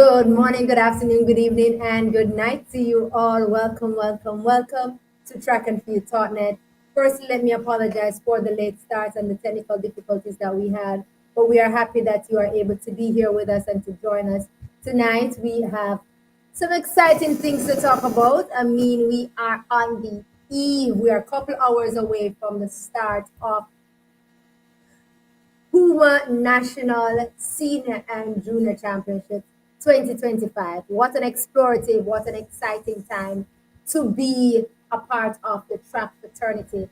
Good morning, good afternoon, good evening, and good night to you all. Welcome, welcome, welcome to Track and Field Totnet. First, let me apologize for the late start and the technical difficulties that we had, but we are happy that you are able to be here with us and to join us. Tonight, we have some exciting things to talk about. We are on the eve, we are a couple hours away from the start of Puma National Senior and Junior Championships 2025. What an explorative, what an exciting time to be a part of the track fraternity.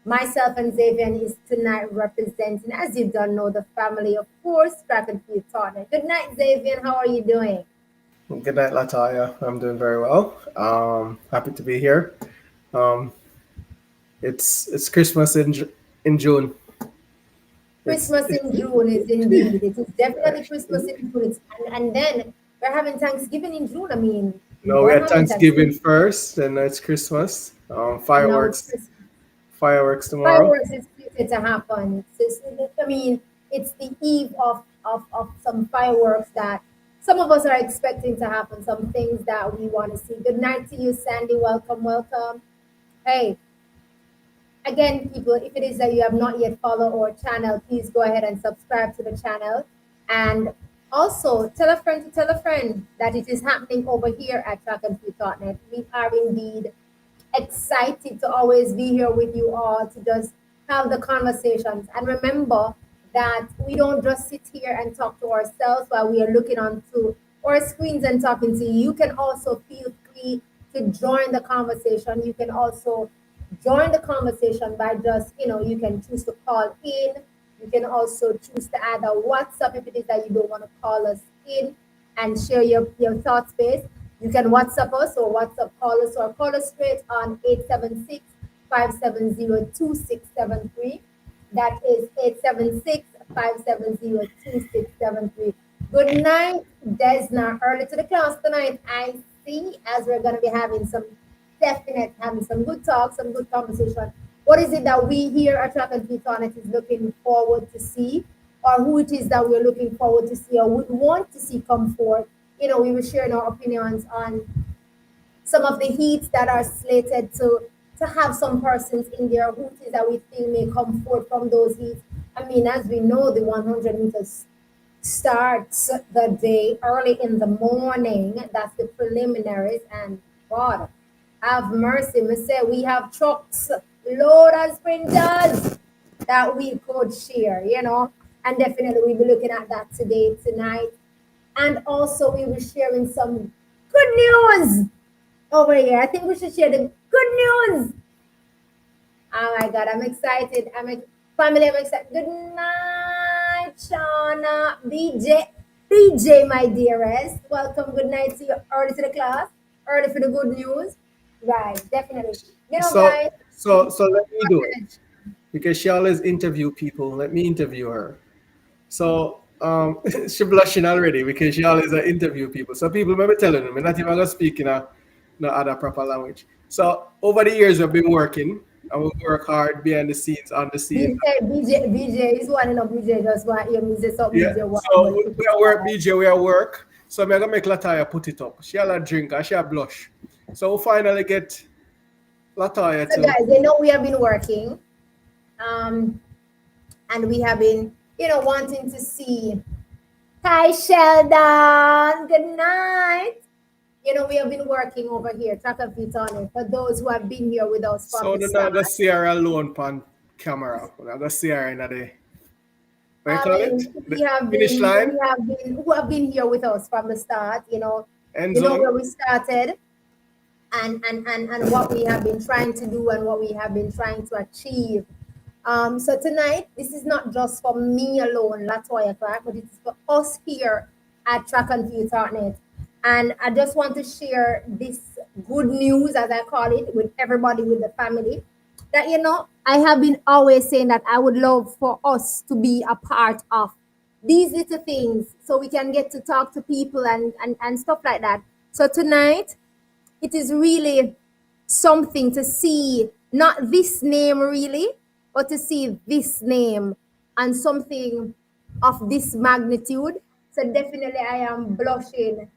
Myself and Xavier is tonight representing, as you don't know, the family, of course, track and field partner. Good night, Xavier. How are you doing? Good night, Lataya. I'm doing very well. Happy to be here. Um, it's Christmas in June. It's Christmas in June is indeed. It is definitely Christmas in June. And then we're having Thanksgiving in June. We no, we weren't had having Thanksgiving Thanksgiving. first, and now it's Christmas. And now it's Fireworks, Christmas. fireworks tomorrow. Fireworks is slated to happen. It's the eve of some fireworks that some of us are expecting to happen, some things that we want to see. Good night to you, Sandy. Welcome, welcome. Hey, again, people, if it is that you have not yet followed our channel, please go ahead and subscribe to the channel. And also tell a friend that it is happening over here at trackandfield.net. We are indeed excited to always be here with you all to just have the conversations. And remember that we don't just sit here and talk to ourselves while we are looking onto our screens and talking to you. You can also feel free to join the conversation. You can also join the conversation by just, you can choose to call in. You can also choose to add a WhatsApp if it is that you don't want to call us in and share your thoughts base. You can WhatsApp us or WhatsApp call us or call us straight on 876-570-2673. That is 876-570-2673. Good night, Desna. Early to the class tonight. I see as we're going to be having some good talk, some good conversation. What is it that we here at Track and Field Connect is looking forward to see, or who it is that we're looking forward to see or would want to see come forth? We were sharing our opinions on some of the heats that are slated to have some persons in there who it is that we feel may come forth from those heats. As we know, the 100 meters starts the day early in the morning. That's the preliminaries, and God have mercy. Me say we have trucks, load and sprinters that we could share. And definitely we'll be looking at that today, tonight. And also we were sharing some good news over here. I think we should share the good news. Oh my God, I'm excited. Family, I'm excited. Good night, Shauna. BJ, my dearest. Welcome. Good night to you. Early to the class. Early for the good news. Right, definitely. So Guys. so let me do it because she always interview people. Let me interview her. So she blushing already because she always interview people. So people maybe telling them, not even gonna speak in a no other proper language. So over the years we've been working and we work hard behind the scenes, on the scenes. BJ is one of BJ just want you me say something Yeah. BJ want So but put we it are work, aside. BJ, we are work. So I'm gonna make Lataya put it up. She a drink and she a blush. So we finally get Lataya So to guys, they know we have been working. Um and we have been, wanting to see. Hi, Sheldon. Good night. We have been working over here, Track and Field on it, for those who have been here with us from so the they're not start. gonna see her alone on camera. We're not gonna see her in the what you I call it? mean, The finish line. who have been here with us from the start, End you know zone. where we started and what we have been trying to do and what we have been trying to achieve. So tonight, this is not just for me alone, Latoya Clark, but it's for us here at Track and Field Tartnet. And I just want to share this good news, as I call it, with everybody, with the family. That, I have been always saying that I would love for us to be a part of these little things so we can get to talk to people and stuff like that. So tonight, it is really something to see not this name really, but to see this name and something of this magnitude, So definitely I am blushing.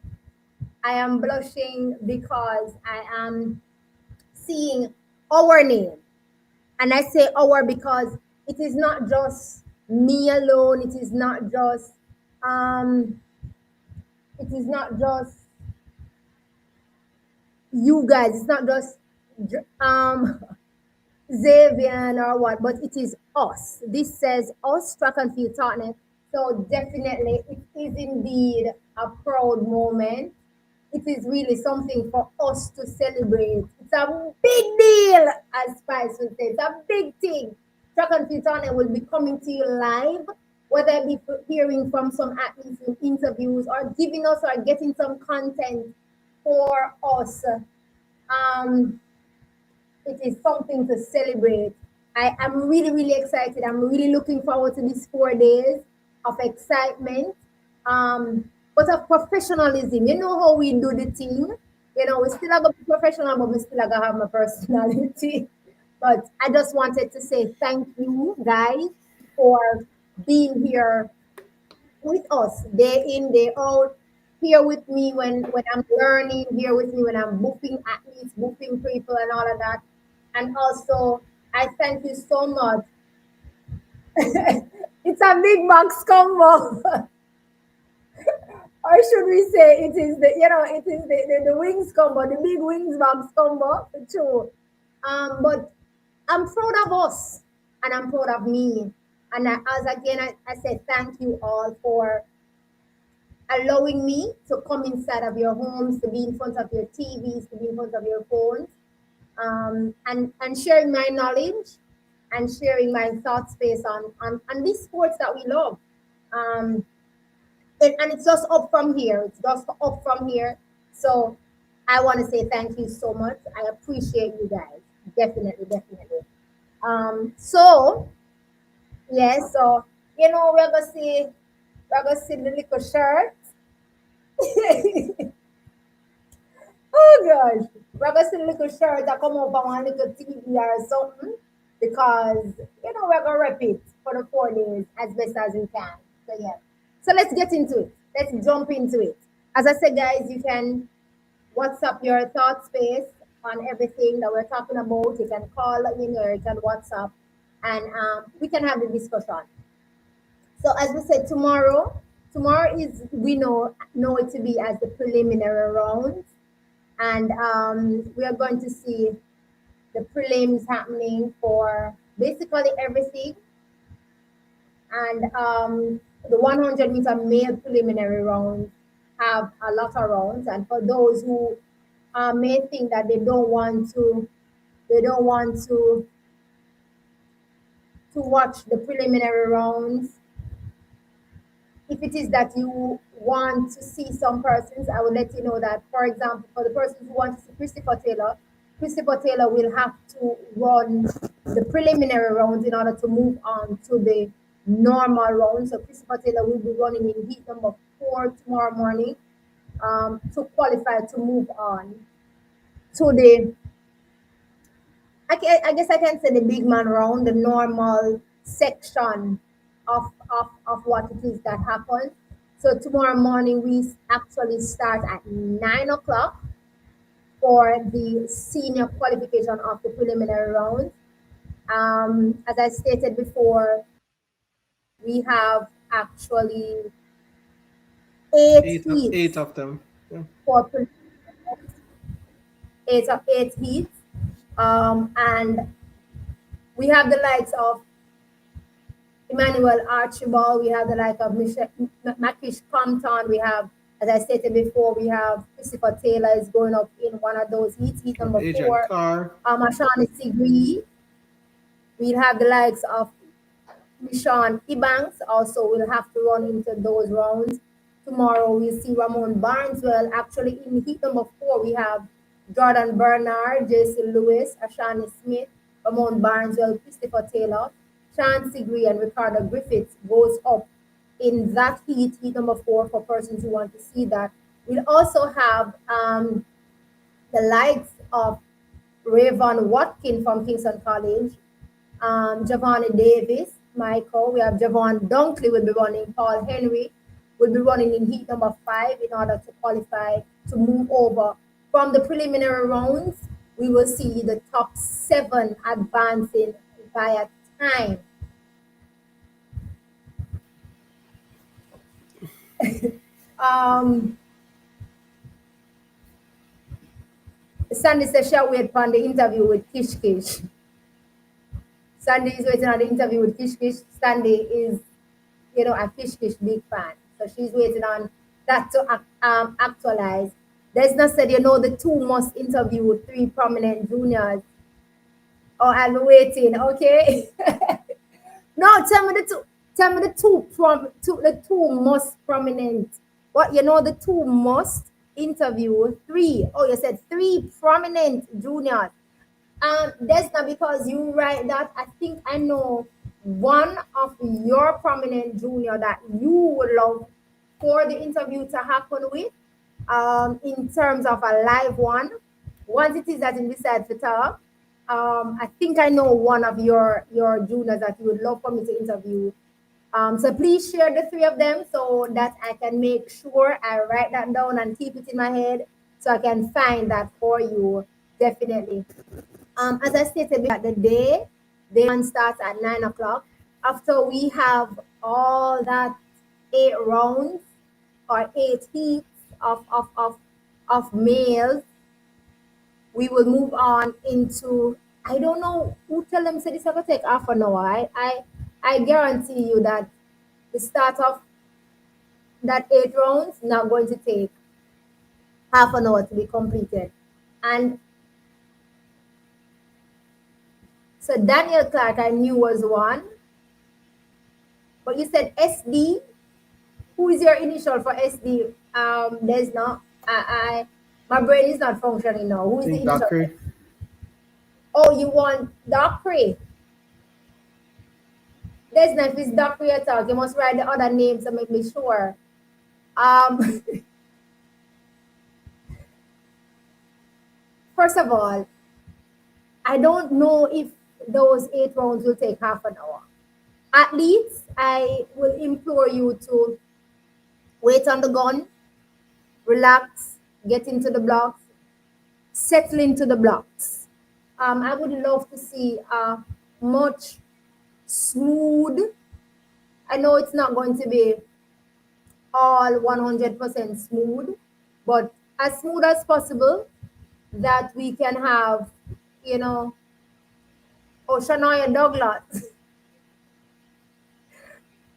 I am blushing because I am seeing our name. And I say our because it is not just me alone. Um it is not just you guys. It's not just Xavier or what, but it is us. This says us, track and field partner. So definitely, it is indeed a proud moment. It is really something for us to celebrate. It's a big deal, as Spice would say. It's a big thing. Track and field partner will be coming to you live, whether it be hearing from some athletes in interviews or giving us or getting some content for us. Um, it is something to celebrate. I am really, really excited. I'm really looking forward to these 4 days of excitement, but of professionalism. You know how we do the thing. You know, we still are gonna be professional, but we still are gonna have my personality. But I just wanted to say thank you, guys, for being here with us day in, day out, here with me when I'm learning, here with me when I'm boofing athletes, boofing people and all of that. And also I thank you so much. It's a big box combo. Or should we say it is the wings combo, the big wings box combo, true. But I'm proud of us and I'm proud of me. And as again, I said thank you all for allowing me to come inside of your homes, to be in front of your TVs, to be in front of your phones, and sharing my knowledge and sharing my thought space on these sports that we love. Um, and it's just up from here. It's just up from here. So I want to say thank you so much. I appreciate you guys. Definitely, definitely. So yes, so we're gonna see the little shirt. Oh gosh, we're gonna see a little shirt that come up on one little TV or something because we're gonna rep it for the 4 days as best as we can. So yeah, so let's get into it. Let's jump into it. As I said, guys, you can WhatsApp your thought space on everything that we're talking about. You can call in or you can WhatsApp, and we can have the discussion. So as we said, tomorrow is we know it to be as the preliminary round, and we are going to see the prelims happening for basically everything, and the 100-meter male preliminary rounds have a lot of rounds, and for those who may think that they don't want to watch the preliminary rounds, if it is that you want to see some persons, I will let you know that, for example, for the persons who want to see Christopher Taylor will have to run the preliminary rounds in order to move on to the normal round. So Christopher Taylor will be running in heat number 4 tomorrow morning to qualify to move on to the I guess I can say the big man round, the normal section of what it is that happens. So tomorrow morning we actually start at 9 o'clock for the senior qualification of the preliminary round. As I stated before, we have actually eight Eight heats of them. Yeah. for eight heats, and we have the likes of Emmanuel Archibald, we have the like of Makish Compton, we have, as I stated before, we have Christopher Taylor is going up in one of those heats, heat Have number Adrian 4. Carr. Ashani Sigri, we'll have the likes of Mishan Ebanks also will have to run into those rounds. Tomorrow we'll see Ramon Barneswell. Actually, in heat number 4, we have Jordan Bernard, Jason Lewis, Ashani Smith, Ramon Barneswell, Christopher Taylor, Sean Sigree, and Ricardo Griffiths goes up in that heat number 4 for persons who want to see that. We'll also have the likes of Rayvon Watkin from Kingston College, Javon Davis, Michael. We have Javon Dunkley will be running, Paul Henry. will be running in heat number 5 in order to qualify to move over. From the preliminary rounds, we will see the top 7 advancing via time. Um, Sandy says she'll wait for the interview with Kish Kish. Sandy is waiting on the interview with Kish Kish. Sandy is, a Kish Kish big fan. So she's waiting on that to actualize. Desna said, the two must interview 3 prominent juniors. Oh, I'm waiting. Okay. No, tell me the two. Tell me the two most prominent. What the two most interview 3. Oh, you said 3 prominent juniors. That's not because you write that. I think I know one of your prominent junior that you would love for the interview to happen with. In terms of a live one, once it is that in decide to talk, I think I know one of your juniors that you would love for me to interview. So please share the 3 of them so that I can make sure I write that down and keep it in my head so I can find that for you definitely. As I stated before, the day one starts at 9 o'clock. After we have all that 8 rounds or 8 heats of males, we will move on into, I don't know who tell them say this is gonna take half an hour. I guarantee you that the start of that 8 rounds not going to take half an hour to be completed. And so Daniel Clark I knew was one, but you said SD. Who is your initial for SD? There's not. My brain is not functioning now. I Who is the think initial? Dakri. Oh, you want Dockery? There's not. If it's Dockery at all, you must write the other names to make me sure. Um, First of all, I don't know if those 8 rounds will take half an hour. Athletes, I will implore you to wait on the gun, relax, get into the blocks, settle into the blocks. I would love to see a much smooth. I know it's not going to be all 100% smooth, but as smooth as possible that we can have, you know, Oceania Douglas.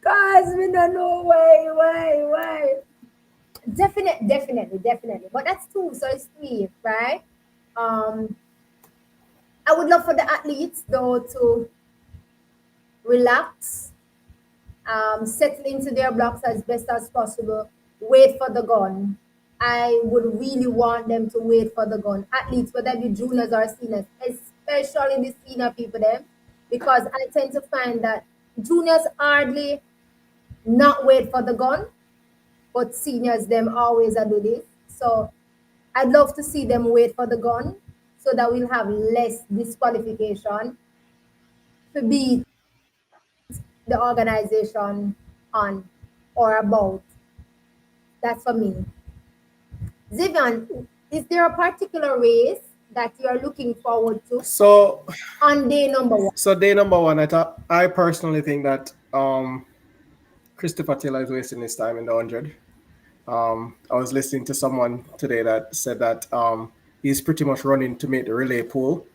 Guys, we don't know why. Definitely. But that's 2, so it's 3, right? Um, I would love for the athletes though to relax, settle into their blocks as best as possible, wait for the gun. I would really want them to wait for the gun. Athletes, whether it be juniors or seniors, especially the senior people them, because I tend to find that juniors hardly not wait for the gun, but seniors them always do this. So I'd love to see them wait for the gun so that we'll have less disqualification to beat the organization on or about. That's for me. Zivan, is there a particular race that you are looking forward to So on day number 1? so day number one, I personally think that Christopher Taylor is wasting his time in the 100. I was listening to someone today that said that he's pretty much running to make the relay pool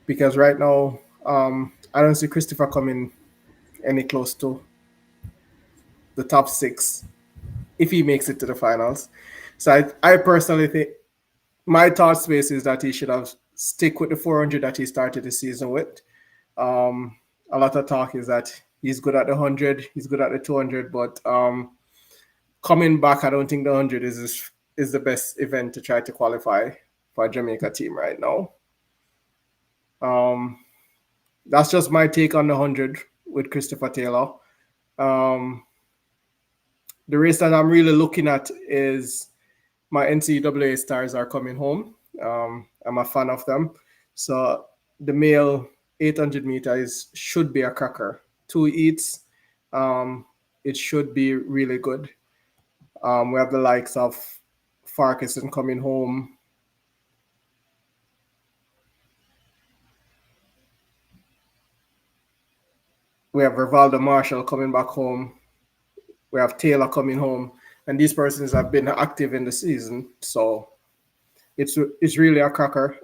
because right now I don't see Christopher coming any close to the top 6 if he makes it to the finals. So I personally think my thought space is that he should have stick with the 400 that he started the season with. Um, a lot of talk is that he's good at the 100, he's good at the 200, but coming back, I don't think the 100 is the best event to try to qualify for a Jamaica team right now. Um, that's just my take on the 100 with Christopher Taylor. Um, the race that I'm really looking at is my NCAA stars are coming home. I'm a fan of them. So the male 800 meters should be a cracker. 2 eats, it should be really good. We have the likes of Farkason coming home. We have Rivaldo Marshall coming back home. We have Taylor coming home, and these persons have been active in the season. So it's really a cracker.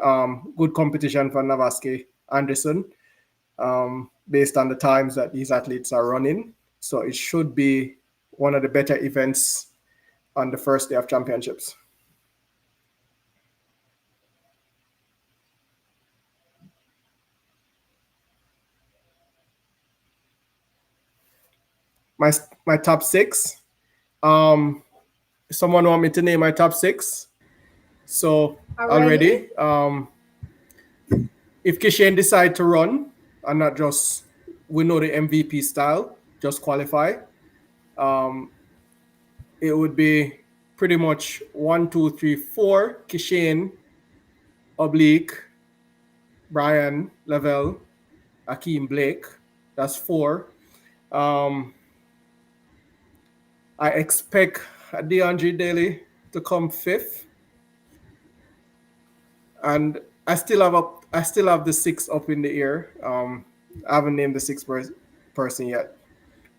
Good competition for Navaski Anderson, based on the times that these athletes are running. So it should be one of the better events on the first day of championships. My my top six. Um, Someone want me to name my top six? So Already? already, if Kishen decide to run and not just we know the MVP style, just qualify, um, it would be pretty much 1, 2, 3, 4. Kishen, Oblique, Brian, Lavelle, Akeem Blake. That's 4. Um, I expect DeAndre Daly to come 5th, and I still have the 6 up in the air. I haven't named the 6th person yet,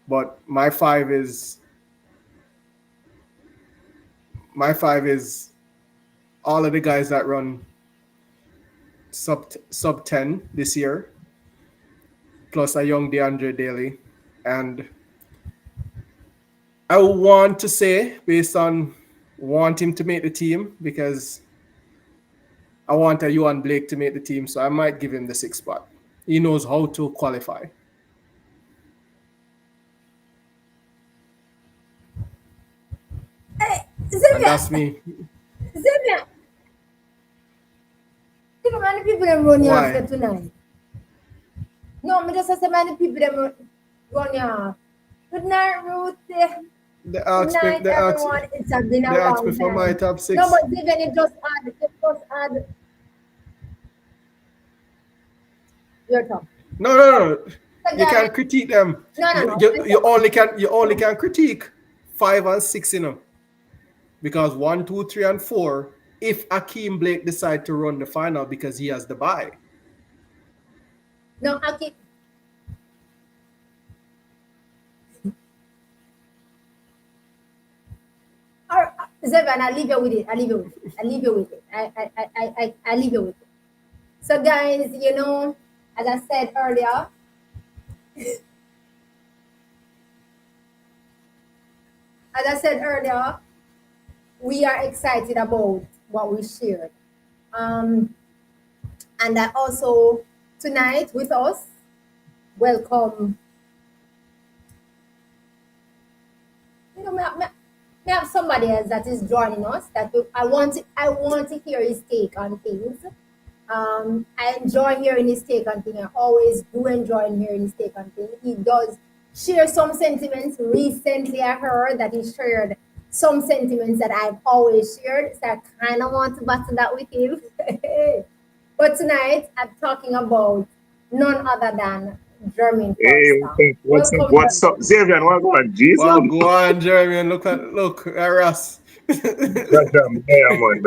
but my 5 is all of the guys that run sub 10 this year, plus a young DeAndre Daly, and I want to say based on want him to make the team because I want a Yuan Blake to make the team, so I might give him the 6th spot. He knows how to qualify, Hey, and Xavier, that's me. Xavier, think how many people them run you after Why? tonight? No, me just say many people them run you off. Good night, Ruth. They Good asked me. night, everyone. It's been They a asked me long for my time. top No, six. but even it just add your top. No, no, Right. no. So You guys, can critique them. no, no, You, no. you, you only can you only can critique 5 and 6, because 1, 2, 3, and 4. If Akeem Blake decide to run the final because he has the bye, No, I keep. Zevan, I leave you with it. I leave you with it. I leave you with it. I leave you with it. So guys, as I said earlier, as I said earlier, we are excited about what we shared. Um, and I also tonight with us welcome. Me have somebody else that is joining us. I want to hear his take on things. I enjoy hearing his take on things. I always do enjoy hearing his take on things. He does share some sentiments. Recently, I heard that he shared some sentiments that I've always shared. So I kind of want to battle that with him. But tonight, I'm talking about none other than Jermaine Forrester. Hey, Welcome, what's up, Jermaine. Xavier? What going, well, Jesus? go on, Jeremy, and look at Russ. Brother, I'm there, man.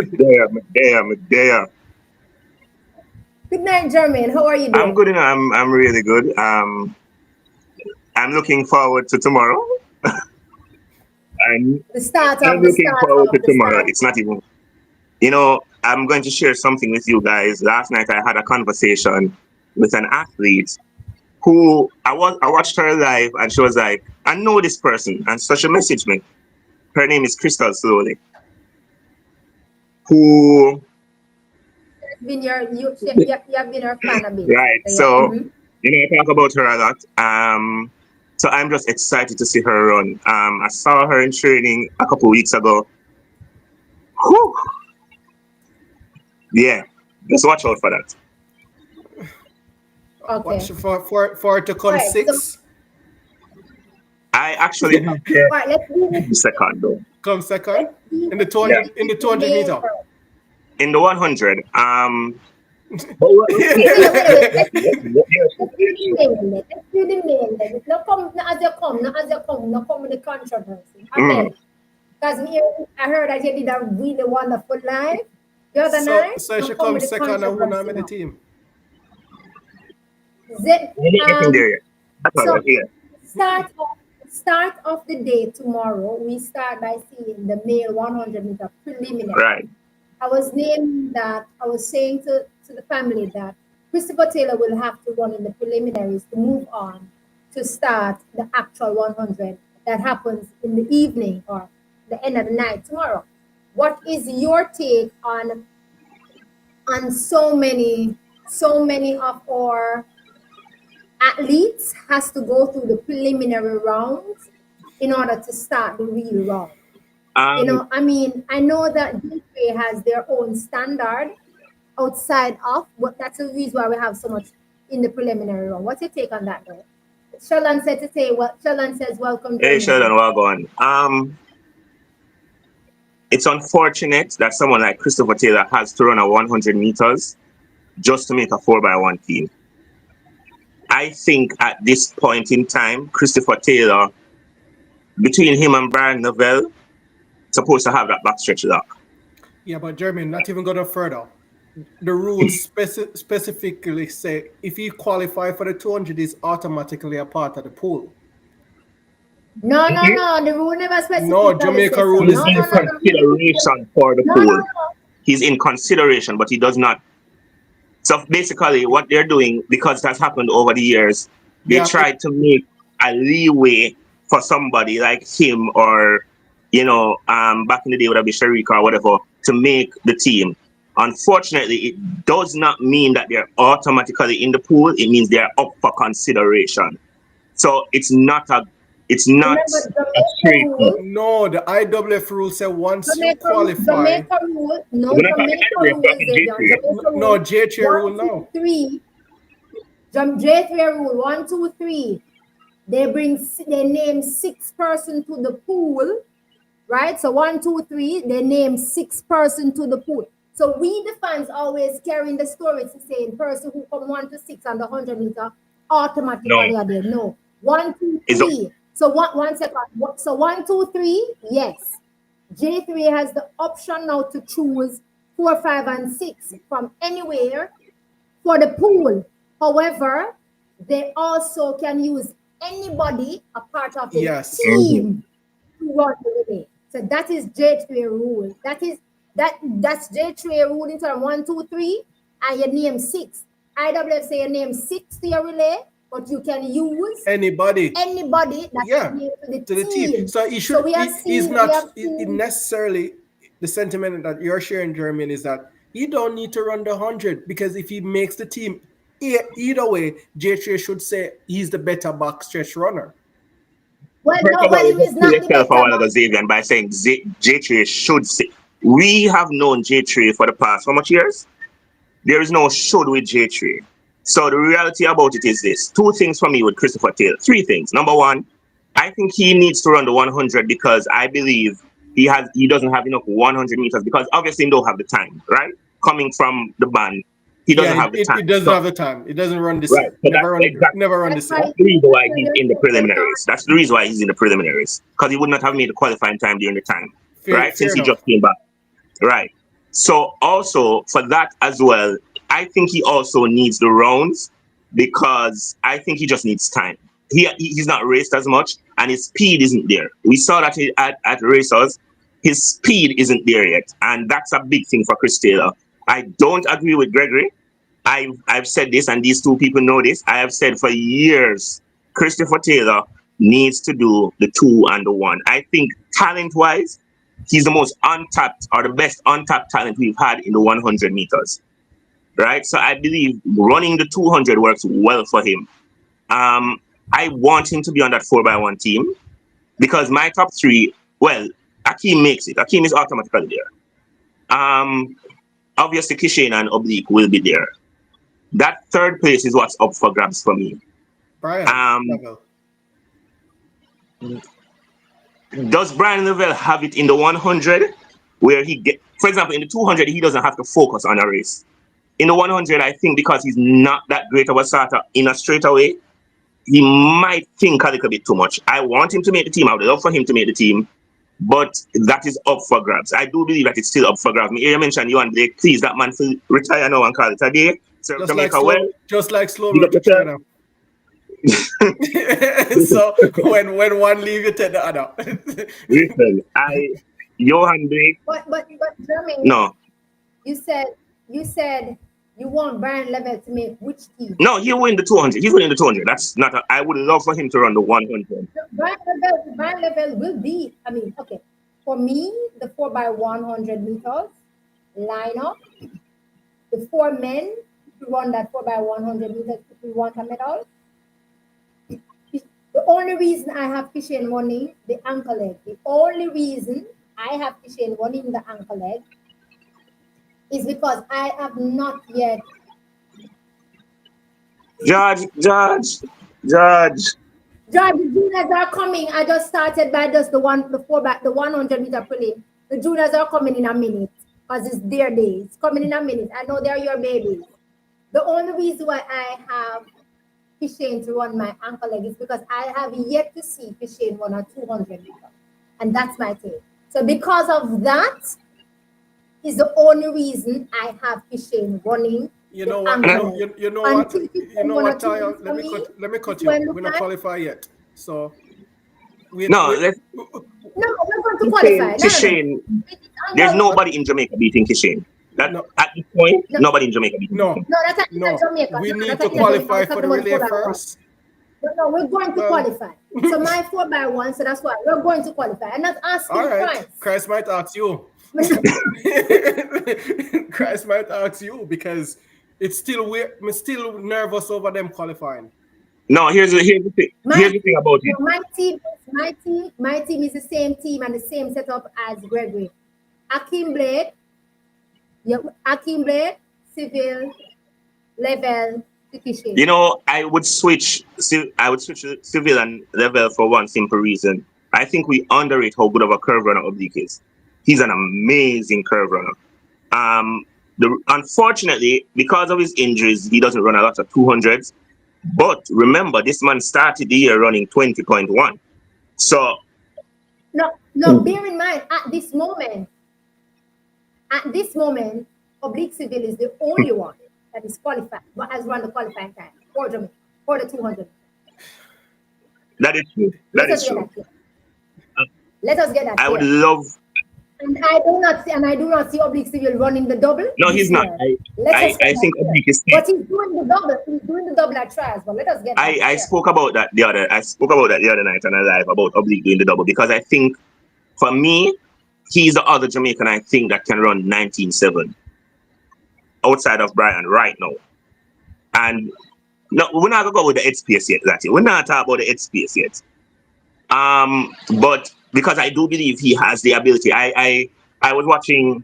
I'm there. Good night, Jermaine. How are you I'm doing? good, I'm really good. I'm looking forward to tomorrow. I'm, The start I'm of the looking start forward to of the tomorrow. start. It's not even, I'm going to share something with you guys. Last night I had a conversation with an athlete who I watched her live, and she was like, I know this person, and so she messaged me. Her name is Crystal Slowly, who It's been you have been our fan a bit. right. So yeah. So, I talk about her a lot. So I'm just excited to see her run. I saw her in training a couple weeks ago. Whew. Yeah, just watch out for that. Watch Okay. for it to All come right. So 6, I actually have her all right. Let's do it. second though. come second Let's do in the let's 200 in do the the 200 main meter. first. In the 100. But Wait, wait, wait, wait. Let's do the yeah, main. Let's do the main. Then. No come, no as you come, no as you come, no come with the controversy. mm, Okay. Because I heard that you did a really wonderful live the other So night. so Don't she come with comes the second and who not controversy made the now. team. Zip, We're not getting there yet. That's all right. so Yeah. start of, start of the day tomorrow, we start by seeing the male 100-meter preliminary. Right. I was naming that, I was saying to the family that Christopher Taylor will have to run in the preliminaries to move on to start the actual 100 that happens in the evening or the end of the night tomorrow. What is your take on so many of our athletes has to go through the preliminary rounds in order to start the real round? Um, I mean, I know that Gateway has their own standard outside of, but that's the reason why we have so much in the preliminary round. What's your take on that, though? Sheldon said to say, well, Sheldon says, welcome, hey Germany. Sheldon, well on. It's unfortunate that someone like Christopher Taylor has to run a 100 meters just to make a 4x1 team. I think at this point in time, Christopher Taylor, between him and Brian Novell, supposed to have that backstretch lock. Yeah, but Jeremy, not even going further. The rules specifically say if you qualify for the 200, is automatically a part of the pool. No, no, Mhm. no. The rule never No, specifically Jamaica says so. rule He's is No, no, in no, different. no. consideration for the No, no, pool. no. He's in consideration, but he does not. So basically, what they're doing, because that's happened over the years, They they have try to make a leeway for somebody like him or, back in the day would have been Sharika or whatever, to make the team. Unfortunately, it does not mean that they're automatically in the pool. It means they're up for consideration. So it's not Remember, a Jamaica straight cut. rule, no. The IWF rule say once you qualify. Jamaica rule, no We're not talking Jamaica anyway, we're rule, talking Xavier. J3. Jamaica No, rule, JHA rule one, two, now. three. J3 rule, one, two, three. They name six person to the pool, right? So one, two, three, they name six person to the pool. So we the fans always carrying the story to say person who come 1 to 6 on the 100-meter No, automatically are there. No. One, two, it's three. So one second. So 1, 2, 3, yes. J3 has the option now to choose 4, 5, and 6 from anywhere for the pool. However, they also can use anybody a part of the Yes. Mhm. team to run the relay. So that is J3 rule. That's J3 rule in term 1, 2, 3, and you name six. IWF say you name six to your relay, but you can use Anybody. anybody that Yeah. you name to the To the team. team. So he So should. we have He's seen we not. have It seen necessarily the sentiment that you're sharing, Jeremy, is that he don't need to run the 100 because if he makes the team, either way, JHA should say he's the better backstretch runner. well First no of all, well you him just is kill not the yourself a better while ago, Xavier, by saying J3 should say. We have known J3 for the past how much years? There is no should with J3. So the reality about it is this. Two things for me with Christopher Taylor. Three things. Number one, I think he needs to run the 100 because I believe he doesn't have enough 100 meters because obviously he don't have the time, right? Coming from the band, he Yeah, doesn't have the it time. doesn't So have the time. It doesn't run this right. year. So that's exactly Never run that's this why year. that's the reason why he's in the it's hard. preliminaries. That's the reason why he's in the preliminaries because he would not have made the qualifying time during the time, Fair, right? fair Since he enough. just came back, right? So also for that as well, I think he also needs the rounds because I think he just needs time. He's not raced as much and his speed isn't there. We saw that at racers, his speed isn't there yet, and that's a big thing for Chris Taylor. I don't agree with Gregory. I've said this, and these two people know this. I have said for years, Christopher Taylor needs to do the 2 and the 1. I think talent wise, he's the most untapped or the best untapped talent we've had in the 100 meters. Right. So I believe running the 200 works well for him. Um, I want him to be on that 4x1 team because my top three, well, Akeem makes it. Akeem is automatically there. Obviously, Kishane and Oblique will be there. That third place is what's up for grabs for me. Brian, Um, level. does Brian Lavelle have it in the 100 where he get, for example, in the 200 he doesn't have to focus on a race. In the 100, I think because he's not that great of a starter in a straightaway, he might think a little bit too much. I want him to make the team. I would love for him to make the team, but that is up for grabs. I do believe that it's still up for grabs. Me, you mentioned you and Blake, please, that man to retire now and call it a day. So Jamaica, well, just like slow big road up to yourself. China. So when one leave, you take the other. Listen, Johan Blake, but Jeremy, no, you said you said you want Brian Level to make which team? no, he win the 200. He's winning the 200. That's not. I would love for him to run the 100. Brian Level will be. I mean, okay. For me, the 4x100 meters lineup, the four men to run that 4x100 meters if we want a medal. The only reason I have Kishan running the ankle leg, the only reason I have Kishan running the ankle leg is because I have not yet. Judge. George, the juniors are coming. I just started by just the 100 meter prelim. The juniors are coming in a minute because it's their day. It's coming in a minute. I know they're your babies. The only reason why I have Kishane to run my ankle leg is because I have yet to see Kishane run a 200 meter. And that's my take. So because of that is the only reason I have Kishane running You the know what? ankle leg. You know what? Until You Kishane know run a what, two Tayo? for me, Let me it's cut you. when We're look not like qualified yet. So No, wait. let's no, we're going to Kishane. qualify. No. Kishane. It's There's under, uh, nobody in Jamaica beating Kishane. That no, at this point, no, nobody in Jamaica beating no, Kishane. no, that's in no. Jamaica. We No, need that's to in Jamaica. We're qualify for talking the about the relay 4x1. first. But no, we're going to Well, qualify. So my 4x1, so that's why we're going to qualify. I'm not all asking right. price. Christ might ask you. Christ might ask you because it's still weird. I'm still nervous over them qualifying. No, here's the thing. My Here's the thing team, about no, it. my team is the same team and the same setup as Gregory. Akim Blake, yeah, Akim Blake, civil, level, You Tikishin. know, I would switch to civilian level for one simple reason. I think we underrate how good of a curve runner Oblique is. He's an amazing curve runner. Um, unfortunately, because of his injuries, he doesn't run a lot of 200s. But remember, this man started the year running 20.1. So, No, bear in mind, at this moment, Oblique Civil is the only one that is qualified, but has run the qualifying time for Jamaica, for the 200. that is true. That Let is us get true. that clear. Let us get that I would clear. love. And I do not see Oblique Civil running the double No, he's this not. year. Let us get I that think clear. Oblique is safe. But he's doing the double. He's doing the double at trials. But let us get that I clear. spoke about that the other. I spoke about that the other night on a live about Oblique doing the double because I think for me, he's the other Jamaican I think that can run 19.7 outside of Brian right now. And no, we're not gonna go with the head space yet. Exactly, we're not talking about the head space yet. But because I do believe he has the ability. I was watching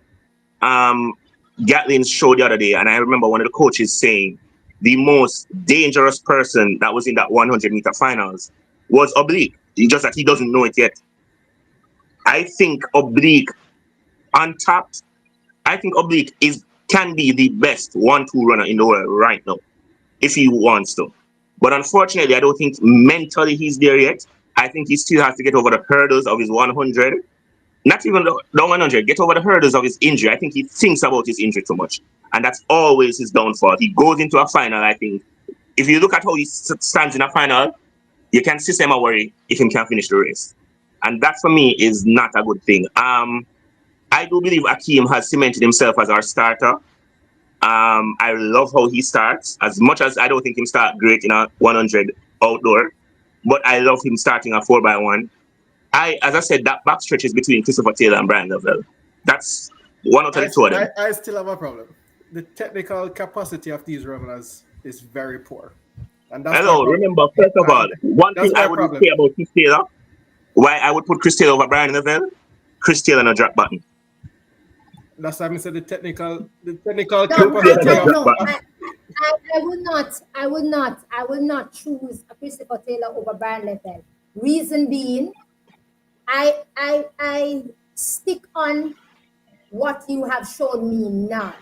um Gatlin's show the other day, and I remember one of the coaches saying the most dangerous person that was in that 100-meter finals was Oblique. He just that he doesn't know it yet. I think Oblique untapped. I think Oblique is can be the best 1-2 runner in the world right now if he wants to. But unfortunately, I don't think mentally he's there yet. I think he still has to get over the hurdles of his 100. Not even the 100, get over the hurdles of his injury. I think he thinks about his injury too much. And that's always his downfall. He goes into a final, I think. If you look at how he stands in a final, you can see some worry if he can finish the race. And that for me is not a good thing. I do believe Akeem has cemented himself as our starter. I love how he starts. As much as I don't think him start great in a 100 outdoor, but I love him starting a 4x1. As I said, that back stretch is between Christopher Taylor and Brian Lovell. That's one out of the two of them. I still have a problem. The technical capacity of these runners is very poor, and that's my Hello, problem. remember, first of all, And one thing that's I my wouldn't problem. say about Chris Taylor, why I would put Chris Taylor over Brian Lovell, Chris Taylor no drop button. That's why I said the technical No, Chris Taylor capacity no I of drop no, button. I would not choose a Christopher Taylor over Brian Leffel. Reason being, I stick on what you have shown me now.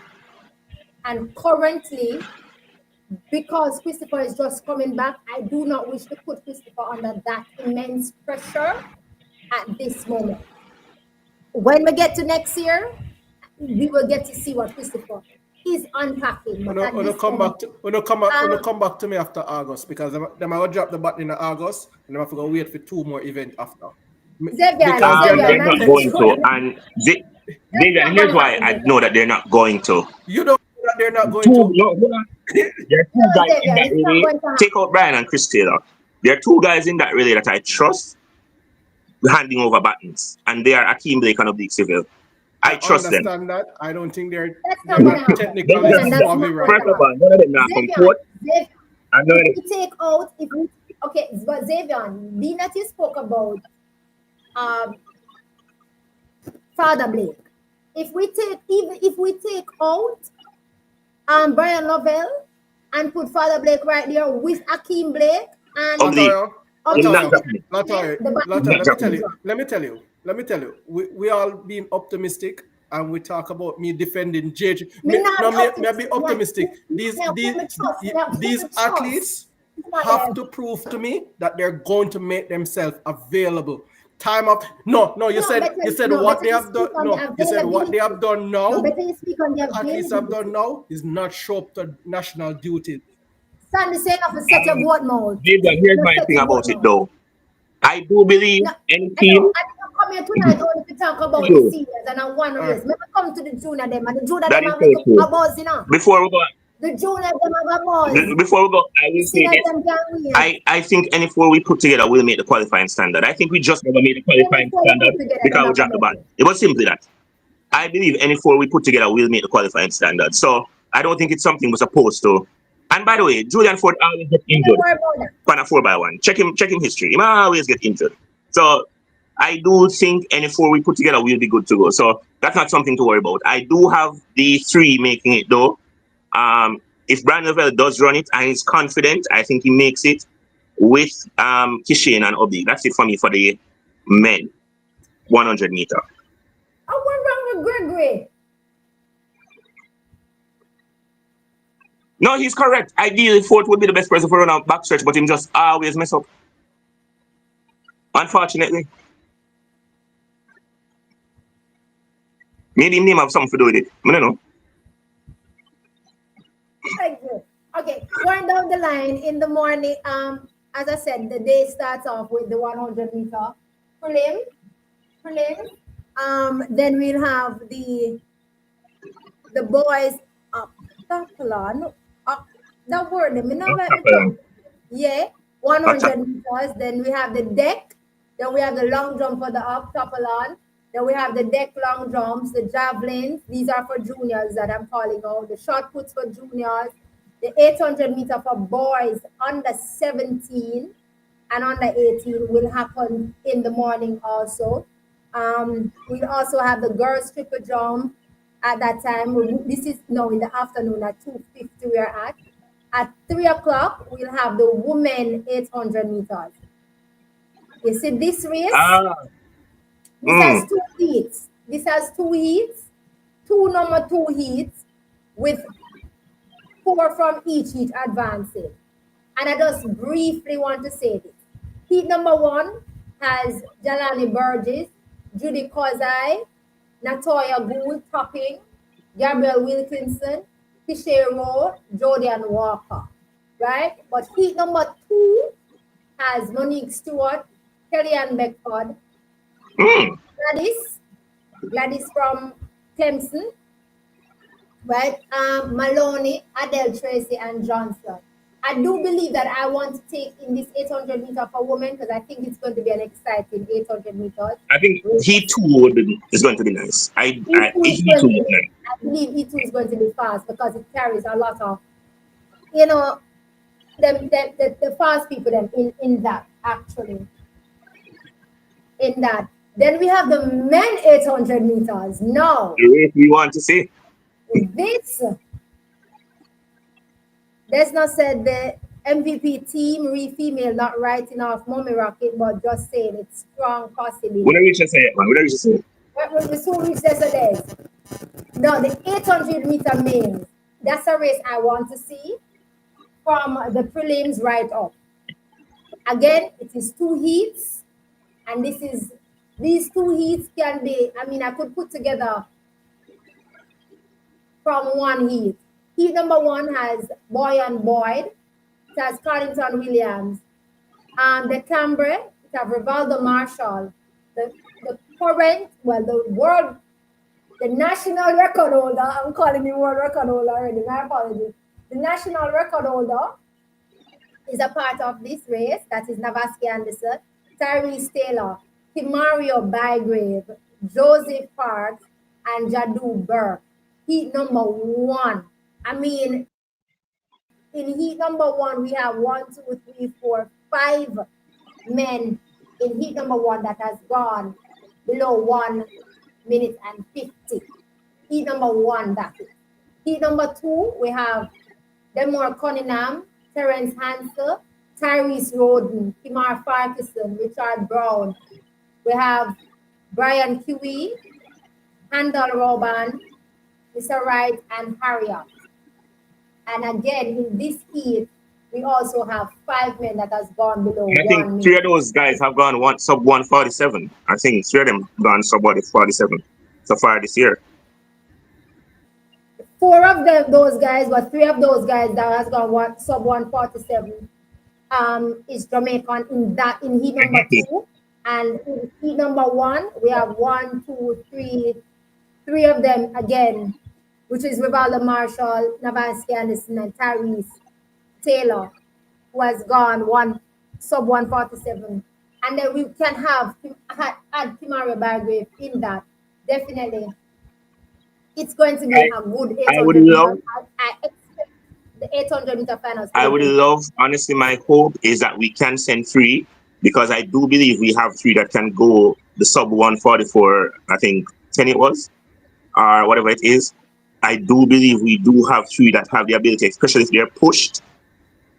And currently, because Christopher is just coming back, I do not wish to put Christopher under that immense pressure at this moment. when we get to next year, we will get to see what Christopher is unpacking. But at Wanna this come time, back to wanna um, come back to me after August because them I will drop the button in August and I'm gonna wait for two more events after. Because they're Xavier, They're not not man, going to. textual. And that's Xavier, not here's gonna why happen, I Xavier. know that they're not going to. You don't know that they're not going Two, to. no, hold on. There are No, two guys in Xavier, that it's not relay. going to happen. Take out Brian and Chris Taylor. There are two guys in that relay that I trust handing over buttons, and they are Akeem Blake and Oblique Civil. I I trust them. understand that. I don't think That's they're not gonna not happen. Them technically just, Xavier, that's not savvy going right first to of now. all, happen. none of them now come Xavier, court, Xavier, and none if of them. we take out, if we okay, but Xavier, being that you spoke about um Father Blake, if we take even if we take out Brian Lovell and put Father Blake right there with Akeem Blake and Oblique. Latoya, It's Oblique not Latoya, Civil, happening. Latoya, the button It's Latoya, not is going to happening. drop. let me tell you. We all being optimistic and we talk about me defending JJ. Me not be Me I be optimistic. optimistic. Me have put my trust. Me have put These my trust. athletes It's not have there. to prove to me that they're going to make themselves available. Time of no, you said No, what better they you have done. speak on the No, you said what they availability. have done No, now. better you speak on the The athletes have done availability. now is not show up to national duties. Sandy say off a set your Um, goat mouth. Jason, here's Just my set thing your goat about it mouth. though. I do believe No, any I know. team. I didn't come here tonight only to talk about the True. seniors and I want to Uh, race. Maybe come to the junior them and the junior That them is have so little true. a buzz, you know. Before we go, The junior them have a buzz. before we go, I The will say seniors this. them can wait. I think any four we put together will make the qualifying standard. I think we just never made the Any qualifying four we standard put together, they're because we not dropped gonna the make ball. it. It was simply that. I believe any four we put together will make the qualifying standard. So I don't think it's something we're supposed to. And by the way, Julian Ford always gets You don't injured worry about that. on a 4x1. Check him history. He might always get injured. So I do think any four we put together will be good to go. So that's not something to worry about. I do have the three making it though. If Brian Lavelle does run it and he's confident, I think he makes it with Kishin and Obi. That's it for me for the men 100 meter. Oh, what wrong with Gregory? No, he's correct. Ideally, fourth would be the best person for run out backstretch, but him just always mess up. Unfortunately, maybe him name have something to do with it. I don't know. Thank you. Okay, going down the line in the morning. As I said, the day starts off with the 100-meter prelim. Prelim. Then we'll have the boys up Taplan. Up that word, me not What's like me happening? tongue. Yeah, What's 100 happening? meters. Then we have the deck. Then we have the long jump for the up Taplan. Then we have the deck long jumps, the javelins. These are for juniors that I'm calling out. The shot puts for juniors. The 800-meter for boys under 17 and under 18 will happen in the morning also. We'll also have the girls triple jump at that time. This is now in the afternoon at 2:50 we are at. At 3 o'clock, we'll have the women 800 meters. You see this race? Ah, This has mm, two heats. This has two heats, two number two heats with four from each heat advancing. And I just briefly want to say this. Heat number one has Jalani Burgess, Judy Kozai, Natoya Gould topping, Gabrielle Wilkinson, Kishero, Jordan Walker. Right? But heat number two has Monique Stewart, Kellyanne Beckford, mm. Gladys, Gladys from Clemson, right? Maloney, Adele Tracy, and Johnson. I do believe that I want to take in this 800 meter for women because I think it's going to be an exciting 800 meters I think he race. too would be, is going to be nice. E2 is He too going to would be be, nice. I believe E2 is going to be fast because it carries a lot of, you know, the fast people them in that actually in that. Then we have the men 800 meters. No, The race we want to see. this let's not say the MVP team re-female not writing off Mommy Rocket, but just saying it's strong We possibility. don't reach to say it, man. We don't reach to say it. What we soon reach yesterday. No, the 800-meter males. That's a race I want to see from the prelims right up. Again, it is two heats, and this is These two heats can be, I mean, I could put together from one heat. Heat number one has Boy and Boyd, it has Carrington Williams, the Cambry, it has Rivaldo Marshall, the current, well, the world, the national record holder, I'm calling him world record holder already, my apologies. The national record holder is a part of this race. That is Navaski Anderson, Tyrese Taylor, Timario Bygrave, Joseph Parks, and Jadu Burke. Heat number one. I mean, in heat number one, we have 5 men in heat number one that has gone below 1 minute and 50. Heat number one, that is. Heat number two, we have Demore Cunningham, Terence Hansel, Tyrese Roden, Kimar Farquharson, Richard Brown. We have Brian Kiwi, Handel Roban, Mr. Wright, and Harriet. And again, in this heat, we also have 5 men that has gone below I think one three minute. of those guys have gone one sub 147. I think three of them gone sub 147 so far this year. Four of them, those guys, but three of those guys that has gone sub 147 is Jamaican in heat number Exactly. two. And in heat number one, we have one, two, three of them again, which is Rivaldo Marshall, Navaski Anderson, and Tyrese Taylor, who has gone one sub 147. And then we can add Kimari Bargrave in that. Definitely. It's going to be I, a good I would 800 love meters. I expect the 800-meter finals to I be would good. love, honestly, my hope is that we can send three because I do believe we have three that can go the sub 144, I think 10 it was, or whatever it is. I do believe we do have three that have the ability, especially if they're pushed.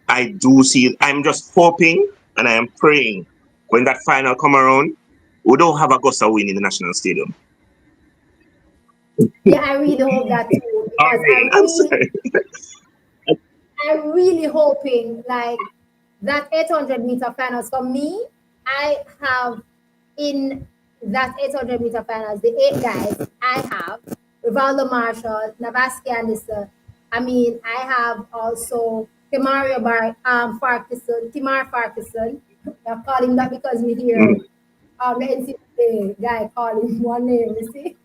I do see, I'm just hoping and I am praying when that final come around, we don't have Augusta win in the National Stadium. Yeah, I really hope that too All because right, I'm sorry. I'm really hoping like that 800-meter finals for me. I have in that 800-meter finals the 8 guys I have Rivaldo Marshall, Navaski Anderson. I mean, I have also Timar Farquharson. I call him that because we hear Mm. the NCAA guy call him one name. You see,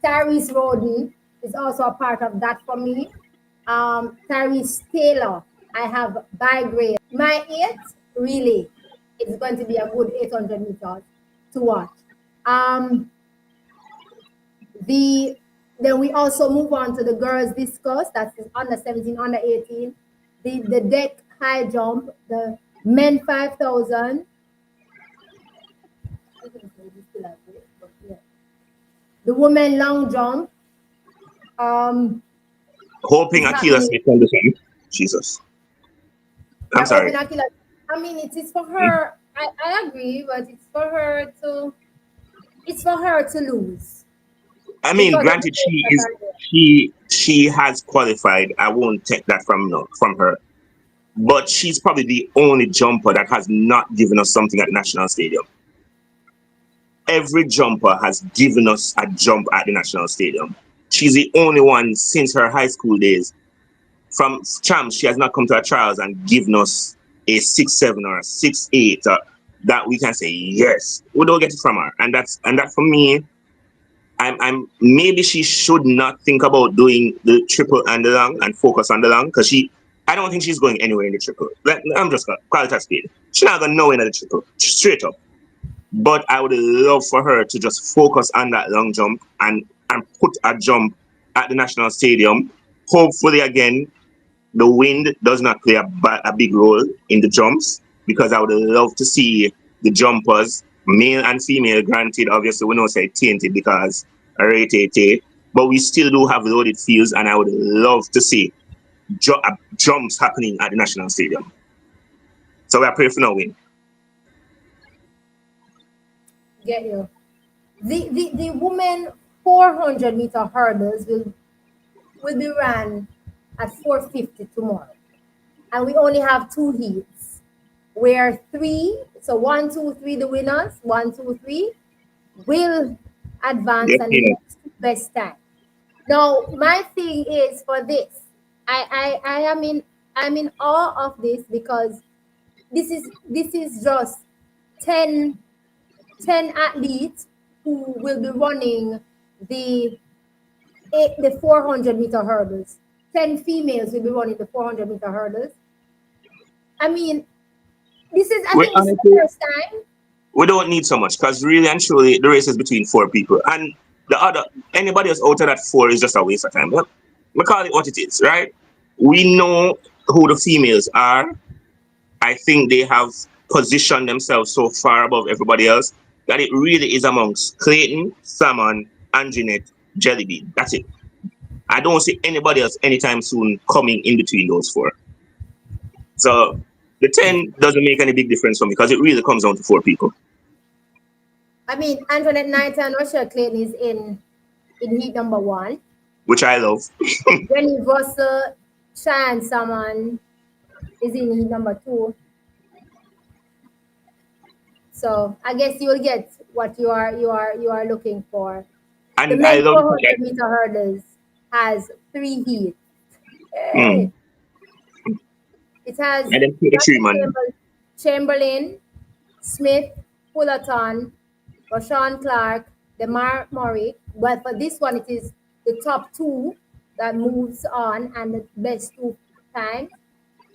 Tyrese Roden is also a part of that for me. Tyrese Taylor, I have Bygrave. My eight, really, it's going to be a good 800 meters to watch. Um, the Then we also move on to the girls discus, that's under 17, under 18. The deck high jump, the men 5,000. The women long jump um, Hoping is Akila happening. Smith can defend. Jesus. I'm You're sorry. hoping Akila. I mean, it is for her. I agree, but it's for her to lose I mean, because of the granted, dates she that is are there. she has qualified. I won't take that from no, from her. But she's probably the only jumper that has not given us something at National Stadium. Every jumper has given us a jump at the National Stadium. She's the only one since her high school days. From champs, she has not come to our trials and given us a 6'7" or a 6'8" that we can say yes. We don't get it from her, and that for me, I'm maybe she should not think about doing the triple and the long and focus on the long because I don't think she's going anywhere in the triple. I'm just gonna call it a speed. She's not gonna nowhere in the triple straight up. But I would love for her to just focus on that long jump and put a jump at the national stadium. Hopefully, again, the wind does not play a big role in the jumps because I would love to see the jumpers, male and female. Granted, obviously, we don't say tainted because rate, but we still do have loaded fields, and I would love to see jumps happening at the national stadium. So we are praying for no win. Get you. The women 400-meter hurdles will be ran at 4:50 tomorrow, and we only have two heats. Where three, so one, two, three, the winners, one, two, three. will advance and Definitely. get best time. Now, my thing is for this. I am in awe of this because this is just 10 10 athletes who will be running the the 400-meter hurdles. 10 females will be running the 400-meter hurdles. I mean, I We think this is the honestly, first time. we don't need so much because really and truly the race is between four people, and the other anybody else out of that four is just a waste of time. But we call it what it is, right? We know who the females are. I think they have positioned themselves so far above everybody else that it really is amongst Clayton, Salmon, and Jeanette, Jellybean. That's it. I don't see anybody else anytime soon coming in between those four. So the 10 doesn't make any big difference for me because it really comes down to four people, I mean, Antoinette Knight and Rochelle Clayton is in heat number one. which I love. Jenny Russell, Cheyenne Salmon is in heat number two. So I guess you will get what you are looking for. The And I men's love the fact 400-meter hurdles has three heats. that Hey, it has I didn't put the tree, Matthew man. Chamberlain, Smith, Fullerton, Rashawn Clark, Demar Murray. But for this one, it is the top two that moves on and the best two times.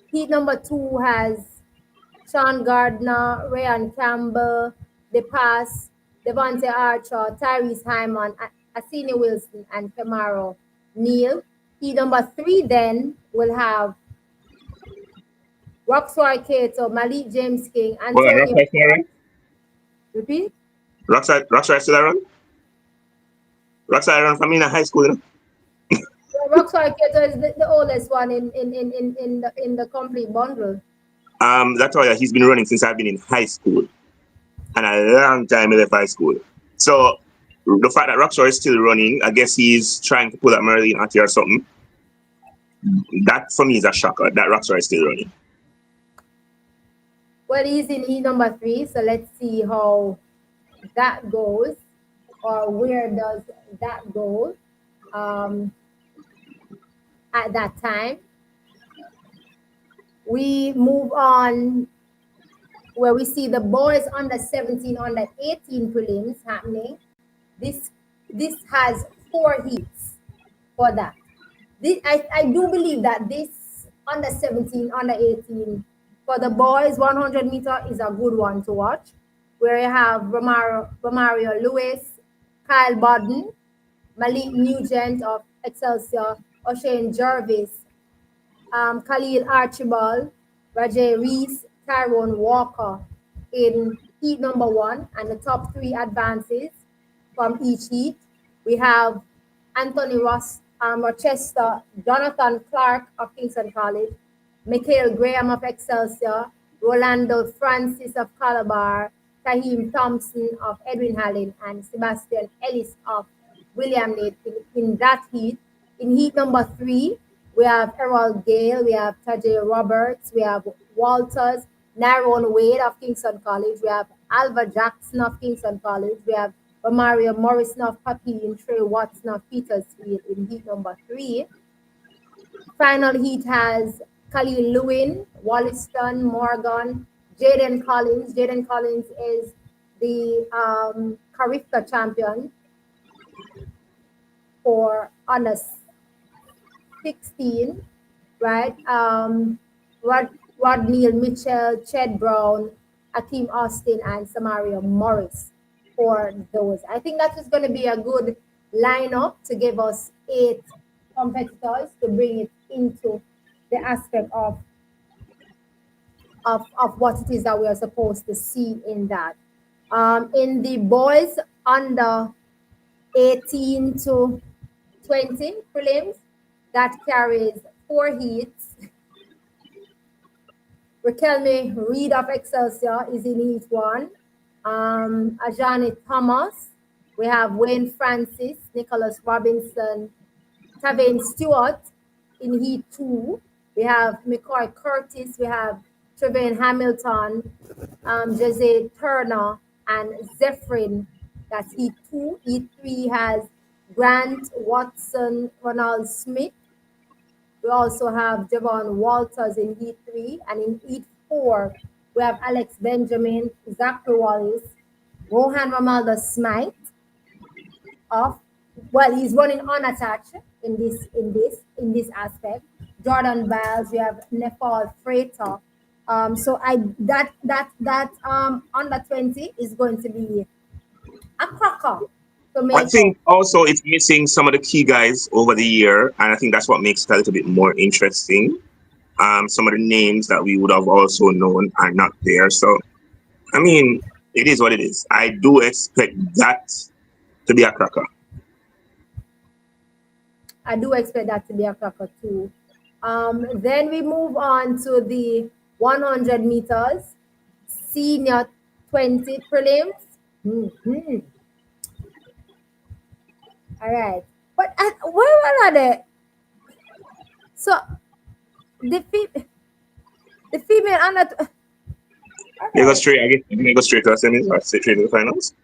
Heat number two has Sean Gardner, Ryan Campbell, DePass, Devontae Archer, Tyrese Hyman, Asini Wilson, and Kamaro Neal. Heat number three then will have Roxroy Cato, Malik James King, Hold on, Antonio Rockstar still Scott. around? Repeat? Rockstar still around? Rockstar around from me in high school, you know? Yeah, Roxroy Cato is the oldest one in the complete bundle. That's why he's been running since I've been in high school. And a long time he left high school. So the fact that Rockstar is still running, I guess he's trying to pull that Merlin at you or something. That for me is a shocker that Rockstar is still running. Well, he's in heat number three, so let's see how that goes, or where does that go um, at that time. We move on where we see the boys under 17, under 18 prelims happening. This this has four heats for that. I do believe that this under 17, under 18 for the boys 100-meter is a good one to watch. Where you have Romario Lewis, Kyle Bodden, Malik Nugent of Excelsior, O'Shane Jervis, Khalil Archibald, Rajay Reese, Tyrone Walker in heat number one, and the top three advances from each heat. We have Anthony Rochester, Jonathan Clark of Kingston College, Michael Graham of Excelsior, Rolando Francis of Calabar, Tahim Thompson of Edwin Hallin, and Sebastian Ellis of William Nate in that heat. In heat number three, we have Errol Gale, we have Tajay Roberts, we have Walters, Naron Wade of Kingston College, we have Alva Jackson of Kingston College, we have Mario Morrison of Papine, Trey Watson of Petersfield in heat number three. Final heat has Khalil Lewin, Wollaston, Morgan, Jaden Collins. Jaden Collins is the Carifka champion for under 16, right? Rodney Mitchell, Ched Brown, Akeem Austin, and Samaria Morris for those. I think that is going to be a good lineup to give us eight competitors to bring it into the aspect of what it is that we are supposed to see in that. In the boys under 18 to 20 prelims, that carries four heats. Raquelme Reed of Excelsior is in heat one. Ajani Thomas. We have Wayne Francis, Nicholas Robinson, Tavane Stewart in heat two. We have McCoy Curtis. We have Trevane Hamilton, Jose Turner, and Zephyrin That's Heat 2. Heat 3 has Grant Watson, Ronald Smith. We also have Javon Walters in Heat 3. And in Heat 4, we have Alex Benjamin, Zachary Wallace, Rohan Ramalda Smite of, well, he's running unattached in this aspect. Jordan Biles, we have Nepal Freighter. So I that under 20 is going to be a cracker to I make up. think also it's missing some of the key guys over the year, and I think that's what makes it a little bit more interesting. Some of the names that we would have also known are not there. So, I mean, it is what it is. I do expect that to be a cracker. I do expect that to be a cracker too. Then we move on to the 100 meters senior 20 prelims. Mhm. All right, but where are they? So the the female under. All They go right. straight, I guess, they go straight to the semis or straight to the finals.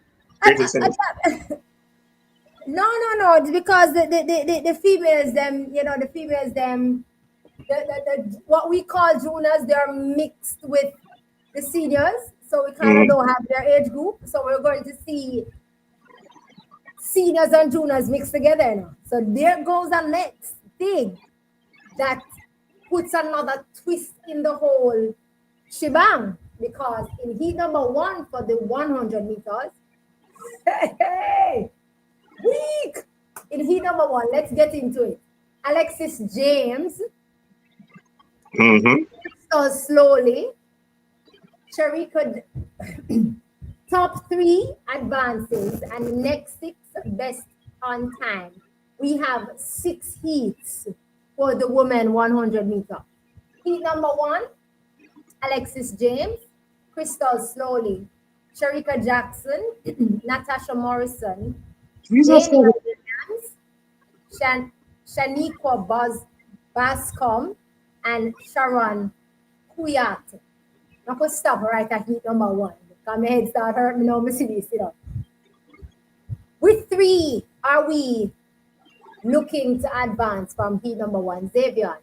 I, Straight to the I, semis. no, no, no. It's because the females them, the females them, what we call juniors, they're mixed with the seniors, so we kind of Mm. don't have their age group. So we're going to see seniors and juniors mixed together now. So there goes the next thing that puts another twist in the whole shebang. Because in heat number one for the 100 meters, hey, weak. In heat number one, let's get into it. Alexis James, Mm-hmm. so slowly. Sharika, top three advances and the next six best on time. We have six heats for the women 100 meter. Heat number one, Alexis James, Crystal Slowly, Sharika Jackson, Natasha Morrison, Jesus. Daniel Williams, Shaniqua Bascom, and Sharon Kuyat. I could stop right at heat number one. Because my head start hurt me now, I see this, With three, are we looking to advance from heat number one? Xavier.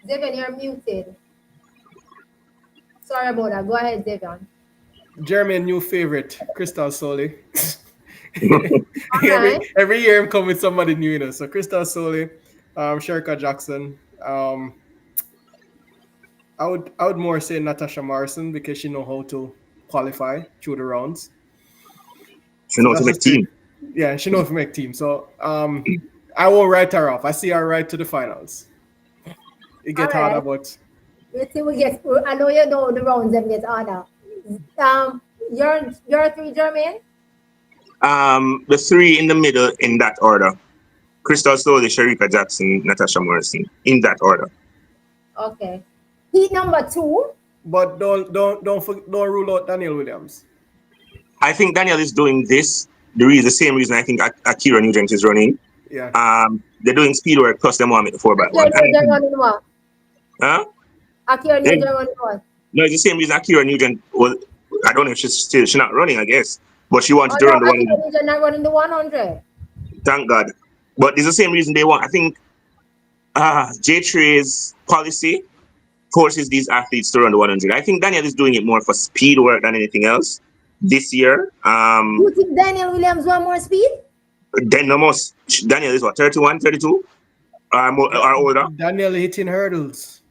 Xavier, you're muted. Sorry about that. Go ahead, Xavier. Jeremy, new favorite, Crystal Soley. All right. every year I'm coming with somebody new, So Crystal Soley, Sherika Jackson. I would more say Natasha Morrison because she know how to qualify through the rounds. You So know, to that's make just it. team. Yeah, she knows to make team. So I won't write her off. I see her right to the finals. It All get harder, right. but Let's see we get. I know you know the rounds and get harder. Your three, Germain. The three in the middle in that order. Crystal Slowly, Sharika Jackson, Natasha Morrison. In that order. Okay. Heat number two. don't rule out Daniel Williams. I think Daniel is doing this. The same reason I think Akira Nugent is running. Yeah. They're doing speed work plus them want me the 4 by Akira 1. Nugent running what? Huh? Akira Yeah. Nugent running what? No, it's the same reason Akira Nugent was. I don't know if she's not running, I guess. But she Oh wanted to no, run the Akira 100. Nugent not running the 100. Thank God. But it's the same reason they want. I think J-Trey's policy forces these athletes to run the 100. I think Daniel is doing it more for speed work than anything else this year. You think Daniel Williams want more speed? Then the most Daniel is what 31, 32 or older, Daniel hitting hurdles.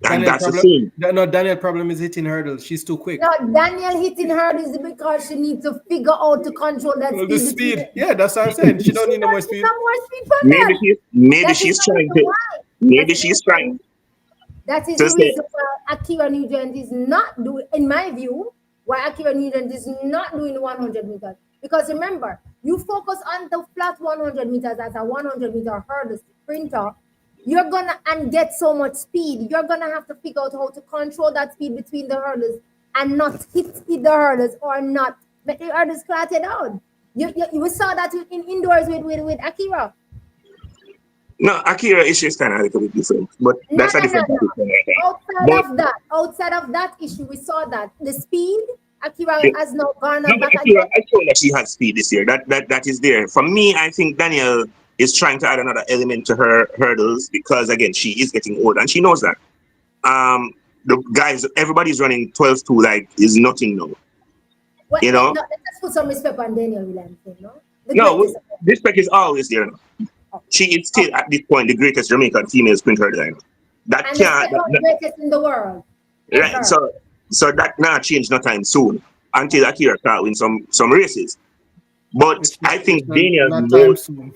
and Daniel that's the problem. thing. No, Daniel problem is hitting hurdles. She's too quick. No, Daniel hitting her is because she needs to figure out to control that Well, the speed between speed. them. Yeah, that's what I'm saying. She don't She need no more don't need speed. some more speed from Maybe that. she maybe That is she's the trying reason to why. That maybe is the she's trying reason. That is to the say reason why Akira Nugent is not doing, in my view, why Akira Nugent is not doing 100 meters. Because remember, you focus on the flat 100 meters as a 100-meter hurdle sprinter, you're gonna and get so much speed. You're gonna have to figure out how to control that speed between the hurdles and not hit the hurdles or not make the hurdles clatted out. You saw that in indoors with Akira. no, Akira issue is kind of a little bit different, but No, that's a no, no, different no. topic for another time. Outside But of that, outside of that issue, we saw that the speed Akira The- has now gone No, up but back Akira, again. I show that she has speed this year. That is there. For me, I think Daniel is trying to add another element to her hurdles because again, she is getting old and she knows that. The guys, everybody's running 12-2 like is nothing now. Well, You know, no, let's put some respect on Daniel Williams, no? The no, greatest of this spec is always there. Now. all. She is Okay. still at this point the greatest Jamaican female sprint hurdler. That And the can't, second greatest in the world right? ever. So that not change no time soon until Akira start win some races. But I It's think Daniel not time knows. soon.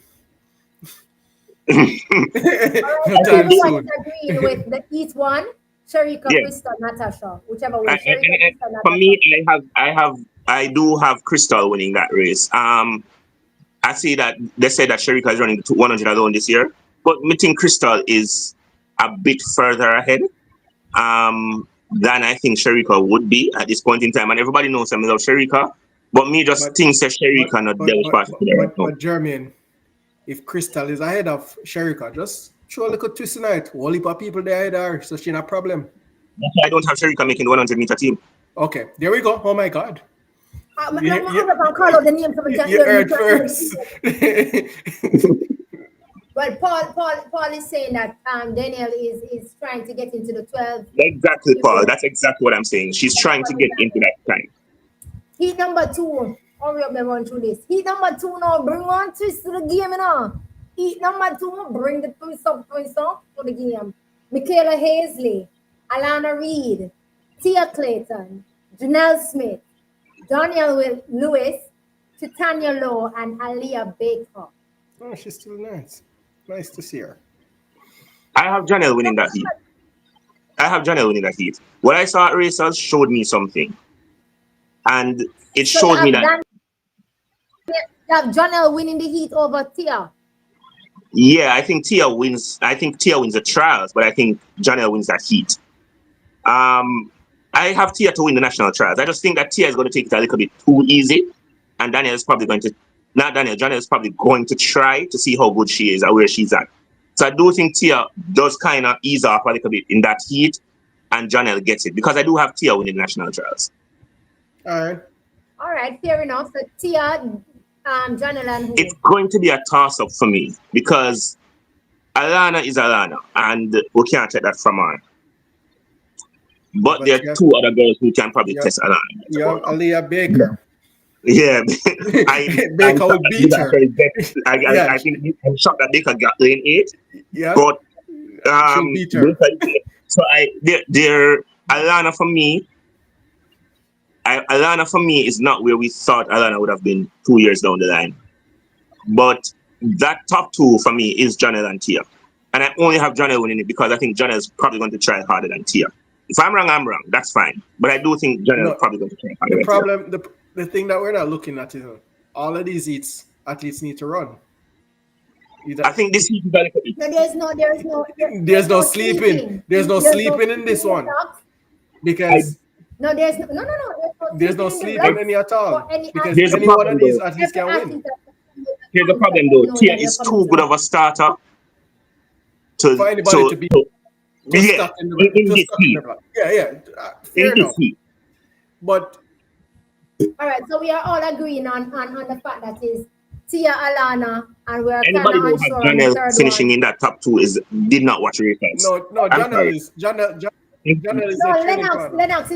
All right, No so I time think everyone is soon. agreeing with the each one, Sharika, yeah. Crystal, Natasha, whichever way. Sharika, And Crystal, for Natasha. me, I do have Crystal winning that race. I see that they say that Sharika is running the 100 alone this year, but me think Crystal is a bit further ahead than I think Sharika would be at this point in time. And everybody knows I love Sharika, but me just But think that but Sharika not but there but fast but right but, now. but Jermaine, if Crystal is ahead of Sherika, just throw a little twist tonight. Whole heap of people there ahead of her, so she not problem. That's why I don't have Sharika making the 100-meter team. Okay, there we go. Oh my God. Let You, me you, hurry up and call out the names of the you heard the first. Well, Paul is saying that Daniel is trying to get into the 12 Exactly, Paul. people. That's exactly what I'm saying. She's trying to get into that time. Heat number two. Hurry up and run through this. Heat number two now. Bring one twist to the game now. Heat number two. Bring the twist up to the game. Michaela Hazley, Alana Reed, Tia Clayton, Janelle Smith, Daniel Lewis, Titania Lowe, and Aliyah Baker. Oh, she's still nice. Nice to see her. I have Janelle winning that heat. I have Janelle winning that heat. What I saw at races showed me something. And it So you showed me have that, Janelle winning the heat over Tia. yeah, I think Tia wins. I think Tia wins the trials, but I think Janelle wins that heat. I have Tia to win the national trials. I just think that Tia is going to take it a little bit too easy. And Daniel is probably going to, not Daniel, Janelle is probably going to try to see how good she is and where she's at. So I do think Tia does kind of ease off a little bit in that heat, and Janelle gets it because I do have Tia winning the national trials. All right. All right, fair enough. So Tia, Janelle, and It's who? going to be a toss up for me because Alana is Alana, and we can't take that from her. But But there are two other girls who can probably you test Alana. you have Aliyah Baker. Yeah, I'm Baker shocked would that you beat her. actually get. Yeah, I think I'm shocked that Baker got lane 8, yeah, but she'll beat her. Baker, so there Alana for me. Alana for me is not where we thought Alana would have been 2 years down the line. But that top two for me is Janelle and Tia. And I only have Janelle winning it because I think Janelle is probably going to try harder than Tia. If I'm wrong, I'm wrong. That's fine. But I do think Janelle is No, probably going to try harder the than Tia. problem, the thing that we're not looking at is all of these athletes need to run. I think this heat is a little bit. No, There's no sleeping. There's no There's no sleeping in sleeping this in the one blocks. I, because No, there's there's no no sleeping in the sleeping blocks any at all for any because here's the athlete. any one of problem these though. athletes Every can win. athlete Here's the that problem though. know Tia that they're is coming too to good the of a starter For to anybody to be yeah stuck in the in to this stuck in heat. the block. Yeah, In fair this enough. heat. But all right, so we are all agreeing on the fact that is Tia Alana, and we are kind Anybody of who have unsure on the Janelle third finishing one. in that top two did not watch races. no, I'm sorry. Janelle is No, a training partner. Lennox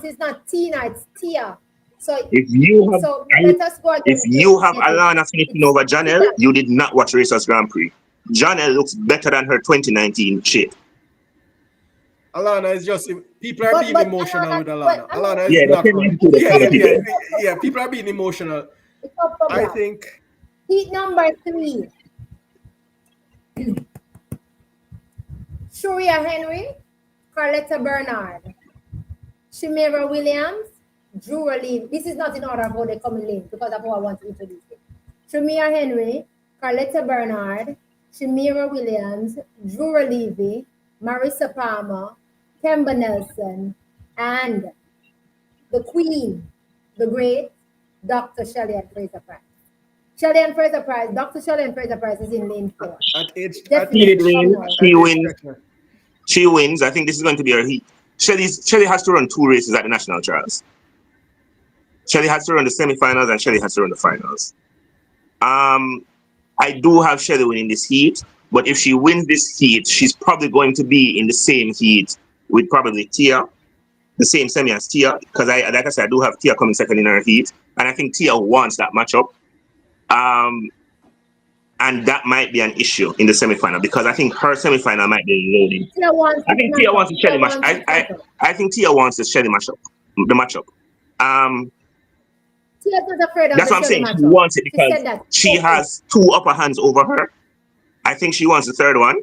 is not Tina, it's Tia. So If you have so let us go if again. you have Get it. Alana finishing It's over Janelle, Tia. you did not watch Racers Grand Prix. Janelle looks better than her 2019 shape. Alana is just people are being But emotional with but Alana. Alana is Yeah, the not run. 1092 is Yeah, coming yeah, today. yeah. People are being emotional. it's up for I grabs. think Heat number 3. Shuria Henry, Carletta Bernard, Shimera Williams, Drew Lee. This is not in order of how they come in lane because of how I want to introduce it. Shamira Henry, Carletta Bernard, Shamira Williams, Drew Levy, Marissa Palmer, Kemba Nelson, and the Queen, the great Dr. Shelley and Fraser Price. Dr. Shelley and Fraser Price is in lane 4. at age Definitely She from wins. now. She wins. She wins. I think this is going to be her heat. Shelly has to run 2 races at the national trials. Shelly has to run the semi-finals and Shelly has to run the finals. I do have Shelly winning this heat, but if she wins this heat, she's probably going to be in the same heat with probably Tia, the same semi as Tia, because like I said, I do have Tia coming second in her heat, and I think Tia wants that matchup. And that might be an issue in the semi-final because I think her semi-final might be loaded. Tia wants I the think Tia matchup. wants the Shelly Tia match. wants the matchup. I think Tia wants the Shelly matchup, the matchup. Tia's not afraid of That's the what I'm Shelly saying. She matchup. wants it She said because that. she has 2 upper hands over her. I think she wants the third one.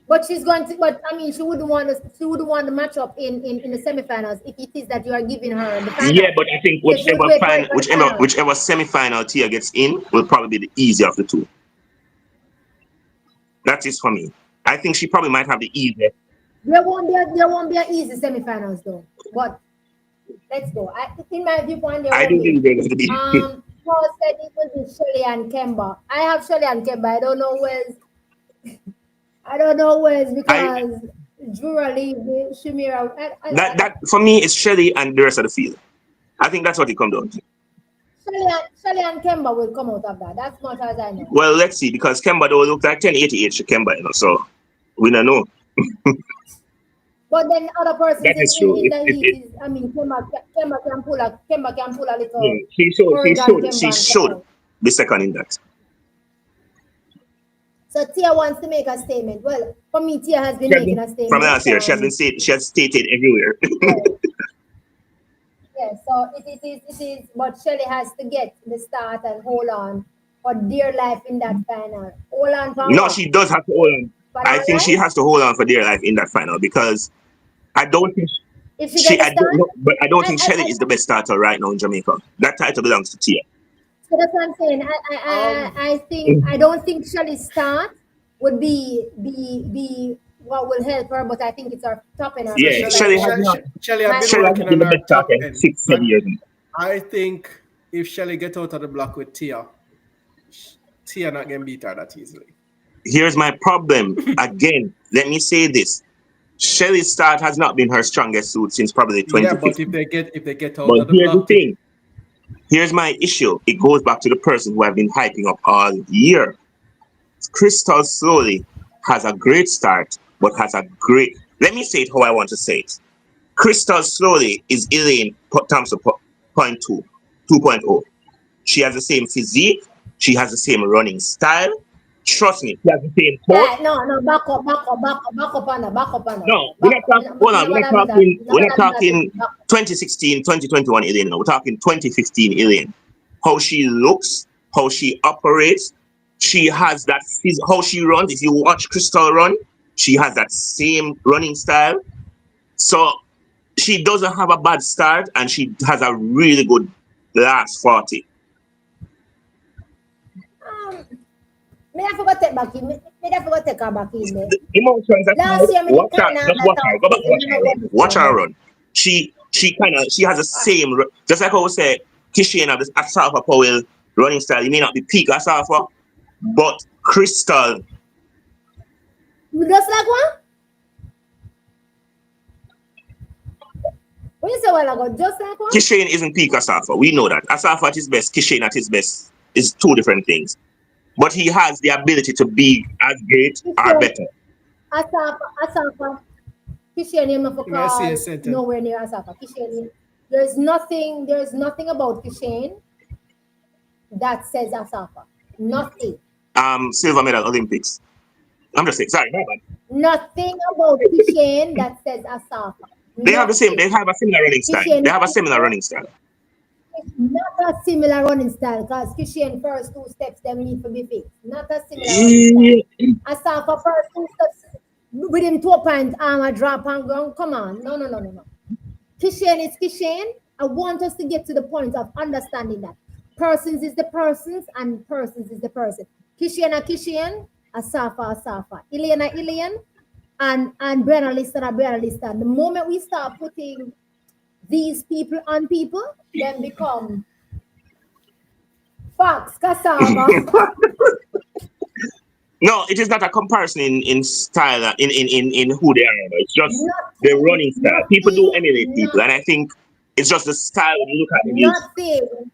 But she's going to. But I mean, she wouldn't want us. She wouldn't want the matchup in the semifinals if it is that you are giving her the Yeah, final. but I think So she would wait for it for the final. whichever semi-final Tia gets in will probably be the easier of the 2. That is for me. I think she probably might have the easier. There won't be an easy semifinals though. But let's go. In my viewpoint, there I won't do be. think they're going to be. Paul said it will be Shelly and Kemba. I have Shelly and Kemba. I don't know where's I because Jura leave Shimira. that for me is Shelly and the rest of the field. I think that's what it comes down to. Shelly and Kemba will come out of that. That's much as I know. Well, let's see because Kemba though looked like 1088 to Kemba, so we don't know. But then other persons That is true. in the heat is, I mean, Kemba can pull a little She Oregon Kemba and should come out. be second in that. So Tia wants to make a statement. Well, for me, Tia has been making a statement. From last year. She has stated everywhere. Yes, so it is, but Shelly has to get the start and hold on for dear life in that final. Hold on for No, what? she does have to hold on. For I her think she life? has to hold on for dear life in that final because I don't think If she gets the I don't start, know, but I don't think Shelly I is the best starter right now in Jamaica. That title belongs to Tia. so that's what I'm saying. I don't think Shelly's start would be what will help her, but I think it's her top in her So Yeah, finish. Shelly has not. Shelly have been Shelly has working not been on the her best top starter in end, 6-7 and years. I think if Shelly get out of the block with Tia not gonna beat her that easily. Here's my problem. Again, let me say this. Shelly's start has not been her strongest suit since probably Yeah, but 2015. if they get out But of the here's the block, thing. Here's my issue. It goes back to the person who I've been hyping up all year. Crystal Slowly has a great start, but has a great. Let me say it how I want to say it. Crystal Slowly is Elaine Thompson point 2, 2.0. She has the same physique. She has the same running style. Trust me, she has the same coach. Yeah, no, back up on her, No, we're not talking. Hold on, Never done that. we're Never not done that thing. talking 2016, 2021 Elaine. We're talking 2015 Elaine. How she looks, how she operates. She has that how she runs. If you watch Crystal run, she has that same running style. So she doesn't have a bad start, and she has a really good last 40. Me I forgot take back in. Me I forgot take her back in there. Emotions Last year, me watch her, kind of just watch her. Go back, watch her run. Watch her run. run. She has the same just like I would say Kishian have this Asafa Powell running style. It may not be peak Asafa, but Crystal. Just like what? What you say a while ago? Just like what? Kishian isn't peak Asafa. We know that. Asafa at his best, Kishian at his best is 2 different things. But he has the ability to be as great or better. Asafa. Kishian him for I see a call sentence. nowhere near Asafa. Kishian, there's nothing about Kishian that says Asafa. Nothing. Silver medal Olympics. I'm just saying, sorry, no bad. Nothing about Kishian that says Asafa. They have a similar running style. They have a similar running style. Not a similar running style because Kishian first 2 steps them need to be fixed. Not a similar running style. Asafa first 2 steps with him 2 points armor drop and ground. Come on. No. Kishian is Kishian. I want us to get to the point of understanding that persons is the persons and persons is the person. Kishian are Kishian, Asafa. Ilian, and Brenna Liston. The moment we start putting these people on people, then become Fox, Cassava. No, it is not a comparison in style, in who they are. It's just the Nothing, running style. People do nothing, emulate people, and I think it's just the style when you look at the music. nothing.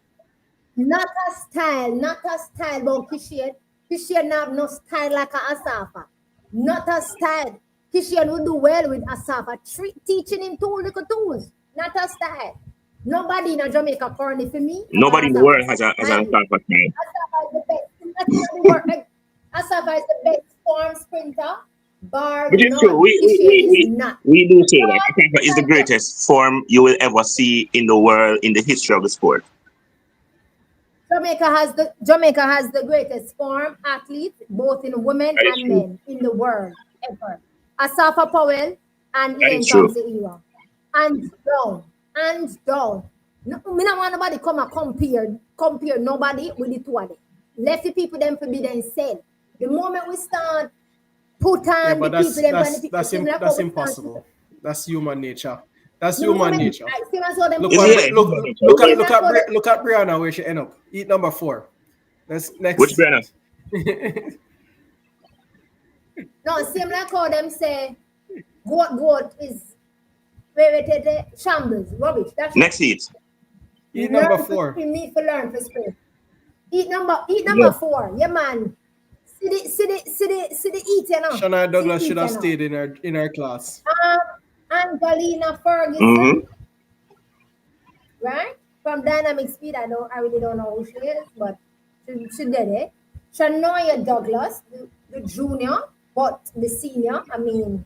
Not a style, not a style, but Kishian. Kishian have no style like a Asafa. Not a style. Kishian will do well with Asafa. Teaching him two little tools. Not a style. Nobody in Jamaica currently for me have an Nobody in the Asafa world style. has an Mind you, alpha style. Asafa is the best. Not in the world. Asafa is the best form sprinter, bar Which is true. none. Kishian is not. We do say that None. Atlanta is the Tell you. greatest form you will ever see in the world in the history of the sport. Jamaica has the greatest form athletes, both in women That is and true. men in the world ever. Asafa Powell and That is Ian true. Thompson era. Hands down. Hands down. No, me not want nobody come and compare nobody with the two of them. Let the people them for be themselves. The moment we start put Yeah, on the but people them and the people similar how that's we start impossible. That's human nature. That's the human moment nature. I see myself them Look Is put what on yeah, human nature. Okay. similar how them Look at Brianna where she end up. Eat number 4. That's Which next. Brenner? no similar how them say goat is where shambles, rubbish. That's Next right. seat. Eat number Learn for 4. spring, need to learn for spring. Eat Yeah. number four. Yeah man. See the eating now. Shania See the Douglas should have eating now. stayed in her class. Um Angelina Ferguson, Mm-hmm. right? From Dynamic Speed, I really don't know who she is, but she did it. Shania Douglas, the junior, but the senior. I mean,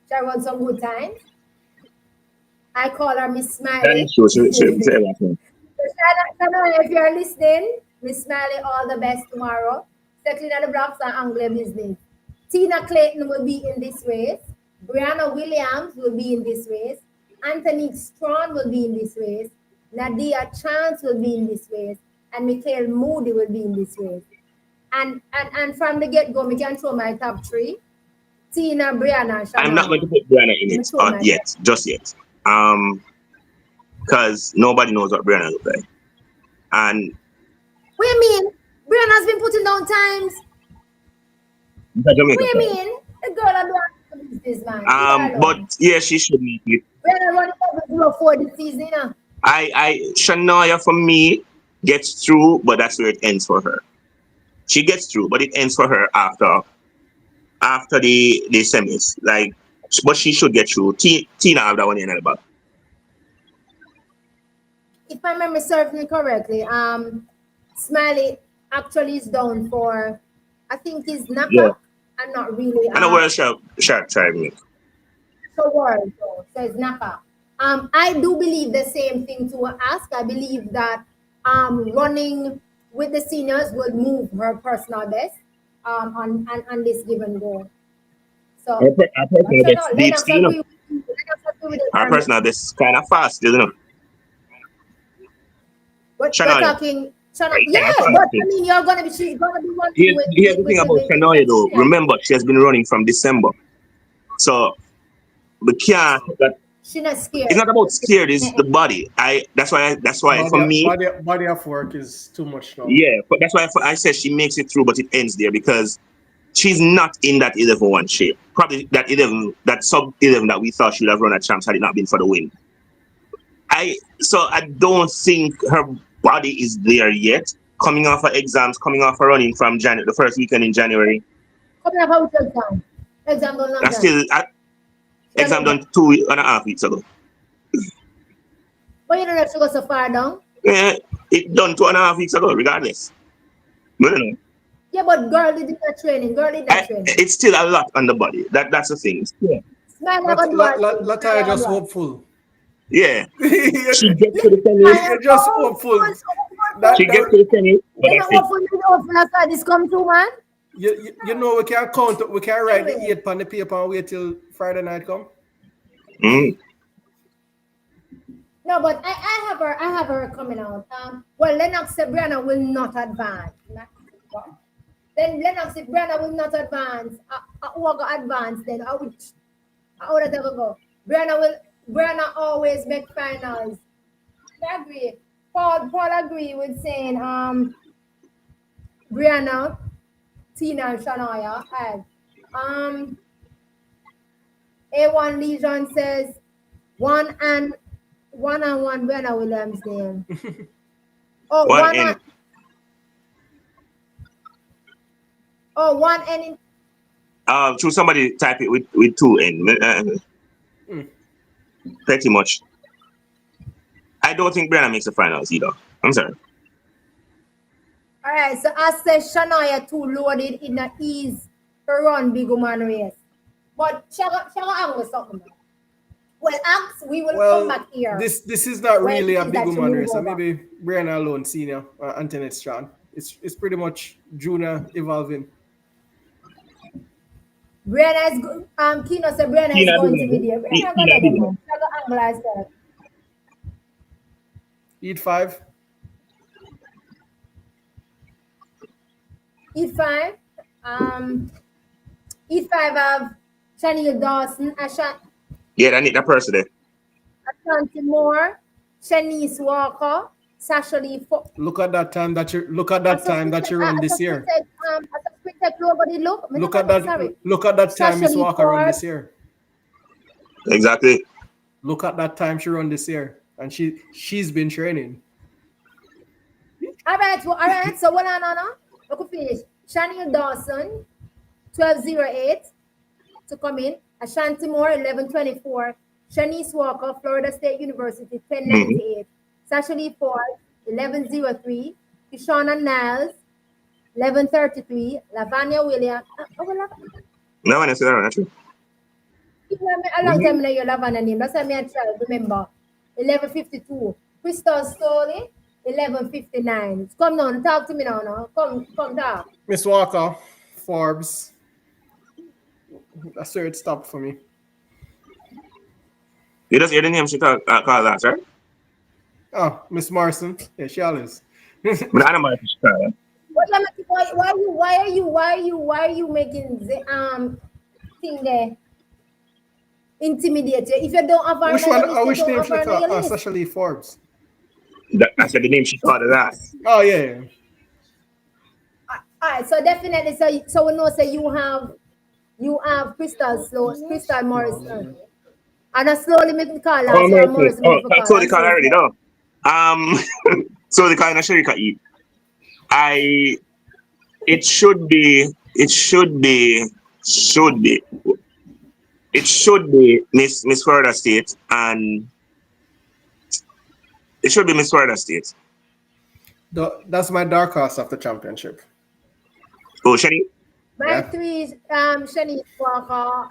she run some good times. I call her Miss That Smiley. is true. She everything. Shana, if you're listening, Miss Smiley, all the best tomorrow. Settling at the blocks and Anglia business. Tina Clayton will be in this race. Brianna Williams will be in this race. Anthony Strawn will be in this race. Nadia Chance will be in this race. And Michael Moody will be in this race. And from the get-go, we can throw my top three. Tina, Brianna, and I'm not going to Shania. put Brianna in Me it throw my top. yet, just yet. Um, because nobody knows what Brianna looks like. And What do you mean? Brianna's been putting down times. it's a What Jamaica do you fan. mean? The girl I don't this man. Leave her alone. But yeah, she should make it. Brianna running over 0-4 this season, Shania for me gets through, but that's where it ends for her. She gets through, but it ends for her after the semis. Like, but she should get through. Tina have that one in the back. If I remember serving correctly, Smiley actually is down for, I think he's Yeah, knockout and not really and a world sharp time. so world though. So it's knockout. I do believe the same thing to ask. I believe that running with the seniors will move her personal best on this given goal. So, Our but personal you know, best deep Lennox still, you know. agree with you. Lennox agree with the Our personal best is kind of fast, you know. But we're Shania, talking, Shana, right, yeah, kind of fast. but I mean, she's gonna be running Here's the thing about with Shania though. Katrina. Remember, she has been running from December, so we can't. She's not It's scared. not about scared. It's Uh-uh. the body. That's why for me, Body of work is too much now. yeah. But that's why I said she makes it through, but it ends there because she's not in that 11-1 shape. Probably that sub 11 that we thought she would have run at champs had it not been for the win. I don't think her body is there yet. Coming off her exams, coming off her running from January, the first weekend in January. Come here, how much exam? Exam done long I time. still She done exam exam. done 2.5 weeks ago. But you don't have to go so far down. Yeah, it done 2.5 weeks ago. Regardless, I don't know. Yeah, but girl did that training. Girl did that training. It's still a lot on the body. That's the thing. Yeah, Smile like a do her thing. Smile Lataya like a just do her. hopeful. yeah. She You're gets Yeah, to the I semi. am just hopeful. She That, gets that to the semi, but You know that's it. what for you know for after this come through, man? you know we can't count. We can't write the Anyway. 8 on the paper and wait till Friday night come. Mm. No, but I have her coming out. Well, Lennox Brianna will not advance. Then Lennox if Brianna will not advance, who will go advance then? I would have ever go. Brianna always make finals. I agree. Paul agree with saying Brianna, Tina and Shania. And A1 Legion says one and one Brenna Williams name. Oh, One one N. and oh one and in, Choose somebody type it with two N. Mm. Pretty much. I don't think Brenna makes the finals either. I'm sorry. all right. So I said Shania too loaded in the ease to run big woman race. But Shaga Ang was something. Well, Axe, we will come Well, back here this is not when really it a is big that you woman move race. So over. maybe Brianna alone, senior, Antoinette Strand. It's pretty much Juna evolving. Brianna is Kino said Brianna is Tina going to be Diggler. there. Brianna go Tina there Diggler. now. Shaga Ang last time. Eat five. E5. Um E5 have Shania Dawson, Yeah, I need that person there. Ashanti Moore, Shanice Walker, Sasha Lee Look at that time that you run I this year. suspected I suspected nobody look. Me Look never at look, that sorry. look at that time Sasha Miss Lee Walker run Ford. this year. Exactly. Look at that time she run this year. And she's been training. All right, so what on now? We could finish. Shania Dawson, 1208 to come in. Ashanti Moore, 1124. Shanice Walker, Florida State University, Mm-hmm. 1098. Sasha Lee Ford, 1103. Kishona Niles, 1133. Lavanya Williams. No one else is around, actually. A long time in your Lavanya name. That's why I try to remember. 1152. Crystal Stoley, 1159. Come on, talk to me now. Come talk. Miss Walker, Forbes. That's where it stopped for me. You just hear the name she called last, right? Oh, Miss Morrison. Yeah, she always. But I don't mind if she called that. Why are you making the thing there intimidate you? If you don't have her Which on one? your list, you Which don't name have should her I on your call? list. Sasha Lee Forbes. I said the name she called last. Oh yeah. Alright, so definitely so we know say you have Crystal Morrison. And I slowly make the call Oh, last year Mercy. Morrison Oh, make the call so the and call say already, so. no. So the call in a Sharika eat. It should be, Miss Florida State, and it should be Miss Florida State. That's my dark horse of the championship. Oh, Shani? My Yeah. three is Shanice Walker,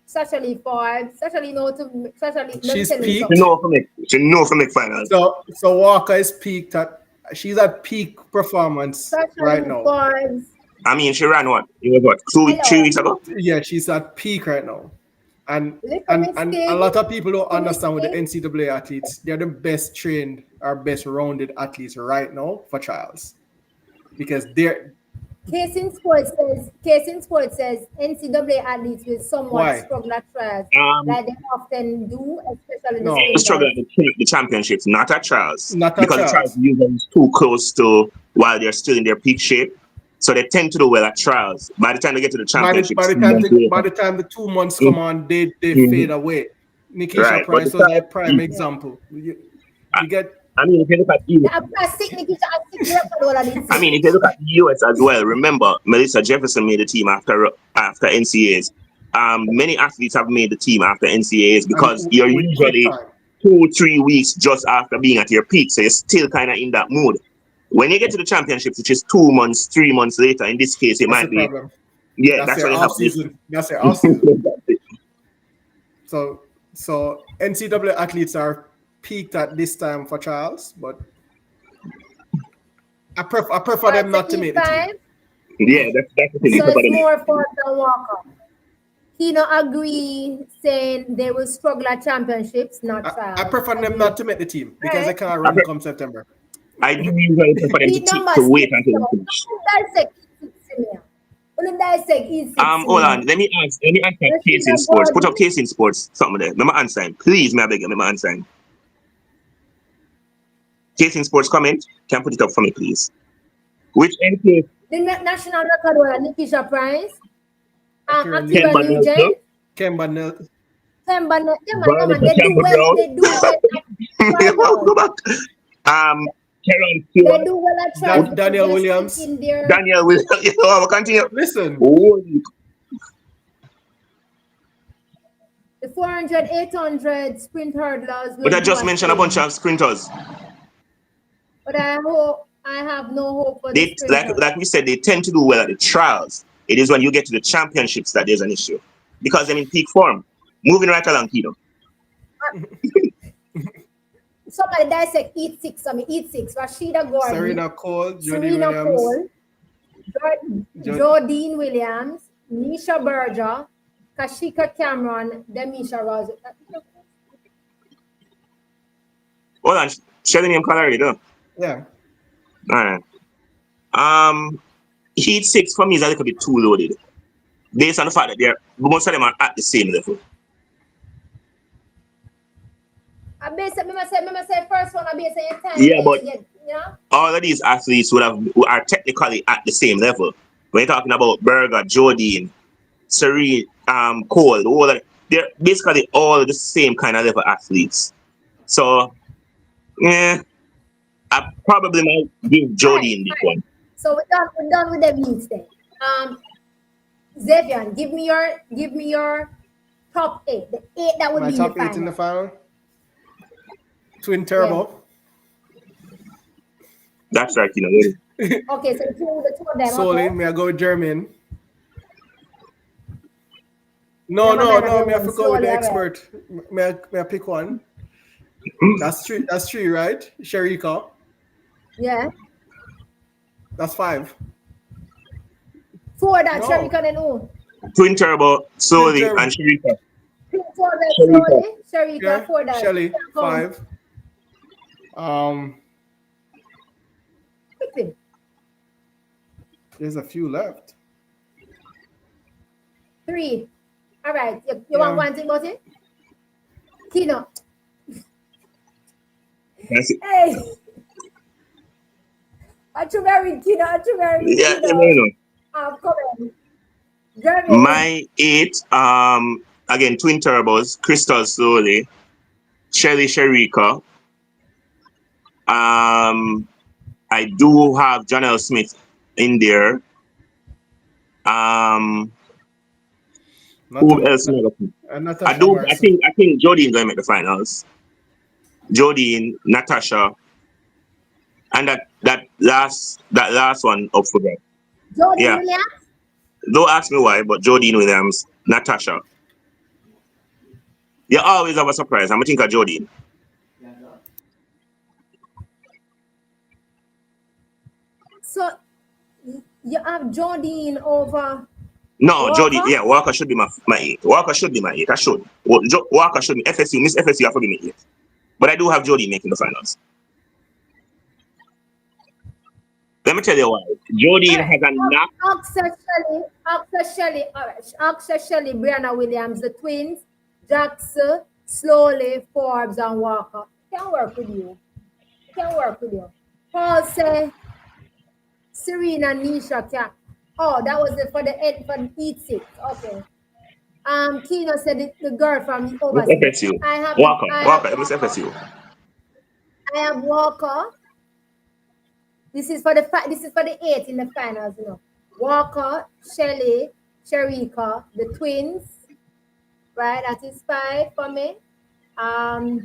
Sasha Lee Ford. Sasha Lee let me She's tell you She peaked. something. know for me. She know for me finals. So Walker is peaked at. She's at peak performance Sasha right Lee now. Ford. I mean, she ran what? It was what? 3 weeks Hello. ago? Yeah, she's at peak right now. And Little and Miss and a Thing. lot of people don't Little Miss understand with the Thing. NCAA athletes, they're the best trained or best rounded athletes right now for trials. Because they're Case in Sports says NCAA athletes will somewhat why? struggle at trials, Um, like they often do, especially the No, struggle sprinters. at the championships, not at trials, not at because the trials trials. usually is too close to while they're still in their peak shape. So they tend to do well at trials. By the time they get to the championships, By the time the 2 months come Mhm, on, they fade mhm. away. Nikisha Right. But the Price was a trials, prime Yeah. example. I, You get I mean, if you look at The US, plastic Nikisha I stick record all I did I say. mean, if you look at the US as well, remember Melissa Jefferson made the team after NCAAs. Many athletes have made the team after NCAAs and because you're with quick usually time. 2 3 weeks just after being at your peak, so you're still kind of in that mood. When you get to the championships, which is 2 months, 3 months later, in this case, it That's the might be, problem. yeah, That's that's their when you off have this. season. That's their off season. So NCAA athletes are peaked at this time for trials, but I prefer All right, them so not to make the team. E5. Yeah, that's the thing. So It's about it's them. more for the Walker. Kino agree saying they will struggle at championships, not I trials. prefer them Agree. not to make the team All because they right. can't I, run pre- come September. I do usually prefer them Lead number to wait 6. until they So finish. dissect E6 in here. Only dissect E6 in Hold here. on. Let me answer Case in Rashida Sports. Put up Gordon. Case in Sports. Something there. Remember answer him. Please, may I beg you, remember answer him. Case in Sports comment. Can put it up for me, please. Which NCAA? The national record was Nikisha Price, Akira Akira Kemba Newton, Nelson, Nugent, Kemba Nelson. Come on, Veronica they do Campbell well. Brown. They do well at Go trials. back. Karen They Stewart, do well at trials because Daniel they're still Williams. in their. Daniel Will. We'll continue. Listen, Oh, The 400, 800 sprint hurdlers but will I do just a mentioned a bunch thing. of sprinters. But I have no hope for the They sprinters. like we said, they tend to do well at the trials. It is when you get to the championships that there's an issue because they're in peak form. Moving right along, Kino. Somebody dissect eat six. I mean, eat six. Rashida Gordon, Serena Cole, Jody Serena Williams. Cole, Jodine Williams, Nisha Berger, Kashika Cameron, Demisha Rose. Hold on, share the name call already, though. Yeah. All right. Heat 6 for me is a little bit too loaded, based on the fact that most of them are at the same level. I say first one. I base your time. Yeah, but You get, you know. all of these athletes who are technically at the same level. When you're talking about Berger, Jodine, Serene, Cole, all of, they're basically all the same kind of level athletes. So, yeah, I probably might give All right, Jodine this all right. one. So we're done with the meets then. Xavier, give me your top eight. The eight that would My be in the top 8 in the final. final. Twin Yeah. Turbo. That's right, you know. Okay, so the two of them. Solely, Okay. may I go with Jermaine? Never mind No. that May I have one. to go with Slowly, the all right. expert? May I pick one? That's three, right? Sharika. Yeah. That's 5. Four that No. Sharika then who? Twin Turbo, Twin Soli, Turbo. and Sharika. Four that Sharika. slowly. Sharika, Yeah. four that. Shelly, Come 5. Um, quickly. there's a few left. Three. All right. You want Yeah. one thing about it? Kino. That's it. Hey. I too very Kino. I too very Yeah, you Kino. know. Come on. Jeremy. My 8, again, Twin Turbos, Crystal Soli, Shelly Sharika. I do have Jonelle Smith in there. Who else? I Natasha do. I Marson. think. I think Jodine going to make the finals. Jodine, Natasha, and that last one up for them. Jody Yeah. Williams. Don't ask me why, but Jodine Williams, Natasha. You always have a surprise. I'm gonna think of Jodine. So you have Jodine over No, Jodine. Walker. Yeah, Walker should be my 8. Walker should be my 8. I should. Walker should be FSU. Miss FSU have to be my 8. But I do have Jodine making the finals. Let me tell you why. Jodine has a knack. Oxa Shelley, all right. Oxa Shelley, Brianna Williams, the twins, Jackson, Slowly, Forbes, and Walker. Can work with you. Can work with you. Paul say Serena Nisha can. Oh, that was it for the end for the Eat Six. Okay. Kino said the girl from overseas. FSU. I have Walker. It was FSU. I have Walker. This is for the 8 in the finals, you know. Walker, Shelly, Sharika, the twins. Right, that is 5 for me. I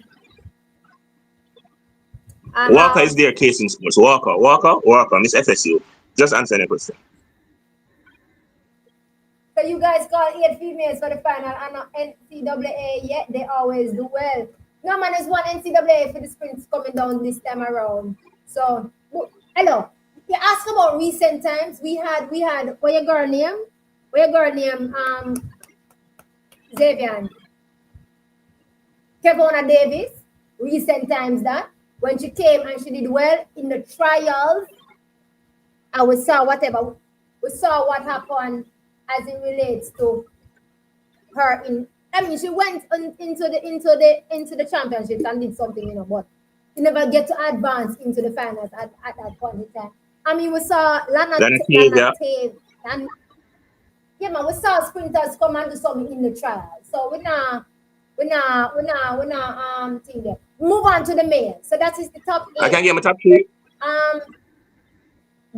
Walker is have, their case in sports. Walker, Miss FSU. Just answer the question. so you guys call 8 females for the final and not NCAA yet. They always do well. No man, there's one NCAA for the sprints coming down this time around. So hello. You ask about recent times. We had what your girl name? Xavier. Kevona Davis. Recent times that when she came and she did well in the trials, and we saw what happened as it relates to her she went into the championships and did something, but you never get to advance into the finals at that point in time. I mean, we saw Lana Taves, Lana yeah. Tate, and yeah, man, we saw sprinters come and do something in the trial. So think there. Move on to the male. So that is the top I can eight. get my top three. Um,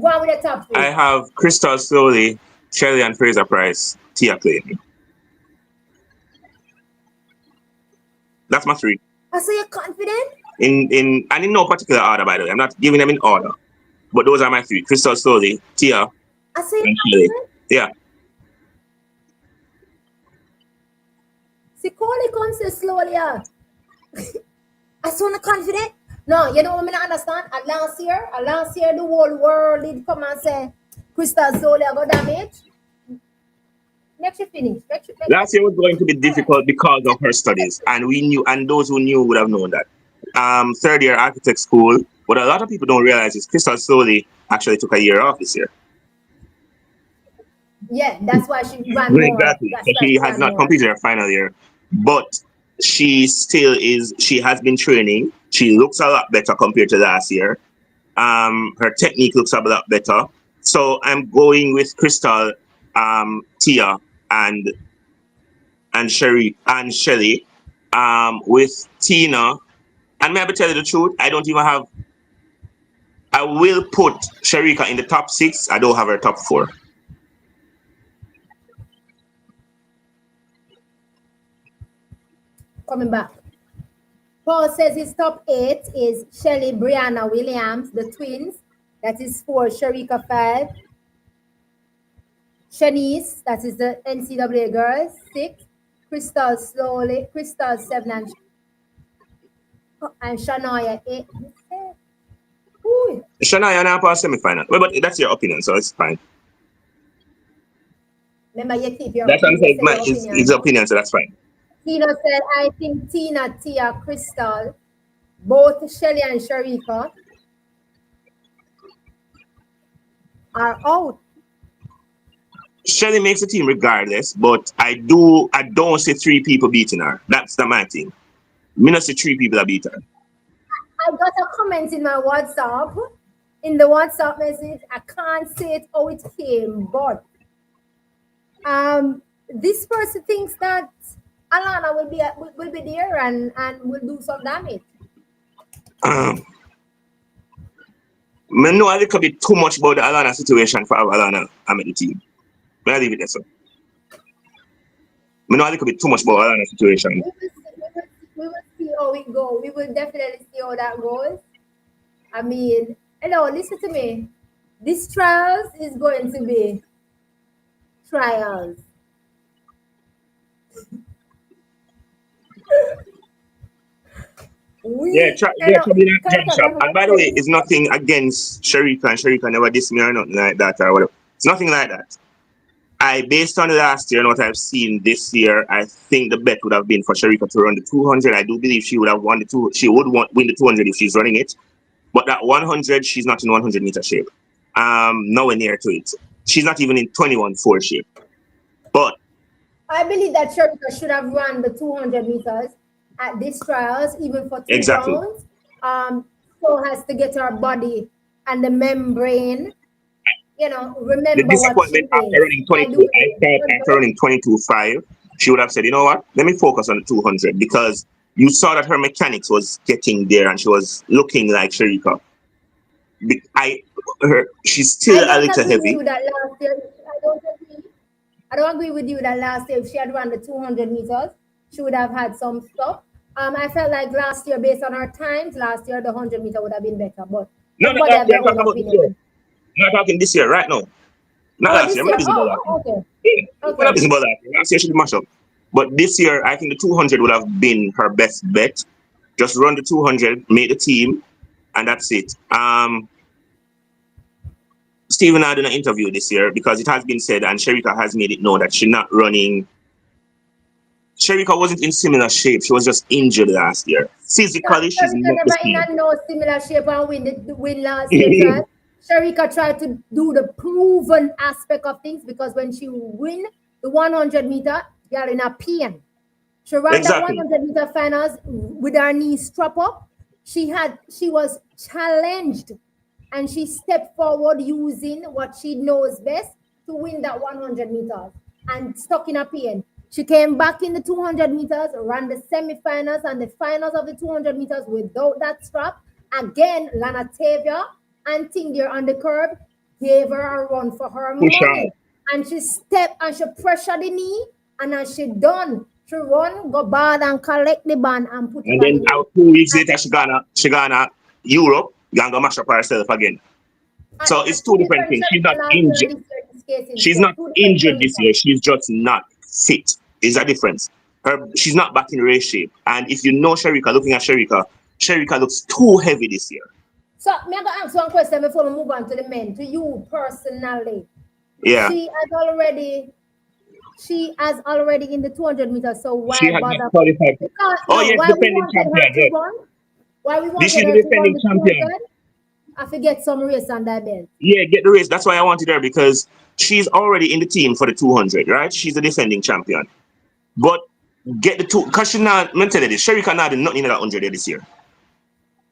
go on with the top I three. have Crystal Slowly, Shelley and Fraser Price, Tia Clayton. That's my three. I say you're confident. In and in no particular order, by the way. I'm not giving them in order. But those are my three. Crystal Slowly, Tia, I say you're and Shelley. confident. Yeah. See, Coley comes so slowly. I so not confident. No, you know what I mean, I understand. Last year, the whole world did come and say, Crystal slowly got damage. Make you finish. Last year was going to be All right. difficult because of her studies, and we knew, and those who knew would have known that. Third year architect school. What a lot of people don't realize is Crystal Slowly actually took a year off this year. Yeah, that's why she ran more. Exactly. That's So why she she has ran not more. completed her final year, but she still is. She has been training. She looks a lot better compared to last year. Her technique looks a lot better. So I'm going with Crystal, Tia, and Sherry and Shelly. With Tina, and maybe tell you the truth, I don't even have. I will put Sharika in the top six. I don't have her top four. Coming back. Paul says his top eight is Shelly Brianna Williams, the twins. That is four. Sharika five. Shanice, that is the NCAA girls, six. Crystal seven, and Shania eight. Ooh. Shania now past semi-final. Well, but that's your opinion, so it's fine. Remember, you keep your That's what I'm you saying. say your His opinion. opinion, so that's fine. Tina said, I think Tina, Tia, Crystal, both Shelly and Sharika are out. Shelly makes the team regardless, but I don't see three people beating her. That's the my thing. Me not see three people that beat her. I got a comment in my WhatsApp, in the WhatsApp message. I can't say it how it came, but this person thinks that Alana will be there and will do some damage. Me know a little bit too much about the Alana situation for Alana I'm at the team. But I leave it there, so. Me know a little bit too much about Alana situation. We will see how it goes. We will definitely see how that goes. I mean, hello, listen to me. This trials is going to be trials. Yeah, We, they're probably not can I jump tell shop. you, And by the way, it's nothing against Sharika and Sharika never diss me or nothing like that or whatever. It's nothing like that. Based on last year and what I've seen this year, I think the bet would have been for Sharika to run the 200. I do believe she would have won the two. She would win the 200 if she's running it. But that 100, she's not in 100-meter shape. Nowhere near to it. She's not even in 21-4 shape. But I believe that Sharika should have run the 200 meters at these trials, even for 2 exactly. rounds. So has to get her body and the membrane, The remember what she disappointment after is. running I 22, do I believe. thought after running 22.5, she would have said, you know what, let me focus on the 200 because you saw that her mechanics was getting there and she was looking like Sharika. She's I still a don't little agree with heavy. you that last year. I don't agree with you that last year, if she had run the 200 meters, she would have had some stuff. I felt like last year, based on her times, last year the 100-meter would have been better. But No, not everybody last have year. their I'm own talking about this year. opinion. I'm not talking this year, right now. Not Oh, last year. this I'm not year. busy about last year. Oh, okay. Yeah, we're not Okay. busy about last year. Last year she did mash up. But this year, I think the 200 would have been her best bet. Just run the 200, make the team, and that's it. Stephen had an interview this year because it has been said, and Sherika has made it known that she's not running. Sherika wasn't in similar shape. She was just injured last year. Physically, she's Sharika not the never in same. a no similar shape and win last year trial. Sharika tried to do the proven aspect of things because when she win the 100-meter, they are in a pain. She ran that Exactly. 100-meter finals with her knee strap up. She was challenged and she stepped forward using what she knows best to win that 100 meters and stuck in a pain. She came back in the 200 meters, ran the semi-finals and the finals of the 200 meters without that strap. Again, Lana Tavia and Ting there on the curb gave her a run for her Push out. money. And she stepped and she pressured the knee, and as she done, she run, go bad and collect the band and put it And on the then knee. 2 weeks later, she gonna Europe, gonna mash up herself again. So it's two Two different different things. She's not champions last year injured. and this year in this case in She's sport. not Two different injured this year. champions. She's just not fit. Is a difference. She's not back in race shape. And if you know Sherika, looking at Sherika looks too heavy this year. So me I go ask one question before we move on to the men. To you personally, Yeah. she has already she has already in the 200 meters. So She why has not bother? qualified. Because Oh no, yes, why we defending wanted her champion. to Yes. run? Why we This wanted is the her to run defending the champion. 200? I forget some race on that belt. Yeah, get the race. That's why I wanted her because she's already in the team for the 200, right? She's the defending champion. But get the two, because she's not, I'm telling you this, Sherika not doing nothing in that 100 this year.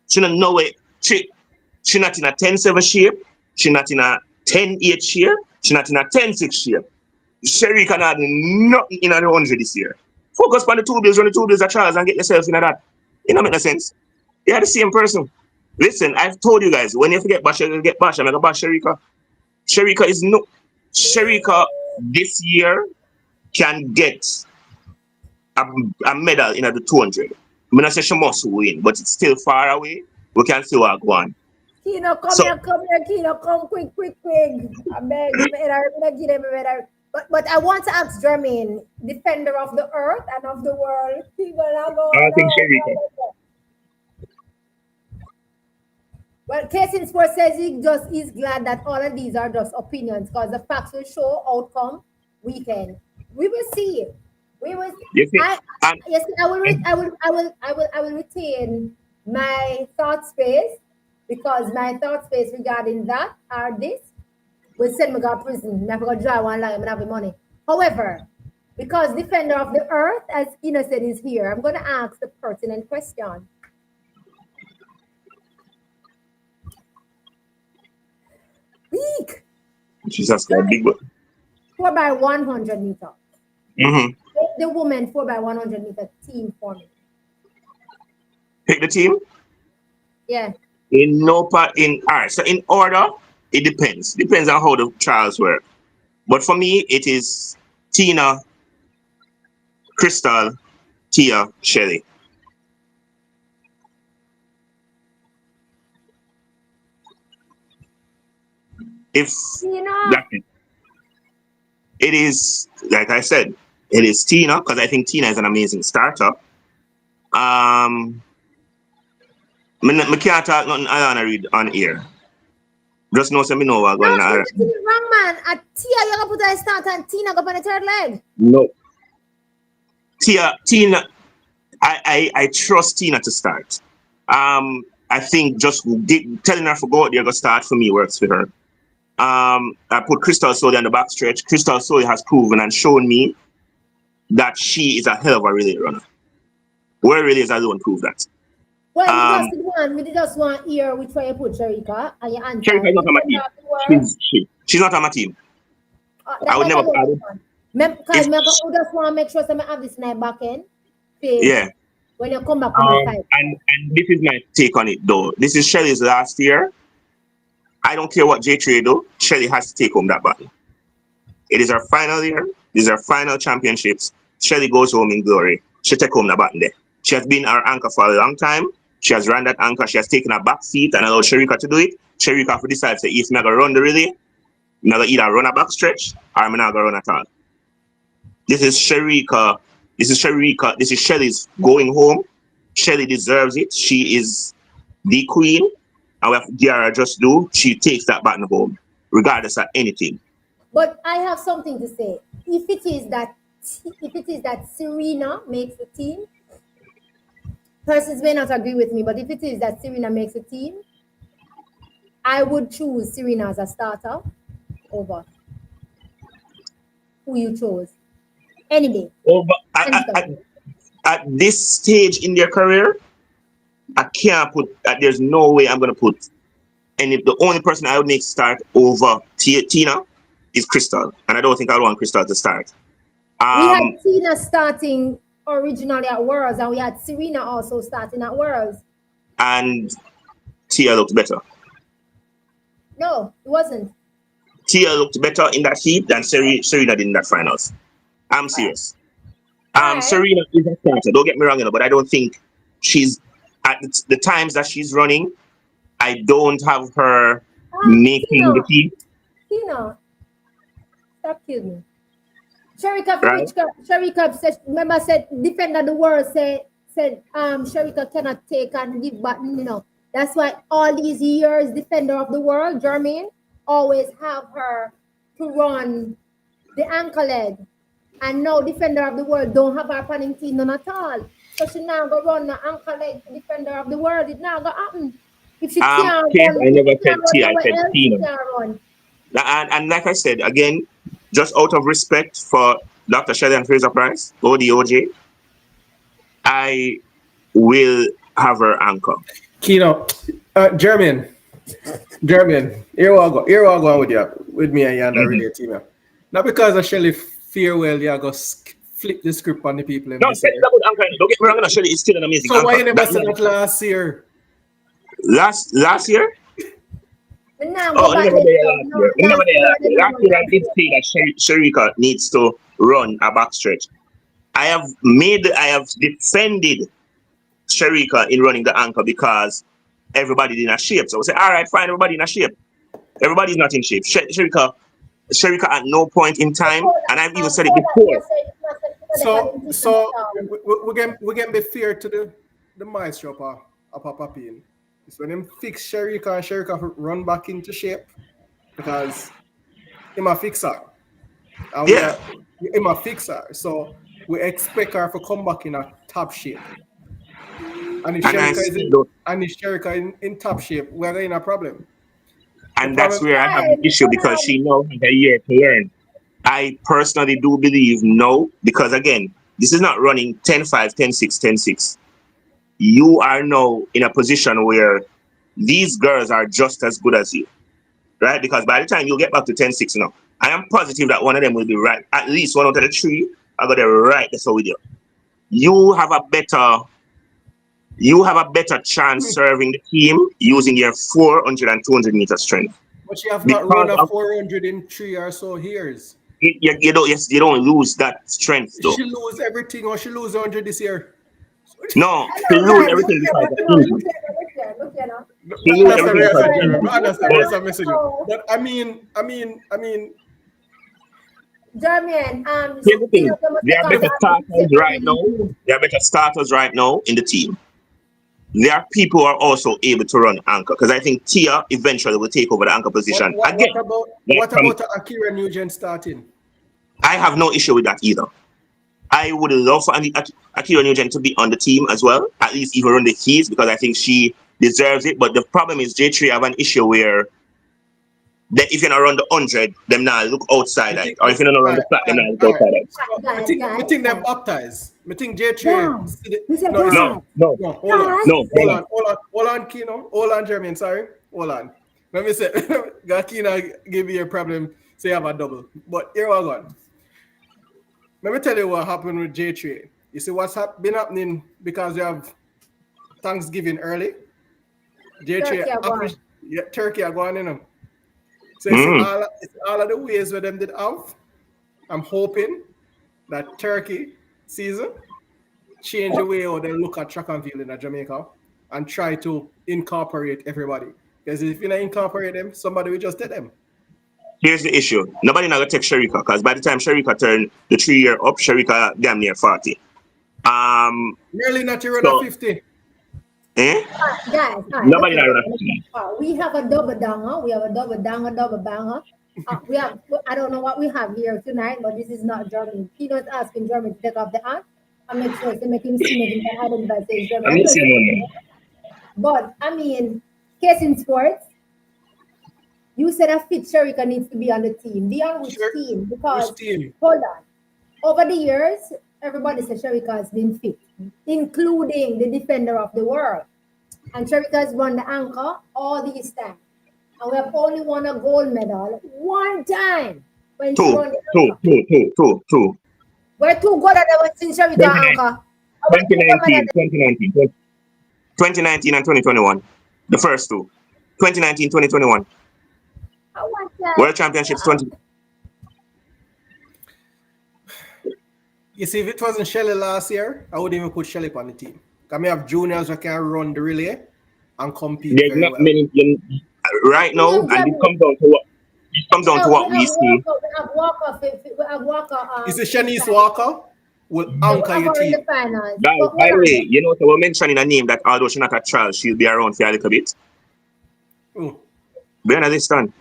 She not no way. She not in a 10-7 shape. She not in a 10-8 shape. She not in a 10-6 shape. Sherika not doing nothing in a 100 this year. Focus on the two bills, run the two bills at Charles and get yourself in that. It don't make no sense. They are the same person. Listen, I've told you guys, when you forget Bash, you get Bash. I'm going to bash Sherika. Sherika is no. Sherika this year can get a, a medal in the 200. I'm not say she must win, but it's still far away. We can still go on. Kino, So, come here, Kino, come quick, quick, quick. I beg, give them a medal. But I want to ask Jermaine, defender of the earth and of the world. He gonna go, I think no, Sherika. no. Well, Case in Sport says he just is glad that all of these are just opinions because the facts will show outcome weekend. We will see. We will. You see, I and, yes, I will. and I will retain my thought space because my thought space regarding that are this will send me to prison. Me have to go dry one line. I have the money. However, because defender of the earth, as Innocent is here, I'm going to ask the pertinent question. Week. Jesus Christ, big boy. 4 by 100 meter. Mm-hmm. The woman 4 by 100 meter team for me. Pick the team. Yeah. In no part in all right. So in order, it depends. Depends on how the trials work. But for me, it is Tina, Crystal, Tia, Shelly. If You know, that's it. It is like I said, it is Tina because I think Tina is an amazing starter. Me can't talk nothing I wanna read on here. Just know so me know what no, going you're on. getting it wrong, man. At Tia, you're going to put a start and Tina go on the third leg. No. Tina, I trust Tina to start. I think just telling her to go out there go start for me works for her. I put Crystal Soley on the back stretch. Crystal Soley has proven and shown me that she is a hell of a relay runner. Where really is I don't prove that. Well, Um, me just want hear which way you put Sharika and your answer. Sherika is not on my Defender team. of the world. She's not on my team. That I would make never. a I would, difference. Because if me just want to make sure that I have this night back in. yeah. When you come and fight. And this is my take on it though. This is Shelly's last year. I don't care what J3 do. Shelly has to take home that battle. It is her final year. These are final championships. Shelly goes home in glory. She take home the battle there. She has been our anchor for a long time. She has run that anchor. She has taken a back seat and allowed Sherika to do it. Sherika have to decide say, if I'm going to run the relay, I'm going to either run a back stretch or I'm not going to run at all. This is Sherika. This is Sherika. This is Shelly's going home. Shelly deserves it. She is the queen. And what Diarra just do, she takes that baton home, regardless of anything. But I have something to say. If it is that Serena makes the team, persons may not agree with me, but if it is that Serena makes a team, I would choose Serena as a starter over who you chose. Any day. Oh, but Any time. at this stage in their career, I can't put. There's no way I'm gonna put And if the only person I would make start over Tina is Crystal, and I don't think I want Crystal to start. We had Um, Tina starting originally at Worlds, and we had Serena also starting at Worlds. and Tia looked better. No, it wasn't. Tia looked better in that heat than Serena did in that finals. I'm serious. All right. Serena is a starter. Don't get me wrong, but I don't think she's at the times that she's running. I don't have her making the Tina, team, Tina, stop killing me. Sharika for right? which Sharika said, remember said defender the world said Sharika cannot take and give back, That's why all these years defender of the world, Jermaine, always have her to run the ankle leg. And now defender of the world don't have her panning team none at all. So she now go run the ankle leg defender of the world. It now go happen. If she can't Okay, run, I if she never can't said run Tia. I nowhere said else, she Tina. can't run. And like I said again, just out of respect for Dr. Shelley and Fraser Price, ODOJ, I will have her anchor. Kino, German, here I go with you, with me and you and the Mhm. relay team. Yeah. Not because I Shelley farewell, you go flip the script on the people in No, this Shelley is year. a good anchor. Don't get me wrong, Shelley is still an amazing So why anchor. you never That said man, that last year? last year. But now go Oh, I back never there. there So, last no, year. I never last there year last they year. didn't Last run year I last did year. say that Sherika needs to run a backstretch. I have defended Sherika in running the anchor because everybody in a shape. So I say, all right, fine, everybody in a shape. Everybody's not in shape. Sherika at no point in time, and I've even said it Kodak, before. So we can be fair to the maestro of Papin. It's when him fix Sherika and Sherika run back into shape because him a fixer. And we Yeah, are him a fixer. So we expect her to come back in a top shape. And if and I Sherika is still in don't. and if Sherika in top shape, we're in a problem. The And that's problem where I have an Right, issue because she knows a year to learn. I personally do believe no, because again, this is not running 10-5, 10-6, 10-6. You are now in a position where these girls are just as good as you, right? Because by the time you get back to 10-6 now, I am positive that one of them will be right. At least one out of the three are going to right there with you. You have a better you have a better chance serving the team using your 400 and 200 meter strength but she have not run because a of 400 in 3 or so years. you don't lose that strength though. She lose everything or she lose 100 this year. No, she hello lose guys, everything because of look injury. here, now. She I lose understand everything where because you're of Jeremy. I injury. understand where But you're messaging. So, But I mean, Jermaine, here's the Tina thing: Thomas there are comes better after the starters right now. team. There are better starters right now in the team. There are people who are also able to run anchor because I think Tia eventually will take over the anchor what position what what again. about Like what from, about Akira Nugent starting? I have no issue with that either. I would love for Akira Nugent to be on the team as well, at least even run the keys because I think she deserves it. But the problem is J3 have an issue where if you're not run the 100, them now look outside Me it. think Or if you're not run the flat, them now look all right. outside it. So Guys, me guys, think they're guys, baptized. Me think J3 guys. We said, no guys, No, listen. no, No, guys. no, brother. hold on, Kino. Hold on, Jeremy. Sorry. Hold on. Let me say got Kino give you a problem, say you have a double. But here we go. Let me tell you what happened with J3. You see what's been happening because you have Thanksgiving early. J3 Turkey are gone. yeah, Turkey are going in them. So Mm. it's all of the ways where them did have. I'm hoping that Turkey season change the way how they look at track and field in Jamaica and try to incorporate everybody. Because if you don't incorporate them, somebody will just take them. Here's the issue. Nobody now gonna take Sharika because by the time Sharika turned the 3 year up, Sharika damn near 40. Um, Nearly not to run a so 50. eh? Guys, all right, look Nobody here. now gonna We have a double donger. We have a double donger, double banger. We have, I don't know what we have here tonight, but this is not German. He not asking German to take off the hat and make sure to make him see, make him can identify say it's German. I'm I'm missing just saying, one. but I mean, case in sports, you said a fit Sharika needs to be on the team. Be on which Sure. team? Which Because, team? hold on, over the years, everybody says Sharika has been fit, including the defender of the world. And Sharika has run the anchor all these times. And we have only won a gold medal one time when she Two, won the two, anchor. two, two, two, two. We're too good at the since Sharika 29 anchor. I went two gold medals. 2019 and 2021. The first two. 2019, 2021. I want that. World Championships 20. You see, if it wasn't Shelly last year, I wouldn't even put Shelly on the team. Because we have juniors that can run the relay and compete There's very not well. many right We now, have and this Jabby. comes down to what we see. We have Walker. We have Walker. You see, In the Shanice final. Walker will Yeah, we anchor have your her in the team. finals. Guys, But by hold the on. way, so we're mentioning a name that although she's not a child, she'll be around for a little bit. Mm. Brianna Liston.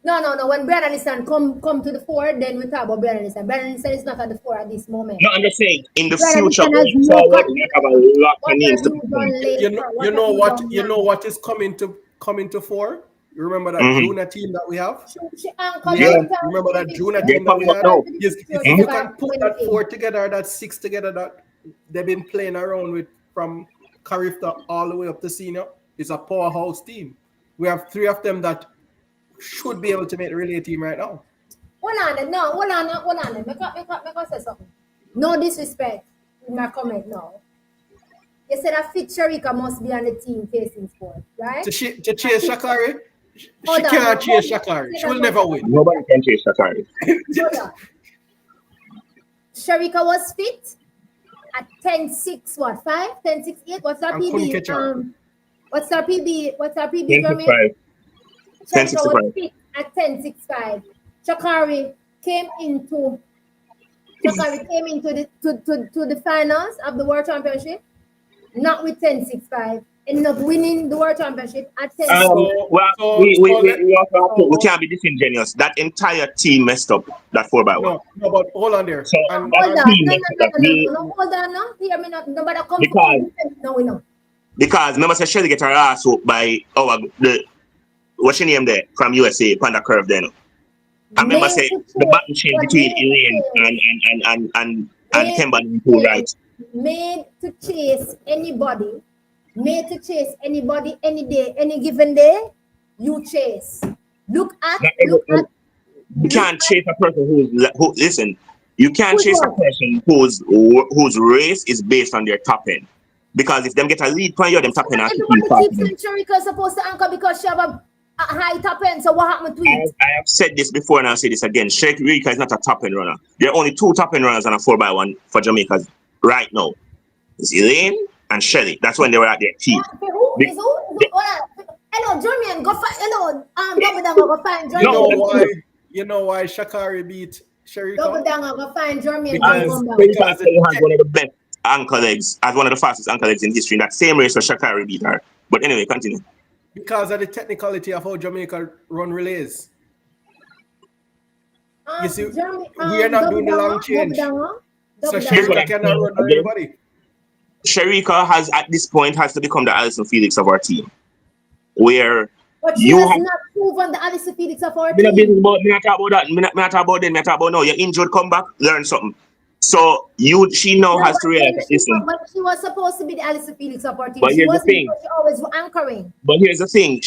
No. When Brian Allison come to the fore, then we talk about Brian Allison. Brian Allison is not at the fore at this moment. No, I'm just saying, in the Brian future, Allison has going no forward, we have a lot of What names have to you pick done from. later? You What have you done you know now? what is coming to fore? You remember that Mm-hmm. junior team that we have? She anchored We Yeah, had the remember that junior they're team that we coming up had? now. Yes, if you can put that four together, that six together, that they've been playing around with from Carifta all the way up to senior, it's a powerhouse team. We have three of them that should be able to make the relay team right now. Hold on, no, hold on. Make up say something. No disrespect in my comment now. You said that Fit Sharika must be on the team facing sport, right? To chase Shakari, she Hold on, can't no, chase hold on. Shakari. Say She that will one never second. win. Nobody can chase Shakari. Hold on. Sharika was fit at 10-6, what, 5? 10-6-8? What's our And couldn't PB? catch her. What's our PB? What's our PB, 10 Jermaine? 65. Sharika was 10-65. fit at 10-6-5. Shakari came into the finals of the World Championship, not with 10-6-5. Ended up winning the World Championship at 10-6. Well, we also have to, we can't be disingenuous. That entire team messed up that 4x1. No, but hold on there. So And Hold that on, team messed up. hold on, no. Hear me not. Nobody come Because no, we know. because remember, say Shelly get her ass whooped by what's your name there from USA Panda Curve then. I remember say the battle change between Elaine and Kemba and Pool, right? Made to chase anybody, any day, any given day, you chase. Look at You can't chase a person who listen. You can't Who's chase a what? person whose race is based on their top end. Because if them get a lead point, them top end are kicking Everybody fast. keeps saying Sharika is supposed to anchor because she have a high top end. So what happened to it? I have said this before and I'll say this again. Sharika is not a top end runner. There are only two top end runners on a 4x1 for Jamaica right now. It's Elaine and Shelly. That's when they were at their peak. Who? Hello, Jermaine. Go find. Hello, Double Down. Go find Jermaine. You know why Shakari beat Sharika? Double Down. Go find Jermaine. Because Shelly has one of the best anchor legs, as one of the fastest anchor legs in history. In that same race, where Shakari beat her. But anyway, continue. Because of the technicality of how Jamaica run relays. You see, we are not doing the long change. So Sharika cannot run everybody. Sharika has, at this point, has to become the Alison Felix of our team. Where but she has not proven the Alison Felix of our team. Me not talk about that. Me not talk about them. Me talk about now. You're injured, come back, learn something. So she now has to realize that, listen. But she was supposed to be the Alison Felix of our team. But She wasn't because she always was anchoring. But here's the thing.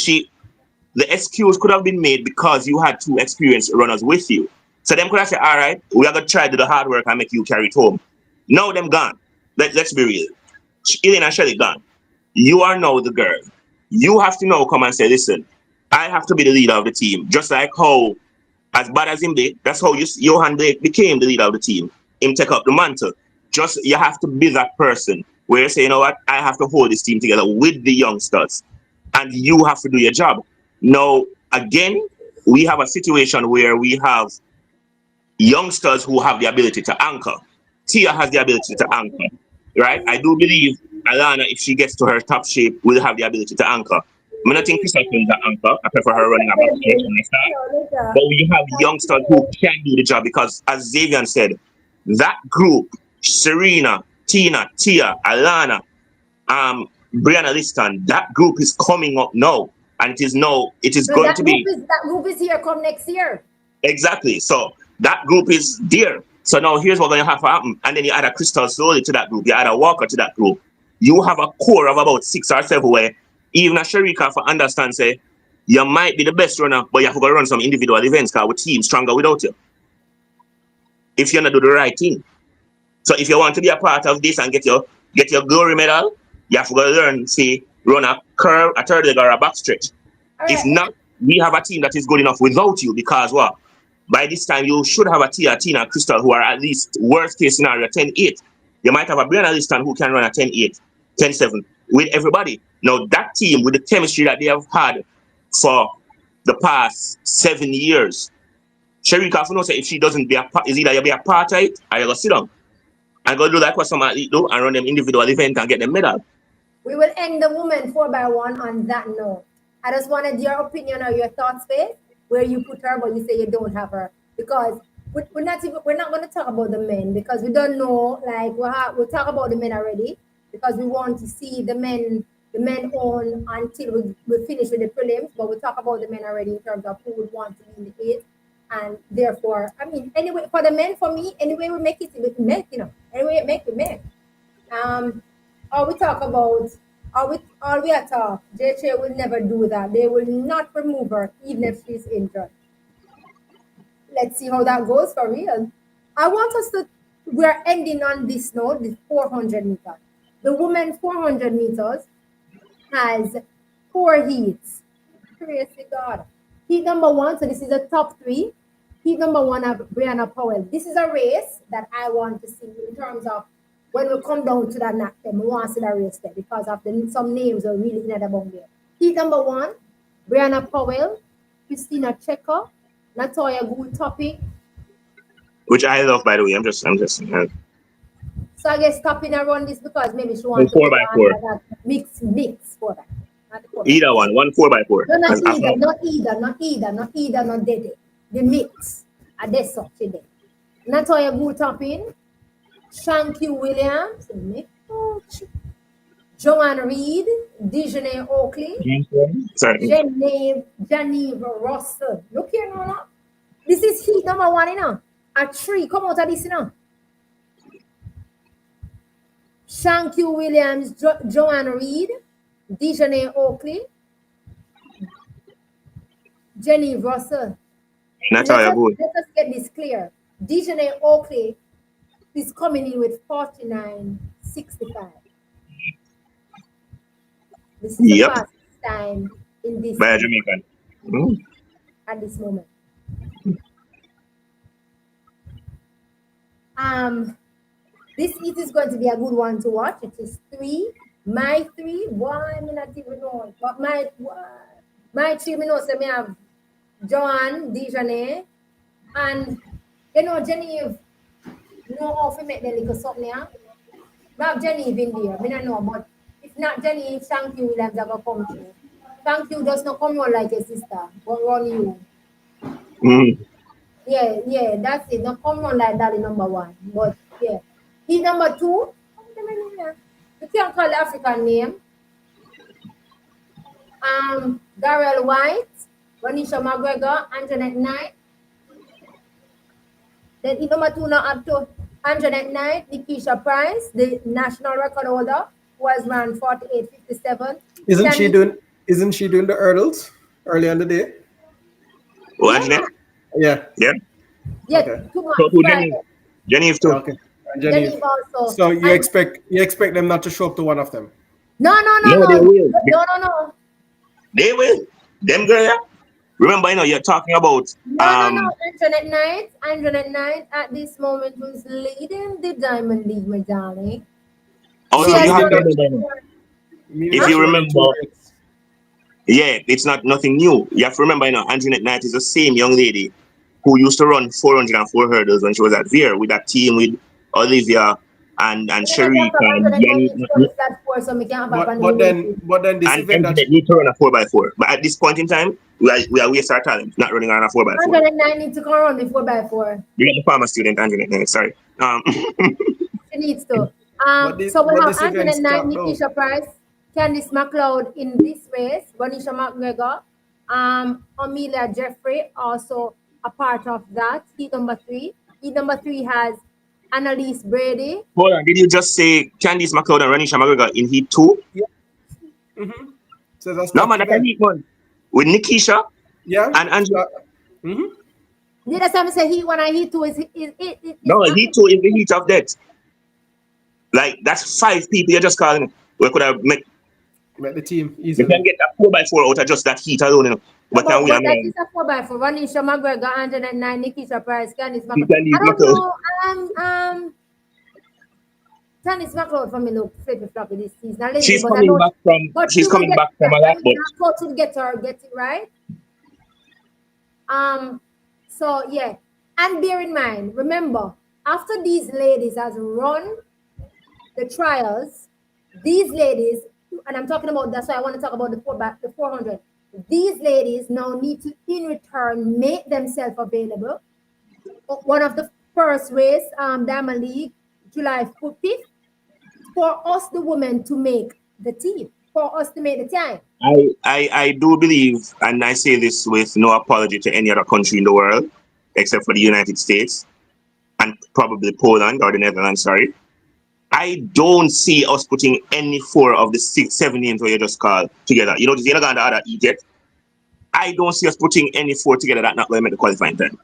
The excuse could have been made because you had two experienced runners with you. So them could have said, all right, we are going to try to do the hard work and make you carry it home. Now them gone. Let's be real. Elaine and Shelly gone. You are now the girl. You have to now come and say, listen, I have to be the leader of the team. Just like how, as bad as him did, that's how Johan Blake became the leader of the team. Him take up the mantle. Just, you have to be that person where you say, you know what, I have to hold this team together with the youngsters. And you have to do your job. Now, again, we have a situation where we have youngsters who have the ability to anchor. Tia has the ability to anchor, right? I do believe Alana, if she gets to her top shape, will have the ability to anchor. I'm not think Crystal is an anchor. I prefer her running about stretch on the start. But we have youngsters who can do the job because, as Xavier said, that group, Serena, Tina, Tia, Alana, Brianna Liston, that group is coming up now. And it is going to be. That group is here come next year. Exactly. So that group is there. So now here's what's going to have to happen. And then you add a Crystal Slowly to that group. You add a Walker to that group. You have a core of about 6 or 7 where even a Sharika for understand say, You might be the best runner, but you have to go run some individual events because our team stronger without you. If you're not do the right thing. So if you want to be a part of this and get your glory medal, you have to go learn, say, run a curve, a third leg or a back stretch. All If right. not, we have a team that is good enough without you because what? By this time, you should have a Tina and Crystal who are at least worst case scenario 10-8. You might have a Brianna Liston who can run a 10-8, 10-7 with everybody. Now, that team with the chemistry that they have had for the past 7 years, Sherika have to know say if she doesn't be a part, is either you be a part of it or you go sit down and go do like what some athletes do and run them individual event and get them medal. We will end the woman 4x1 on that note. I just wanted your opinion or your thoughts, Faith, where you put her, but you say you don't have her because we're not going to talk about the men because we don't know. Like we'll talk about the men already because we want to see the men on until we finish with the prelims. But we'll talk about the men already in terms of who would want to be in the eight. And therefore, I mean, anyway, for the men, for me, anyway, we make it, we make, anyway, we make. Um, or we talk about, or we are talk. JJ will never do that. They will not remove her even if she's injured. Let's see how that goes for real. I want us to. We're ending on this note, the 400 meters. The women 400 meters has 4 heats. Praise the God. Heat number one, so this is the top three. Heat number one of Brianna Powell. This is a race that I want to see in terms of when we come down to that knock them, we want to see that race there because of some names are really in the bone there. Heat number one, Brianna Powell, Christina Checker, Natoya Gould Topic. Which I love, by the way. I'm just So I guess stopping around this because maybe she wants to four go by on four. that mix for that. Not the 4x4. Either one 4x4. No, not As either, after not either, not either, not either, not Dede. The mix. And that's such a day. Natoya Gould Topping, Shanky Williams, mix coach, Joanne Reed, Dejanay Oakley, sorry. Genevieve Russell. Look here now. This is heat number one, A tree come out of this, Shanky Williams, Joanne Reed, Dejanay Oakley, Genevieve Russell. Natalia Good. Let us get this clear. Dejanay Oakley is coming in with 49.65. This is the Yep. fastest time in this By a Jamaican. at this moment. This it is going to be a good one to watch. It is my three. Why me not even know? But my three, me know. So me have Joanne, Dejanay, and Genevieve. Know how to make the little something here. We have Genevieve in there. Me not know, but if not Genevieve, thank you, Williams are gonna come through. Thank you does not come run like a sister, but run you. Yeah, that's it. Not come run like that in number one. But yeah. He's number two. You can't call the African name. Darrell White, Vanisha McGregor, Antoinette Knight. Then in number two now up to Antoinette Knight, Nikisha Price, the national record holder, was around 48.57. Isn't she doing the hurdles earlier in the day? Oh, Yeah, Anjanette? Yeah. Yeah. yeah, Okay. too much So who Friday. Genevieve too. Okay. And Genevieve Jenny. also. So you And expect them not to show up to one of them? no, No, they will. no. They will. Them girl, yeah. Remember, you're talking about No. Antoinette Knight at this moment was leading the Diamond League, my darling. She also has you have Meaning to done that remember, meaning if that you she running two remember, races. yeah, it's not nothing new. You have to remember, Anjanette Knight is the same young lady who used to run 404 hurdles when she was at Veer with that team with Olivia and You know, Sherry and Antoinette Yanni need to come flat four so we can have a But then this and event that Anjanette need to run a 4x4. But at this point in time, we are wasting our talent not running on a 4x4. Antoinette Knight need to come around the 4x4. We got the farmer student Anjanette Knight, sorry. She needs to. So we but have this Antoinette event's Knight, clocked out. Nikisha Price, Candice McLeod in this race, Bonisha McGregor, Amelia Jeffrey also a part of that. Heat number three. Heat number three has Annalise Brady. Hold on, did you just say Candice McLeod and Ranisha McGregor in Heat 2? Yeah. So that's No tough man, that's a event. Heat one. with Nikisha Yeah. and Angela. Mm-hmm. The other time I say he one and he two is No, not he too in the heat of death. Like that's 5 people you're just calling. We could have make Met the team we can easily. get a 4x4 out of just that heat alone, you know. But can we but I that mean is a 4x4. Vanisha McGregor, 109, Nikisha Price, Candice he McLeod. can I leave don't McLeod. know. Candice McLeod for me look flippy floppy this season a little bit, She's but I coming know back from but she she's will coming get back from that. a I lot, mean but her coach will get it right. Um, so yeah, and bear in mind, remember, after these ladies has run the trials, these ladies, and I'm talking about that's why I want to talk about the 400. These ladies now need to, in return, make themselves available. One of the first race, Diamond League, July 5th, for us, the women, to make the team, for us to make the time. I do believe, and I say this with no apology to any other country in the world, except for the United States and probably Poland or the Netherlands, sorry. I don't see us putting any 4 of the 6, 7 names where you just called together. You know, you're not going to other Egypt. I don't see us putting any 4 together that not going to make the qualifying time.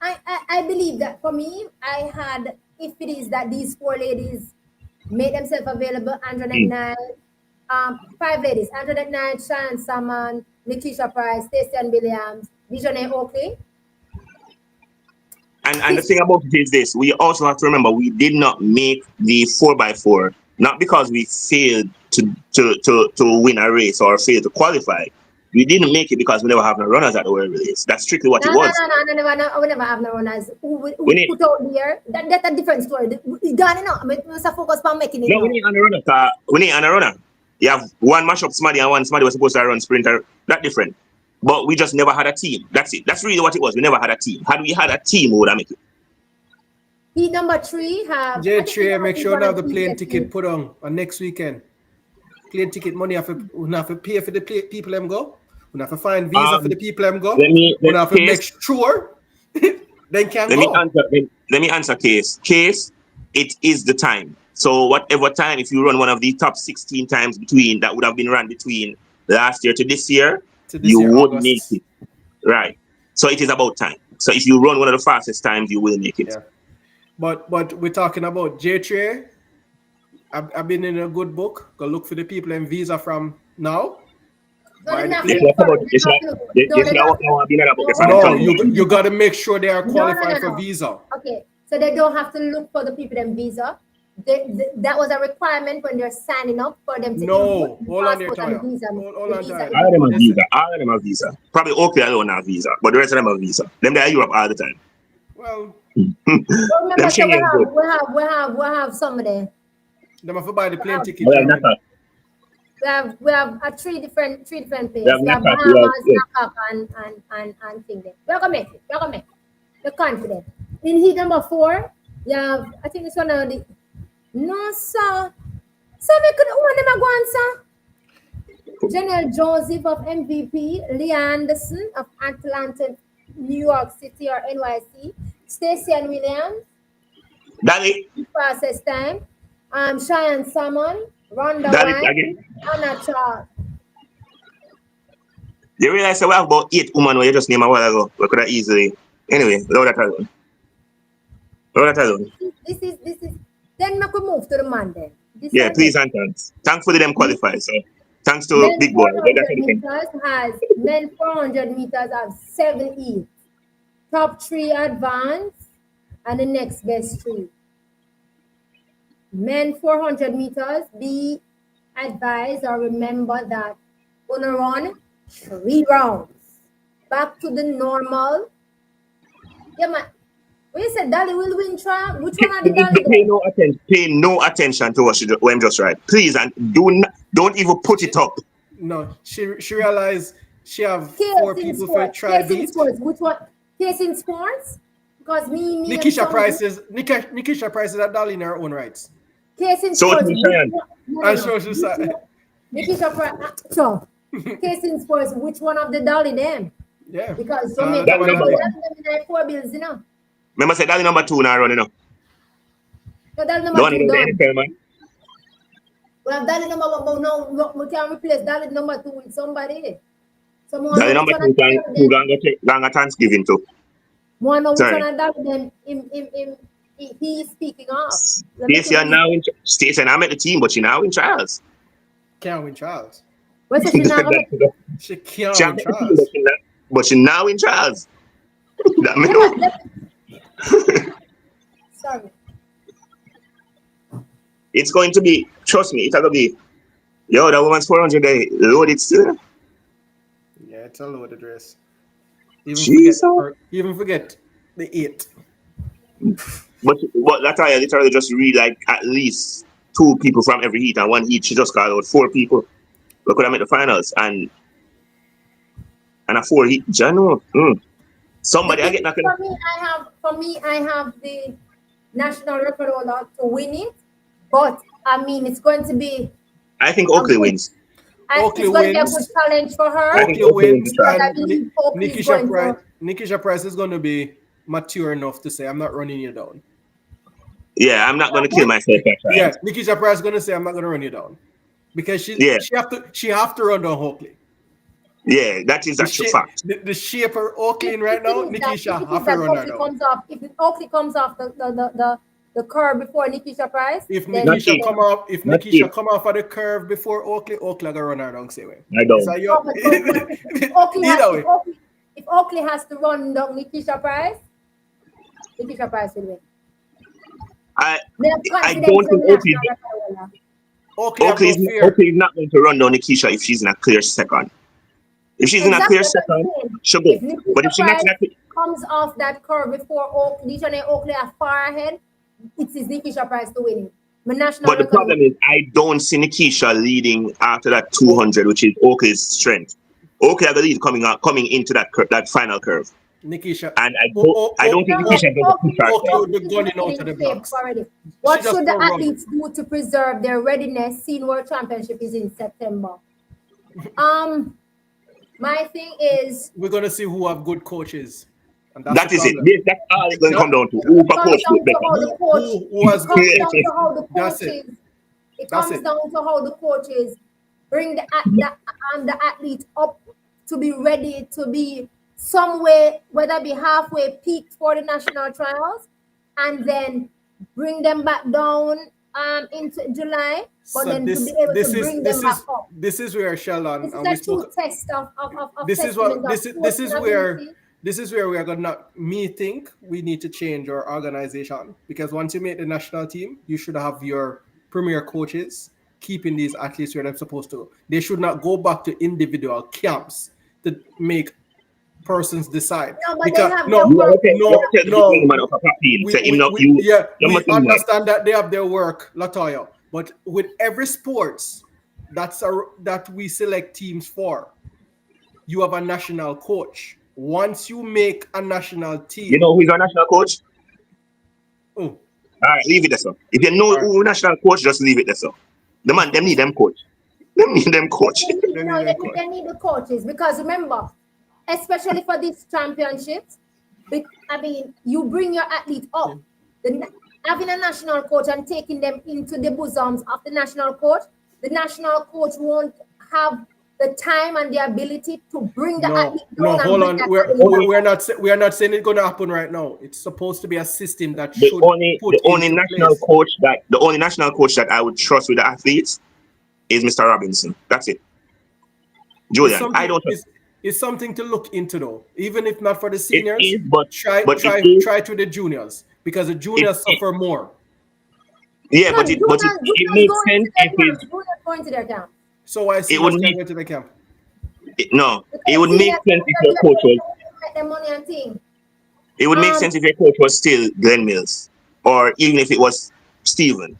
I believe that for me, I had, if it is that these four ladies made themselves available, Mm. 109, five ladies, 109, Shan Salmon, Nikisha Price, Stacey Williams, Visionary Oakley, And the Chris. thing about it is this: we also have to remember we did not make the 4x4 not because we failed to win a race or failed to qualify. We didn't make it because we never have no runners at the world race. That's strictly what No, it no, was. no, no, no, never, no, I will never have no runners who We need put out there. That's a different story. We got it now. I mean, we must focus on making it no, we now. need on a runner. We need on a runner. You have one mashup Smaddy and one Smaddy was supposed to run sprinter. That different. But we just never had a team. That's it. That's really what it was. We never had a team. Had we had a team, we would have made it. Heat number three have, I think heat J3, number make three is sure one now of the the plane easiest ticket teams. put on next weekend. Plane ticket money have to, we have to pay for the people them go. We have to find visa for the Um, people them go. let me We let have to case make sure they can let me go. answer let me answer case. Case, it is the time. So whatever time, if you run one of the top 16 times between that would have been run between last year to this year, To this you year, would make August. it. Right. So it is about time. So if you run one of the fastest times, you will make it. Yeah. But we're talking about J3. I've been in a good book. Go look for the people in visa from now. Don't Buy even the have to They plane. should look have come for out. it. They They don't should have have, to look. they No, they should have don't have walked to. out in another book. They No, started hold No, on. calling you them. you gotta make sure they are No, no, no, qualified for no. visa. Okay, so they don't have to look for the people in visa. That was a requirement when they're signing up for them to input No, the hold on there, passport and Toya. Hold the on, visa Toya. All of them info. have Listen. visa. All of them have visa. Probably Oakley alone have visa, but the rest of them have visa. Them they are Europe all the time. Well, But Them remember, so Schengen good. we have some of them. them have to buy the We plane have ticket, We have German. Nakat. we have three different We have places. We have Nakat. We have Bahamas, yes. Nakak, and thing there. We're gonna make it. We're gonna make it. We're confident. In heat number four, you have, I think it's one of the, no sir. So we could one them a go on, sir. General Joseph of MVP, Lee Anderson of Atlanta, New York City or NYC, Stacey and Williams, Daddy, process time, Cheyenne Salmon, Rhonda Daddy White, again. Anna Charles. You realize that we have about 8 women where you just name a while ago. We could have easily. Anyway, without that alone. Without that alone. This is then we could move to the man then. This is Yeah, the please next. and thanks. Thankfully them qualify. So thanks to Men Big Boy. That's 400 anything. meters has men 400 meters have 7 heats. Top three advance and the next best three. Men 400 meters, be advised or remember that gonna run 3 rounds. Back to the normal. Yeah, man. When you said Dolly will win trial, which one are the Dolly Pay then? no attention. Pay no attention to what I'm just right. Please and don't even put it She, up. no, she realized she have Case four in people for sports. try Case in beat. sports. Which one? Case in sports? Because me and Nikisha some Price is Nikisha Price is a dollar in her own rights. case in So to sports. be Which Cheyenne. one? No, no, And no. so she Which said, one? Nikisha Price. So, case in sports. Which one of the Dolly them? yeah, Because all of Jamaica, them Daddy a we number dollar. one. have them in our 4 bills, you know. Remember say Daddy number 2 now running up. So Dolly The number one in two the done. NFL man. We have Dolly number one, but no, we can replace Dolly number two with somebody. Someone That's the know which number one two of can them who then. gonna Thanksgiving to. One know which one Sorry. of them he is speaking of. Let me Stacey to are read. now in Stacey and I'm at the team, but she now in trials. Can't win trials. What's the she not gonna She She can't have win met the team, trials. but she now in trials. That me let know. me, let sorry. It's going to be, trust me, it's gonna be, yo, that woman's 400 day loaded still. Yeah, it's a loaded race. Jesus. Even forget the eight. But that I literally just read like at least two people from every heat, and one heat she just called out four people. We could have made the finals and a four heat general. Somebody I get knocking. For me I have the national record holder to win it, but I mean it's going to be I think a Oakley good wins. Oakley it's going to be a good wins. challenge for I her think Oakley Oakley wins the wins, because try. I and believe Oakley is going to. Nikisha Price is going to be mature enough to say, "I'm not running you down." Yeah, I'm not gonna kill myself at Yeah, trials. Nikisha Price is going to say, "I'm not going to run you down," because Yeah, she have to run down Oakley. yeah, that is The a true shape fact. the shape of Oakley in right now, If Nikisha it is have to that run her Oakley down. comes off, if Oakley comes off the curve before Nikisha Price, If Not then Nikisha if, come off, not if. of the curve before Oakley gonna run her down same way. I It's don't. like you oh, but if Oakley has either way. if Oakley has to run down Nikisha Price will win. I They have I confidence don't in think the Oakley. national record holder. Oakley have no fear. Oakley is not going to run down Nikisha if she's in a clear second. If she's in a Exactly clear what I'm second, saying. she'll If go. But if Nikisha she's not in Price a clear, comes off that curve before Nikisha and Oakley are far ahead, it is Nikisha Price to win it. My national but the record holder. problem is, I don't see Nikisha leading after that Oh, 200, which is Oakley's strength. Oakley, I believe, coming into that final curve, Nikisha. and I don't think No, Nikisha is going to push Oakley herself. would Oakley be is gunning looking out of in the shape blocks. already. She What just should the don't run. athletes do to preserve their readiness? Seeing World Championship is in September. Um, my thing is We're gonna see who have good coaches, and that's the That is it. problem. That's all it's going to That, come down to. it Who for comes coach look down to how better? the coach. who has It good comes Yes, down coaches? yes. to how the That's it. coaches. It That's comes it. down to how the coaches bring the athlete up to be ready to be somewhere, whether it be halfway peaked for the national trials, and then bring them back down into July, but So then to be able to bring them back up. this is where Sheldon This is and we a true spoke. test of This is testament what of coaching ability. this is where we are gonna me think we need to change our organization, because once you make the national team, you should have your premier coaches keeping these athletes where they're supposed to go. They should not go back to individual camps to make persons decide. No, but they Because have their no, You work. ever tell, you ever tell the big young man no, up a team, say him now, yeah, you we must be mad. understand that they have their work, Latoya. But with every sports that we select teams for, you have a national coach. Once you make a national You team, know who's our national coach? oh, All right, leave it there, sir. If you know all right, who national coach, just leave it there, sir. The man, them need them coach. Them need them coach. they need a coach. They need the coaches because remember, especially for these championships, I mean, you bring your athlete Yeah. up. Having a national coach and taking them into the bosoms of the national coach won't have the time and the ability to bring the athlete No, down and hold bring on. that athlete back up. We are not saying it's going to happen right now. It's supposed to be a system that the should only put the only into national place. coach that I would trust with the athletes is Mr. Robinson. That's it. It's Julian, I something don't. it's something to look into though. Even if not for the It seniors, is, but it try is. try to the juniors, because the It, juniors it suffer more. yeah, No, but it Junior's makes going to sense their if camp. Junior's going to their camp. So why it would seniors can't make go to the camp? no. It Because would make seniors sense if your are coach was. make their money and thing. It would make Um, sense if your coach was still Glenn Mills, or even if it was Steven.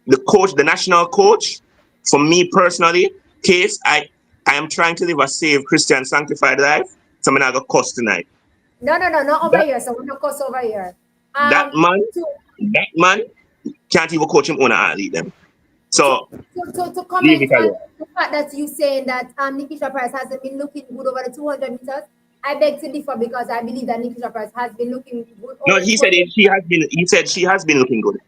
The national coach, for me personally, case I am trying to live a saved Christian sanctified life. So I'm not gonna cuss tonight. no, not over That here. So we're not course over here. that Um, man, to that man can't even coach him own athlete them. to, So to leave comment it on alone. the fact that you saying that Nikisha Price hasn't been looking good over the 200 meters, I beg to differ because I believe that Nikisha Price has been looking good No, over the he said 200 she meters. has been. He said she has been looking good.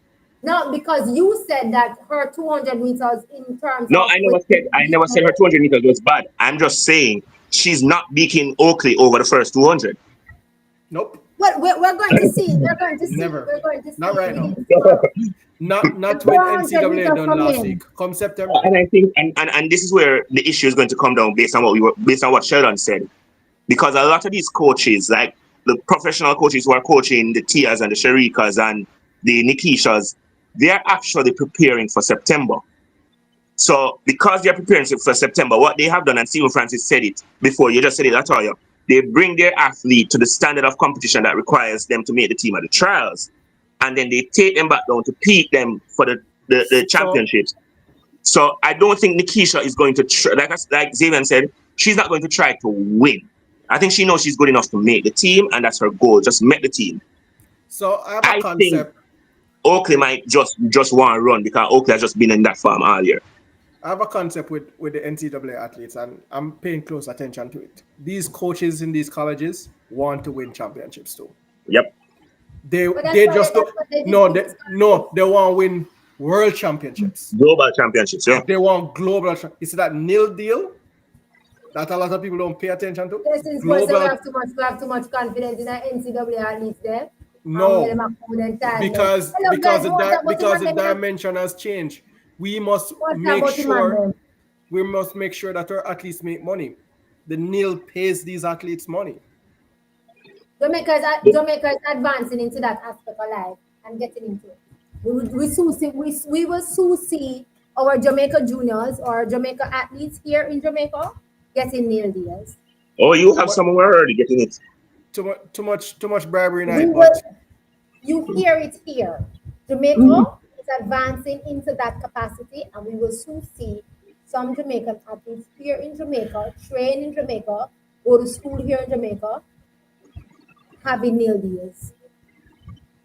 No, because you said that her 200 meters in terms No, of with I never said her weakness. 200 meters was bad. I'm just saying she's not beating Oakley over the first 200. Nope. Well, we're going to see. We're going to see. Never. We're going to see Not right now. beginning tomorrow. Not The with 400 NCAA meters done for last men. week. Come September. And I think, and this is where the issue is going to come down based on what Sheldon said, because a lot of these coaches, like the professional coaches who are coaching the Tias and the Sharikas and the Nikishas, they are actually preparing for September. So because they're preparing for September, what they have done, and Stephen Francis said it before, you just said it, that's all you. They bring their athlete to the standard of competition that requires them to make the team at the trials. And then they take them back down to peak them for the So championships. So I don't think Nikisha is going to like Xavier said, she's not going to try to win. I think she knows she's good enough to make the team, and that's her goal. Just make the team. I have a I think concept. Oakley might just want to run because Oakley has just been in that farm all year. I have a concept with the NCAA athletes, and I'm paying close attention to it. These coaches in these colleges want to win championships too. Yep. But They just that's don't. what they did No, with they this no. They want to win world championships. Global championships, yeah. They want global. It's that nil deal that a lot of people don't pay attention to. This is where we Global. have too much confidence in the NCAA athletes there. No, Because because because the dimension has changed. We must what's make about him and sure them? that our athletes make money. The nil pays these athletes money. Jamaica is advancing into that aspect of life and getting into it. We will soon see our Jamaica juniors or Jamaica athletes here in Jamaica getting nil deals. Oh, you Too have much, someone already getting it. too much bribery in We it, will but you hear it here. Mm. Jamaica is advancing into that capacity, and we will soon see some Jamaican athletes here in Jamaica, train in Jamaica, go to school here in Jamaica, having nil deals.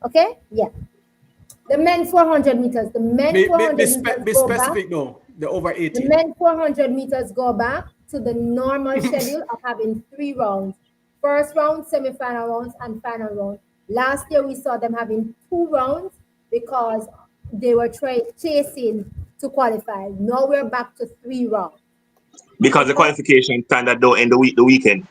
Okay? Yeah. The men 400 meters. The men 400 meters be go back. specific though. The over The 18. men 400 meters go back to the normal schedule of having 3 rounds. First round, semi-final rounds, and final round. Last year we saw them having 2 rounds because they were chasing to qualify. Now we're back to 3 rounds. Because the Okay? qualification standard don't end the weekend.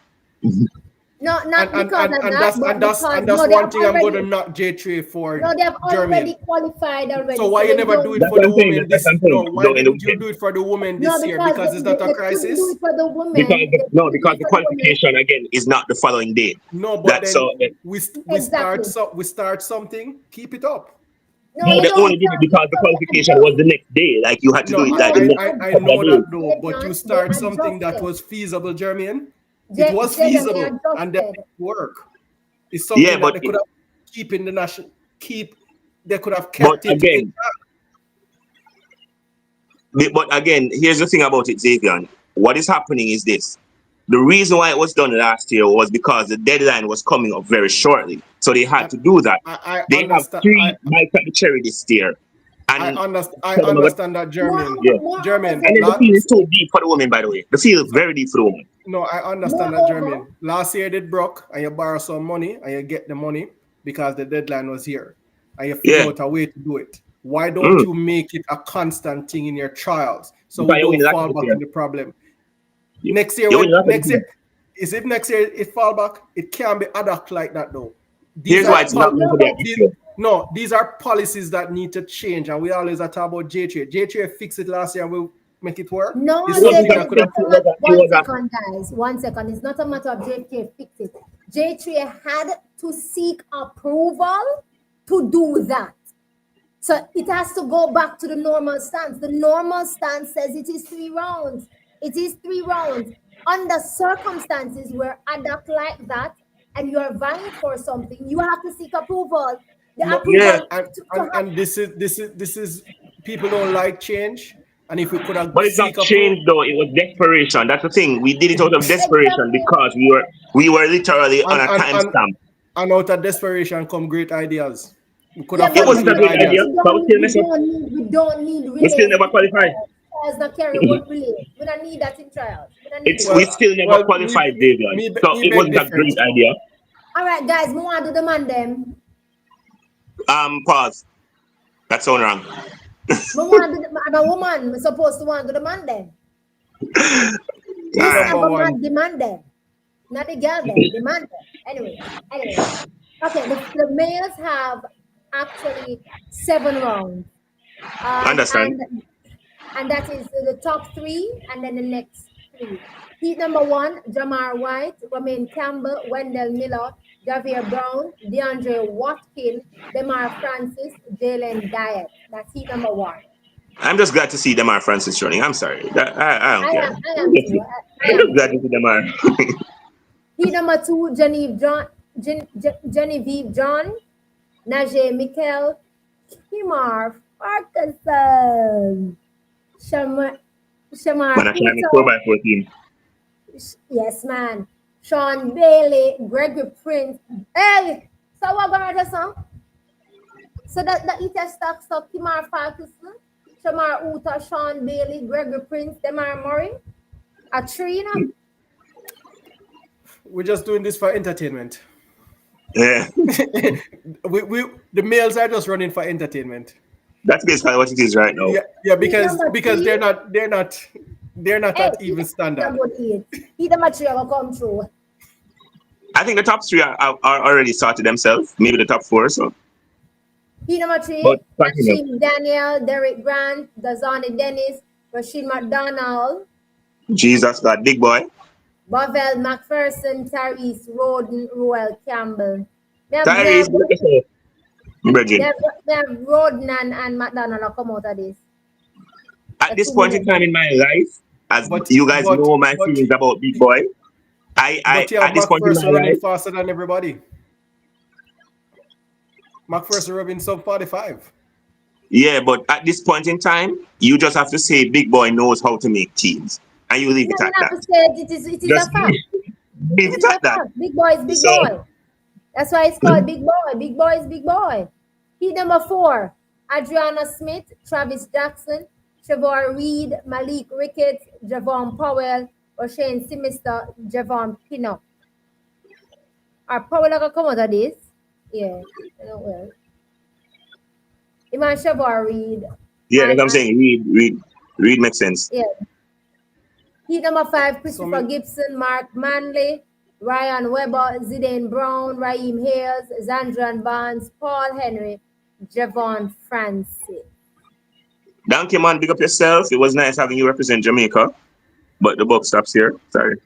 No, And not because of that, but because that's no, they one have thing I'm going to already knock J3 for no, they have already German. qualified So already. why So you they never do don't it That's for what the I'm saying. women That's what this? I'm No, saying. why Don't end the didn't you weekend. do it for the women no this year? because Because it's not a they couldn't do crisis. it for the women. They couldn't do Because it the for the women. qualification again is not the following day. No, but That's then so. Exactly. we start something. Keep it up. No, No, you they don't only did start it it because the because they qualification was adjust. the next day. Like you had to do No, it No, like the they next I couple of know days. that though. But you they start something that adjusted. was feasible, Jermaine. It was They feasible, and then adjusted. it work. It's Yeah, something that but they could have keep in the national keep. They could have but kept it in. again, but again, here's the thing about it, Xavier. What is happening is this. The reason why it was done last year was because the deadline was coming up very shortly. So they had And to do that. I They have understand. three bites at the cherry this year. And I tell them about, understand that, Jermaine. yeah. Moreover, Jermaine, And then the Xavier, field is so deep for the women, by the way. The field is so very deep for the women. no, I understand that, moreover, Jermaine. Last year did broke, and you borrow some money, and you get the money because the deadline was here, and you figure Yeah. out a way to do it. Why don't Mm. you make it a constant thing in your trials so we Because you don't win a lot fall this back year. in the problem? You, you win a lot this Next year. year is if next year it fall back, it can't be adapt like that though. These Here's are why it's not going to be an these, issue. no, these are policies that need to change, and we always are talking about J3. J3 fixed it last year and we'll make it work. no, It's It wasn't something a Xavier, that it's could fix, have not a matter. it One was a second, guys. 1 second. It's not a matter of J3 fix it. J3 had to seek approval to do that. So it has to go back to the normal stance. The normal stance says it is 3 rounds. It is 3 rounds. Under circumstances where adapt like that and you are vying for something, you have to seek approval. The no, yeah. approval to have and this is people don't like change, and if we could have But it's not seek approval, change though. It was desperation. That's the thing. We did it out of desperation exactly. because we were literally on and a and and, timestamp. and out of desperation come great ideas. We could Yeah, have It but come with wasn't a good great idea, ideas. but we still mess up. we don't need We still relays never in qualify. trials. Trials not carry what relays. We don't need that in trials. We don't need It's that. we Well, still never qualified, Davion. So me it beg wasn't a great different. idea. All right, guys, we want to demand them. Pause. That sound wrong. We want to, I'm a woman. We're supposed to want to demand them. Heat Listen, Ah, I number got one. mad demand them. Not the girl them, demand them. Anyways. Okay, the males have actually 7 rounds. Um, understand. and and that is the top three, and then the next three. Heat number one: Jamar White, Romain Campbell, Wendell Miller, Javier Brown, DeAndre Watkins, Demar Francis, Jalen Diet. That's heat number one. I'm just glad to see Demar Francis running. I'm sorry. I don't care. I am too. I I'm just am glad to too. see Demar. Heat number two: Genevieve John, Najee Mikkel, Kimar Farkason, Man, Shamar I can't make 4 Ito. by 14. Yes, man. Sean Bailey, Gregory Prince. Hey, so what about the song? So the Ita stocks up Kimar Farkason, Shamar Uta, Sean Bailey, Gregory Prince, Demar Murray. A three, you know? We're just doing this for entertainment. Yeah, We the males are just running for entertainment. that's basically what it is right now. Yeah, Heat number because three. they're not Hey, at heat even a standard. good eight. Heat number three will come through. I think the top 3 are already sorted themselves. Maybe the top 4. So, Heat number three, but continue. Ashim Daniel, Derek Grant, Gazani Dennis, Rashid McDonald, Jesus, God, big boy. Bavel McPherson, Tyrese Roden, Roel Campbell. Me Tyrese, have, look at yourself, me Bridget. have, me have Roden and McDonald will come out of this. At The this two point in minutes. time in my life, as But you guys but know my but feelings about big boy, I but you have at this point in my McPherson running life, faster than everybody. McPherson running sub 45. yeah, but at this point in time, you just have to say big boy knows how to make teams, and you leave No, it you at have to that. say it is a Just fact. leave It it is a at that. fact. Big boy is big So, boy. That's why it's called Big Boy. Big Boy is Big Boy. Heat number four, Adriana Smith, Travis Jackson, Trevor Reed, Malik Ricketts, Javon Powell, O'Shane Simister, Javon Pinnock. Are Powell gonna come out of this? Yeah. I know well. Iman Trevor Reed. yeah, that's what I'm And saying. Read makes sense. yeah. Heat number five, So Christopher Gibson, Mark Manley, Ryan Weber, Zidane Brown, Raheem Hales, Zandran Barnes, Paul Henry, Javon Francis. Donkey man, big up yourself. It was nice having you represent Jamaica, but the book stops here. Sorry, Heat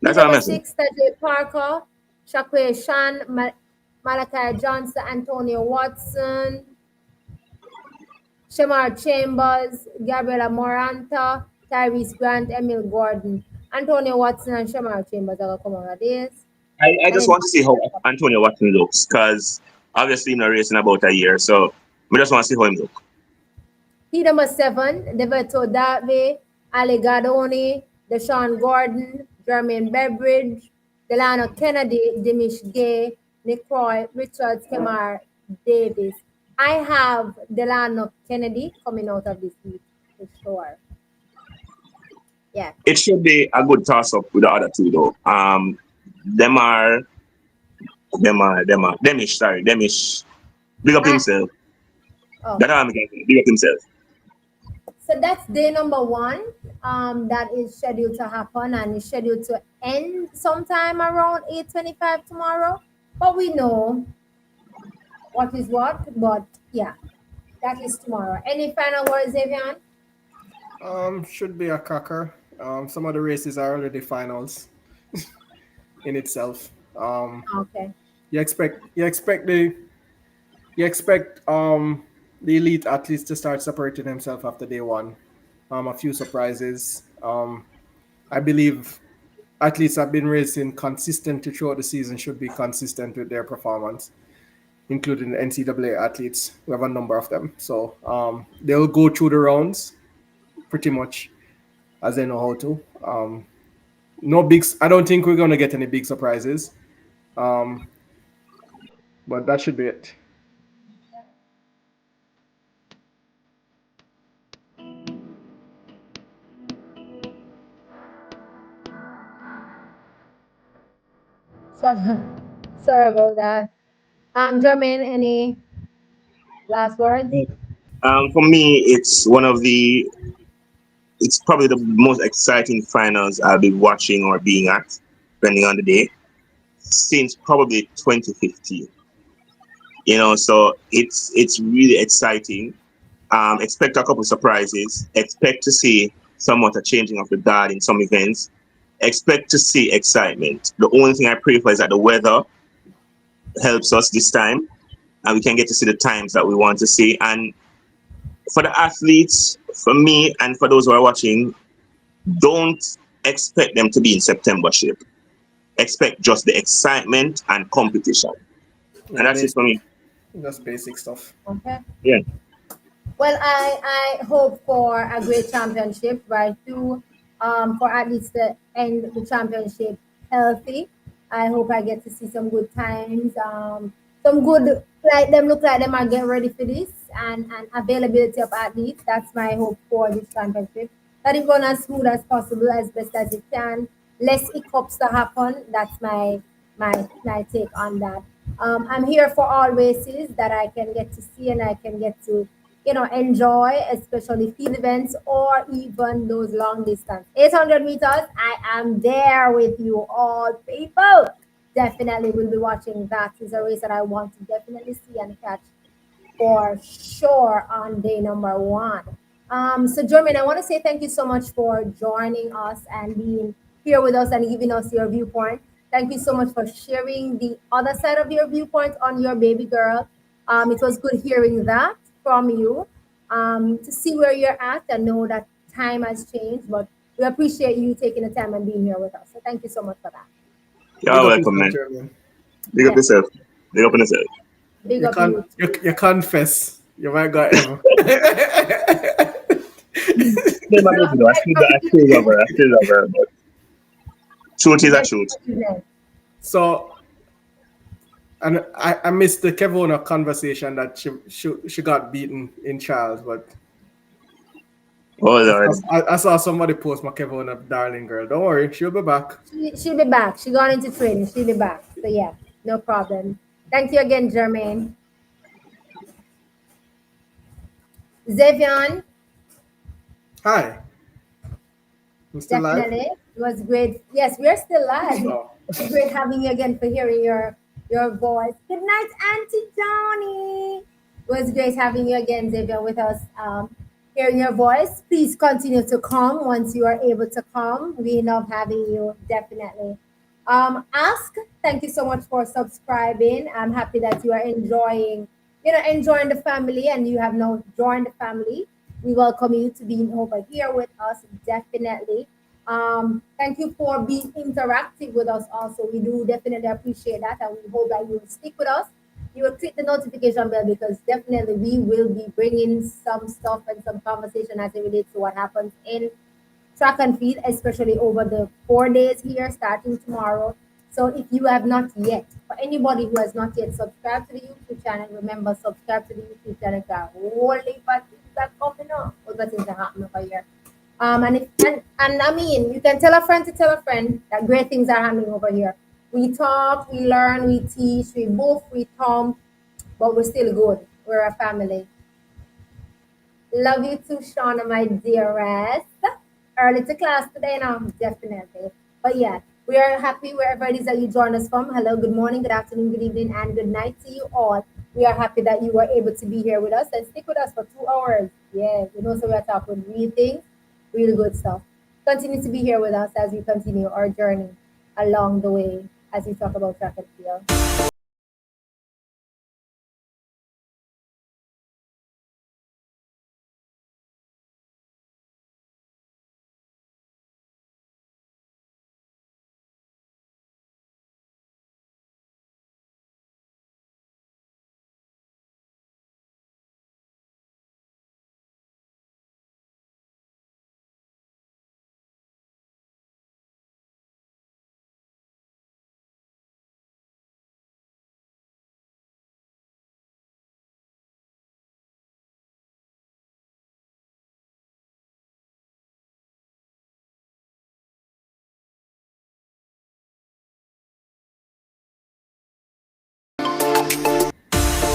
that's all I'm number messing. six, Tajay Parker, Shakwe Shan, Malachi Johnson, Antonio Watson, Shamar Chambers, Gabriela Moranta, Tyrese Grant, Emil Gordon. Antonio Watson and Shamar Chambers are going to come out of this. I And just then want to see how Antonio Watson looks because obviously in a race in about a year, so I just want to see how him look. heat number seven, Deveto Dave, Ali Gadoni, Deshaun Gordon, Jermaine Beveridge, Delano Kennedy, Dimish Gay, Nick Roy, Richards, Kemar Davis. I have Delano Kennedy coming out of this heat for sure. Yeah. It should be a good toss up with the other two though. Them are Demish. Sorry, Demish. Big up Ah, himself. That okay. I'm getting. Big up himself. So that's day number one. That is scheduled to happen and is scheduled to end sometime around 8:25 tomorrow. But we know what is what. But yeah, that is tomorrow. Any final words, Evian? Should be a cracker. Some of the races are already finals in itself. Okay. You expect you expect the you expect the elite athletes to start separating themselves after day one. A few surprises. I believe athletes have been racing consistently throughout the season should be consistent with their performance, including the NCAA athletes. We have a number of them, so they'll go through the rounds pretty much as they know how to. No big. I don't think we're gonna get any big surprises. Um, but that should be it. Sorry, sorry about that. Jermaine, any last words? For me, it's one of the it's probably the most exciting finals I'll be watching or being at, depending on the day, since probably 2015. So it's really exciting. Expect a couple surprises. Expect to see somewhat a changing of the guard in some events. Expect to see excitement. The only thing I pray for is that the weather helps us this time and we can get to see the times that we want to see. And for the athletes, for me, and for those who are watching, don't expect them to be in September shape. Expect just the excitement and competition. Yeah, And that's it for basic. me. Just basic stuff. Okay. Yeah. Well, I hope for a great championship, right? Through for at least the end the championship healthy. I hope I get to see some good times. Some good like them look like them are getting ready for this and availability of athletes. That's my hope for this championship. That it run as smooth as possible, as best as it can. Less hiccups to happen. That's my take on that. I'm here for all races that I can get to see and I can get to enjoy, especially field events or even those long distance. 800 meters, I am there with you all, people. Definitely will be watching that. Is a race that I want to definitely see and catch for sure on day number one. So, Jermaine, I want to say thank you so much for joining us and being here with us and giving us your viewpoint. Thank you so much for sharing the other side of your viewpoint on your baby girl. It was good hearing that from you to see where you're at and know that time has changed, but we appreciate you taking the time and being here with us. So, thank you so much for that. You're Big up welcome, yourself, man. German. Big up Yes, yourself. Big up on yourself. big up you. You confess. You might got ever. Yeah, my baby, though. I still love her. I still love her. But truth is a Yes, truth. yes. So, and I missed the Kevona conversation that she got beaten in trials, but Oh, Lord. I saw somebody post my Kevona darling girl. Don't worry, she'll be back. She'll be back. She gone into training. She'll be back. So yeah, no problem. Thank you again, Jermaine. Zevion, Hi, I'm still live. definitely. It was great. Yes, we're still live. Oh, It's great having you again for hearing your voice. Good night, Auntie Johnny. It was great having you again, Zevion, with us. Hearing your voice. Please continue to come once you are able to come. We love having you, definitely. Ask, thank you so much for subscribing. I'm happy that you are enjoying the family and you have now joined the family. We welcome you to be over here with us, definitely. Thank you for being interactive with us also. We do definitely appreciate that and we hope that you will stick with us. You will click the notification bell because definitely we will be bringing some stuff and some conversation as it relates to what happens in track and field, especially over the 4 days here starting tomorrow. So if you have not yet, for anybody who has not yet subscribed to the YouTube channel, remember subscribe to the YouTube channel. Got holy but things are coming up. All the things are happening over here. And I mean, you can tell a friend to tell a friend that great things are happening over here. We talk, we learn, we teach, we both we come, but we're still good. We're a family. Love you too, Shauna, my dearest. Early to class today now, definitely. But yeah, we are happy wherever it is that you join us from. Hello, good morning, good afternoon, good evening, and good night to you all. We are happy that you were able to be here with us and stick with us for 2 hours. Yeah, so we are talking real things, really good stuff. Continue to be here with us as we continue our journey along the way as we talk about track and field.